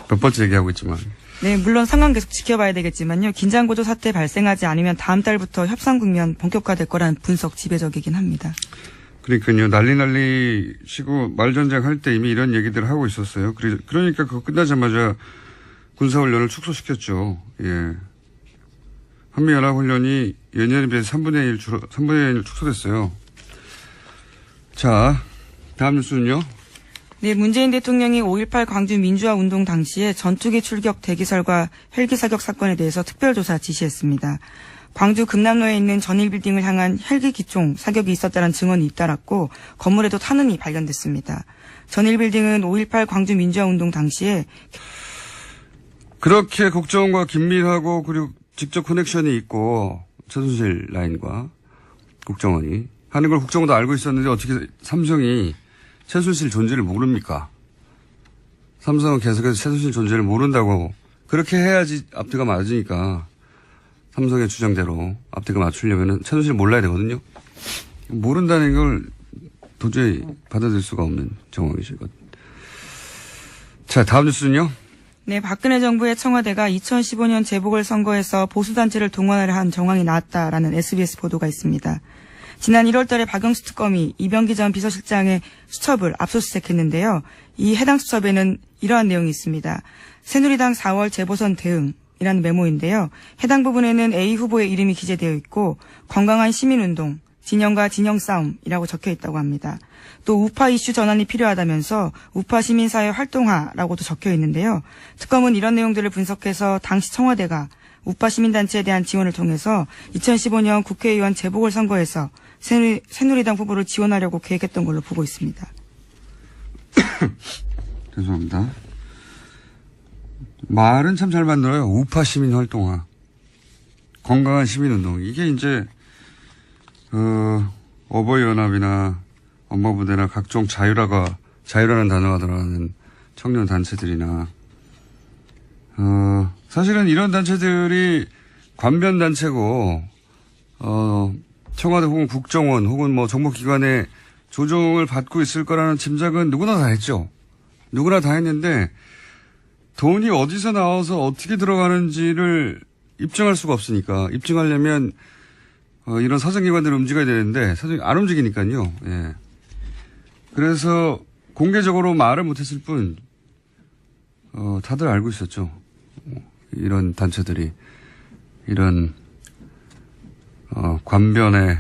몇 번째 얘기하고 있지만. 네, 물론 상황 계속 지켜봐야 되겠지만요. 긴장고조 사태 발생하지 않으면 다음 달부터 협상 국면 본격화될 거라는 분석 지배적이긴 합니다. 그러니까요. 난리 치고 말전쟁 할 때 이미 이런 얘기들을 하고 있었어요. 그러니까 그거 끝나자마자 군사훈련을 축소시켰죠. 예. 한미연합훈련이 예년에 비해서 3분의 1 축소됐어요. 자, 다음 뉴스는요. 네, 문재인 대통령이 5.18 광주 민주화 운동 당시에 전투기 출격 대기설과 헬기 사격 사건에 대해서 특별조사 지시했습니다. 광주 금남로에 있는 전일빌딩을 향한 헬기 기총 사격이 있었다는 증언이 잇따랐고 건물에도 탄흔이 발견됐습니다. 전일빌딩은 5.18 광주 민주화 운동 당시에 그렇게 국정원과 긴밀하고 그리고 직접 커넥션이 있고 최순실 라인과 국정원이 하는 걸 국정원도 알고 있었는데 어떻게 삼성이 최순실 존재를 모릅니까? 삼성은 계속해서 최순실 존재를 모른다고 그렇게 해야지 앞뒤가 맞으니까 삼성의 주장대로 앞뒤가 맞추려면 최순실 몰라야 되거든요. 모른다는 걸 도저히 받아들일 수가 없는 정황이시거든요. 자, 다음 뉴스는요. 네, 박근혜 정부의 청와대가 2015년 재보궐선거에서 보수단체를 동원하려 한 정황이 나왔다라는 SBS 보도가 있습니다. 지난 1월 달에 박영수 특검이 이병기 전 비서실장의 수첩을 압수수색했는데요. 이 해당 수첩에는 이러한 내용이 있습니다. 새누리당 4월 재보선 대응이라는 메모인데요. 해당 부분에는 A 후보의 이름이 기재되어 있고 건강한 시민운동, 진영과 진영 싸움이라고 적혀 있다고 합니다. 또 우파 이슈 전환이 필요하다면서 우파 시민사회 활동화라고도 적혀 있는데요. 특검은 이런 내용들을 분석해서 당시 청와대가 우파 시민단체에 대한 지원을 통해서 2015년 국회의원 재보궐선거에서 새누리당 후보를 지원하려고 계획했던 걸로 보고 있습니다. 죄송합니다. 말은 참 잘 만들어요. 우파 시민 활동화. 건강한 시민운동. 이게 이제, 어버이연합이나 엄마부대나 각종 자유라는 단어가 들어가는 청년 단체들이나, 사실은 이런 단체들이 관변 단체고, 청와대 혹은 국정원 혹은 뭐 정보기관의 조종을 받고 있을 거라는 짐작은 누구나 다 했죠. 누구나 다 했는데 돈이 어디서 나와서 어떻게 들어가는지를 입증할 수가 없으니까 입증하려면 이런 사정기관들을 움직여야 되는데 안 움직이니까요. 예. 그래서 공개적으로 말을 못했을 뿐 다들 알고 있었죠. 이런 단체들이 이런 관변의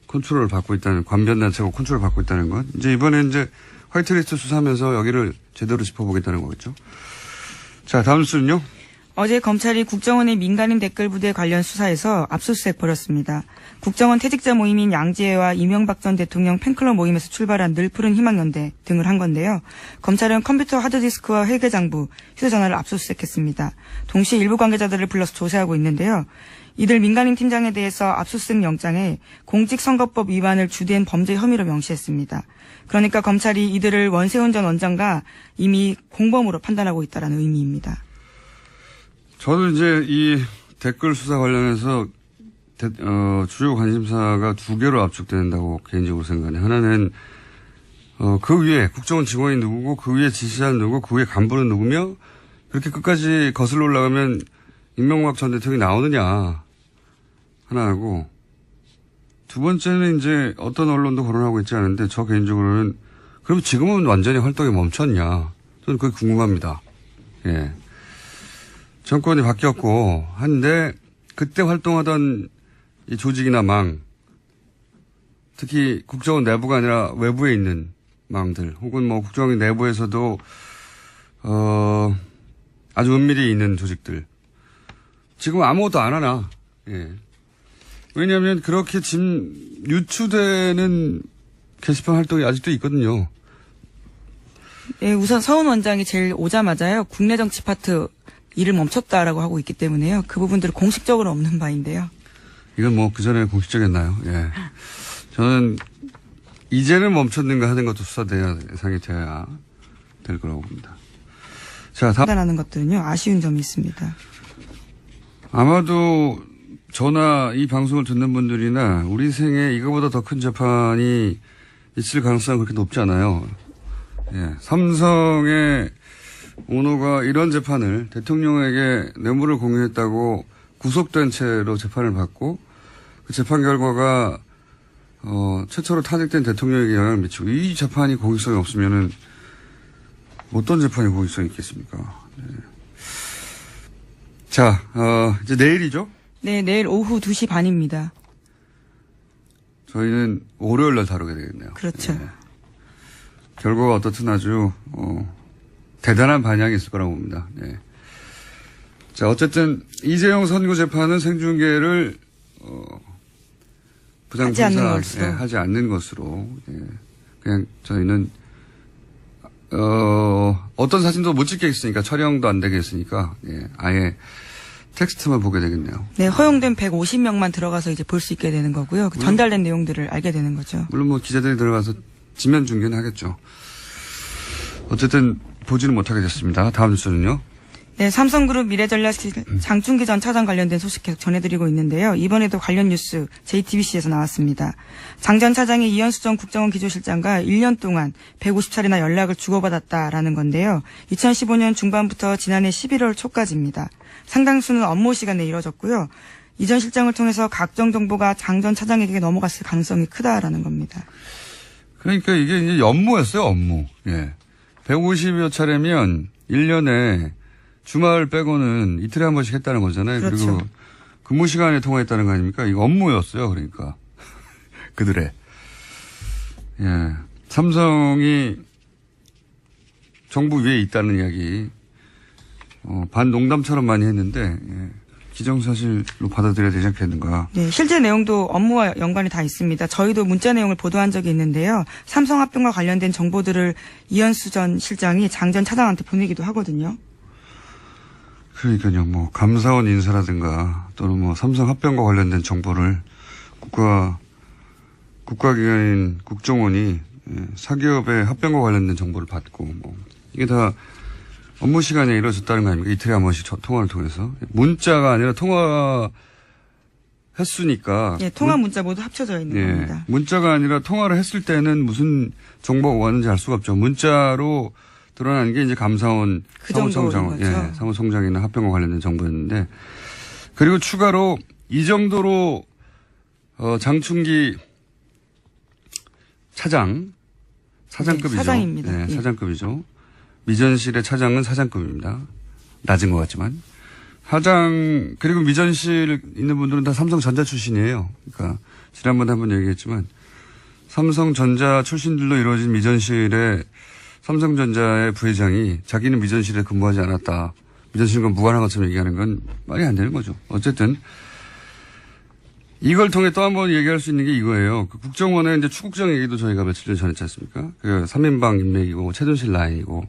컨트롤을 받고 있다는, 관변단체가 컨트롤을 받고 있다는 것. 이제 이번에 이제 화이트리스트 수사하면서 여기를 제대로 짚어보겠다는 거겠죠. 자, 다음 뉴스는요. 어제 검찰이 국정원의 민간인 댓글 부대 관련 수사에서 압수수색 벌였습니다. 국정원 퇴직자 모임인 양지회와 이명박 전 대통령 팬클럽 모임에서 출발한 늘푸른 희망연대 등을 한 건데요. 검찰은 컴퓨터 하드디스크와 회계장부, 휴대전화를 압수수색했습니다. 동시에 일부 관계자들을 불러서 조사하고 있는데요. 이들 민간인 팀장에 대해서 압수수색 영장에 공직선거법 위반을 주된 범죄 혐의로 명시했습니다. 그러니까 검찰이 이들을 원세훈 전 원장과 이미 공범으로 판단하고 있다는 의미입니다. 저도 이제 이 댓글 수사 관련해서 주요 관심사가 두 개로 압축된다고 개인적으로 생각해요. 하나는 그 위에 국정원 직원이 누구고 그 위에 지시자는 누구고 그 위에 간부는 누구며 그렇게 끝까지 거슬러 올라가면 임명박 전 대통령이 나오느냐 하나하고 두 번째는 이제 어떤 언론도 거론하고 있지 않은데 저 개인적으로는 그럼 지금은 완전히 활동이 멈췄냐 저는 그게 궁금합니다. 예. 정권이 바뀌었고 한데 그때 활동하던 이 조직이나 망 특히 국정원 내부가 아니라 외부에 있는 망들 혹은 뭐 국정원 내부에서도 아주 은밀히 있는 조직들 지금 아무것도 안 하나. 예. 왜냐하면 그렇게 유추되는 게시판 활동이 아직도 있거든요. 예, 우선 서훈 원장이 제일 오자마자요. 국내 정치 파트 일을 멈췄다라고 하고 있기 때문에요. 그 부분들은 공식적으로 없는 바인데요. 이건 뭐 그전에 공식적이었나요? 예. 저는 이제는 멈췄는가 하는 것도 수사 대상이 돼야 될 거라고 봅니다. 자, 다음. 판단하는 것들은요. 아쉬운 점이 있습니다. 아마도 저나 이 방송을 듣는 분들이나 우리 생에 이거보다 더 큰 재판이 있을 가능성은 그렇게 높지 않아요. 예. 삼성의 오너가 이런 재판을 대통령에게 뇌물을 공유했다고 구속된 채로 재판을 받고 그 재판 결과가 최초로 탄핵된 대통령에게 영향을 미치고 이 재판이 공익성이 없으면은 어떤 재판이 공익성이 있겠습니까? 네. 자, 이제 내일이죠? 네, 내일 오후 2시 반입니다. 저희는 월요일 날 다루게 되겠네요. 그렇죠. 네. 결과가 어떻든 아주, 대단한 반향이 있을 거라고 봅니다. 네. 자, 어쨌든, 이재용 선고 재판은 생중계를, 하지 않는 부장판사, 것으로. 예, 하지 않는 것으로, 예. 그냥 저희는, 어떤 사진도 못 찍겠으니까, 촬영도 안 되겠으니까, 예, 아예 텍스트만 보게 되겠네요. 네, 허용된 150명만 들어가서 이제 볼 수 있게 되는 거고요. 그 전달된 내용들을 알게 되는 거죠. 물론 뭐 기자들이 들어가서 지면 중계는 하겠죠. 어쨌든 보지는 못하게 됐습니다. 다음 뉴스는요. 네, 삼성그룹 미래전략실 장충기 전 차장 관련된 소식 계속 전해드리고 있는데요. 이번에도 관련 뉴스 JTBC에서 나왔습니다. 장 전 차장이 이현수 전 국정원 기조실장과 1년 동안 150차례나 연락을 주고받았다라는 건데요. 2015년 중반부터 지난해 11월 초까지입니다. 상당수는 업무 시간에 이뤄졌고요. 이 전 실장을 통해서 각종 정보가 장 전 차장에게 넘어갔을 가능성이 크다라는 겁니다. 그러니까 이게 이제 업무였어요, 업무. 예. 150여 차례면 1년에 주말 빼고는 이틀에 한 번씩 했다는 거잖아요. 그렇죠. 그리고 근무 시간에 통화했다는 거 아닙니까? 이거 업무였어요, 그러니까. 그들의. 예. 삼성이 정부 위에 있다는 이야기, 반농담처럼 많이 했는데, 예. 기정사실로 받아들여야 되지 않겠는가. 네, 실제 내용도 업무와 연관이 다 있습니다. 저희도 문자 내용을 보도한 적이 있는데요. 삼성 합병과 관련된 정보들을 이현수 전 실장이 장 전 차장한테 보내기도 하거든요. 그러니까요, 뭐, 감사원 인사라든가, 또는 뭐, 삼성 합병과 관련된 정보를 국가기관인 국정원이 사기업의 합병과 관련된 정보를 받고, 뭐, 이게 다 업무 시간에 이루어졌다는 거 아닙니까? 이틀에 한 번씩 통화를 통해서. 문자가 아니라 통화 횟수니까. 예, 통화 문자 모두 합쳐져 있는 겁니다. 문자가 아니라 통화를 했을 때는 무슨 정보가 왔는지 알 수가 없죠. 문자로 드러나는 게 이제 감사원 그 정도인 사무총장, 거죠. 사무총장이나 합병과 관련된 정보였는데, 그리고 추가로 이 정도로 장충기 사장급이죠. 네, 사장입니다. 네, 예. 사장급이죠. 미전실의 차장은 사장급입니다. 낮은 것 같지만. 사장, 그리고 미전실 있는 분들은 다 삼성전자 출신이에요. 그러니까, 지난번에 한번 얘기했지만, 삼성전자 출신들로 이루어진 미전실의 삼성전자의 부회장이 자기는 미전실에 근무하지 않았다. 미전실과 무관한 것처럼 얘기하는 건 말이 안 되는 거죠. 어쨌든, 이걸 통해 또 한 번 얘기할 수 있는 게 이거예요. 그 국정원의 이제 추국정 얘기도 저희가 며칠 전에 했지 않습니까? 그 3인방 인맥이고, 최순실 라인이고,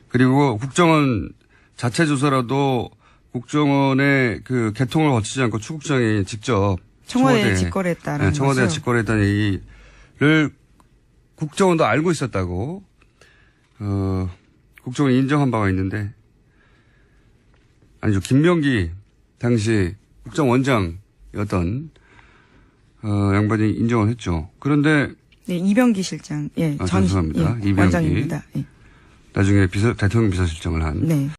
그리고 국정원 자체 조사라도 국정원의 그 개통을 거치지 않고 추국장이 직접 청와대에 직거래했다라는 청와대에 거죠. 직거래했다는 얘기를 국정원도 알고 있었다고 국정원이 인정한 바가 있는데 아니죠. 김명기 당시 국정원장이었던 양반이 인정을 했죠. 그런데 네, 이병기 실장, 전 죄송합니다. 이병기. 원장입니다. 예. 나중에 대통령 비서실장을 한. 네.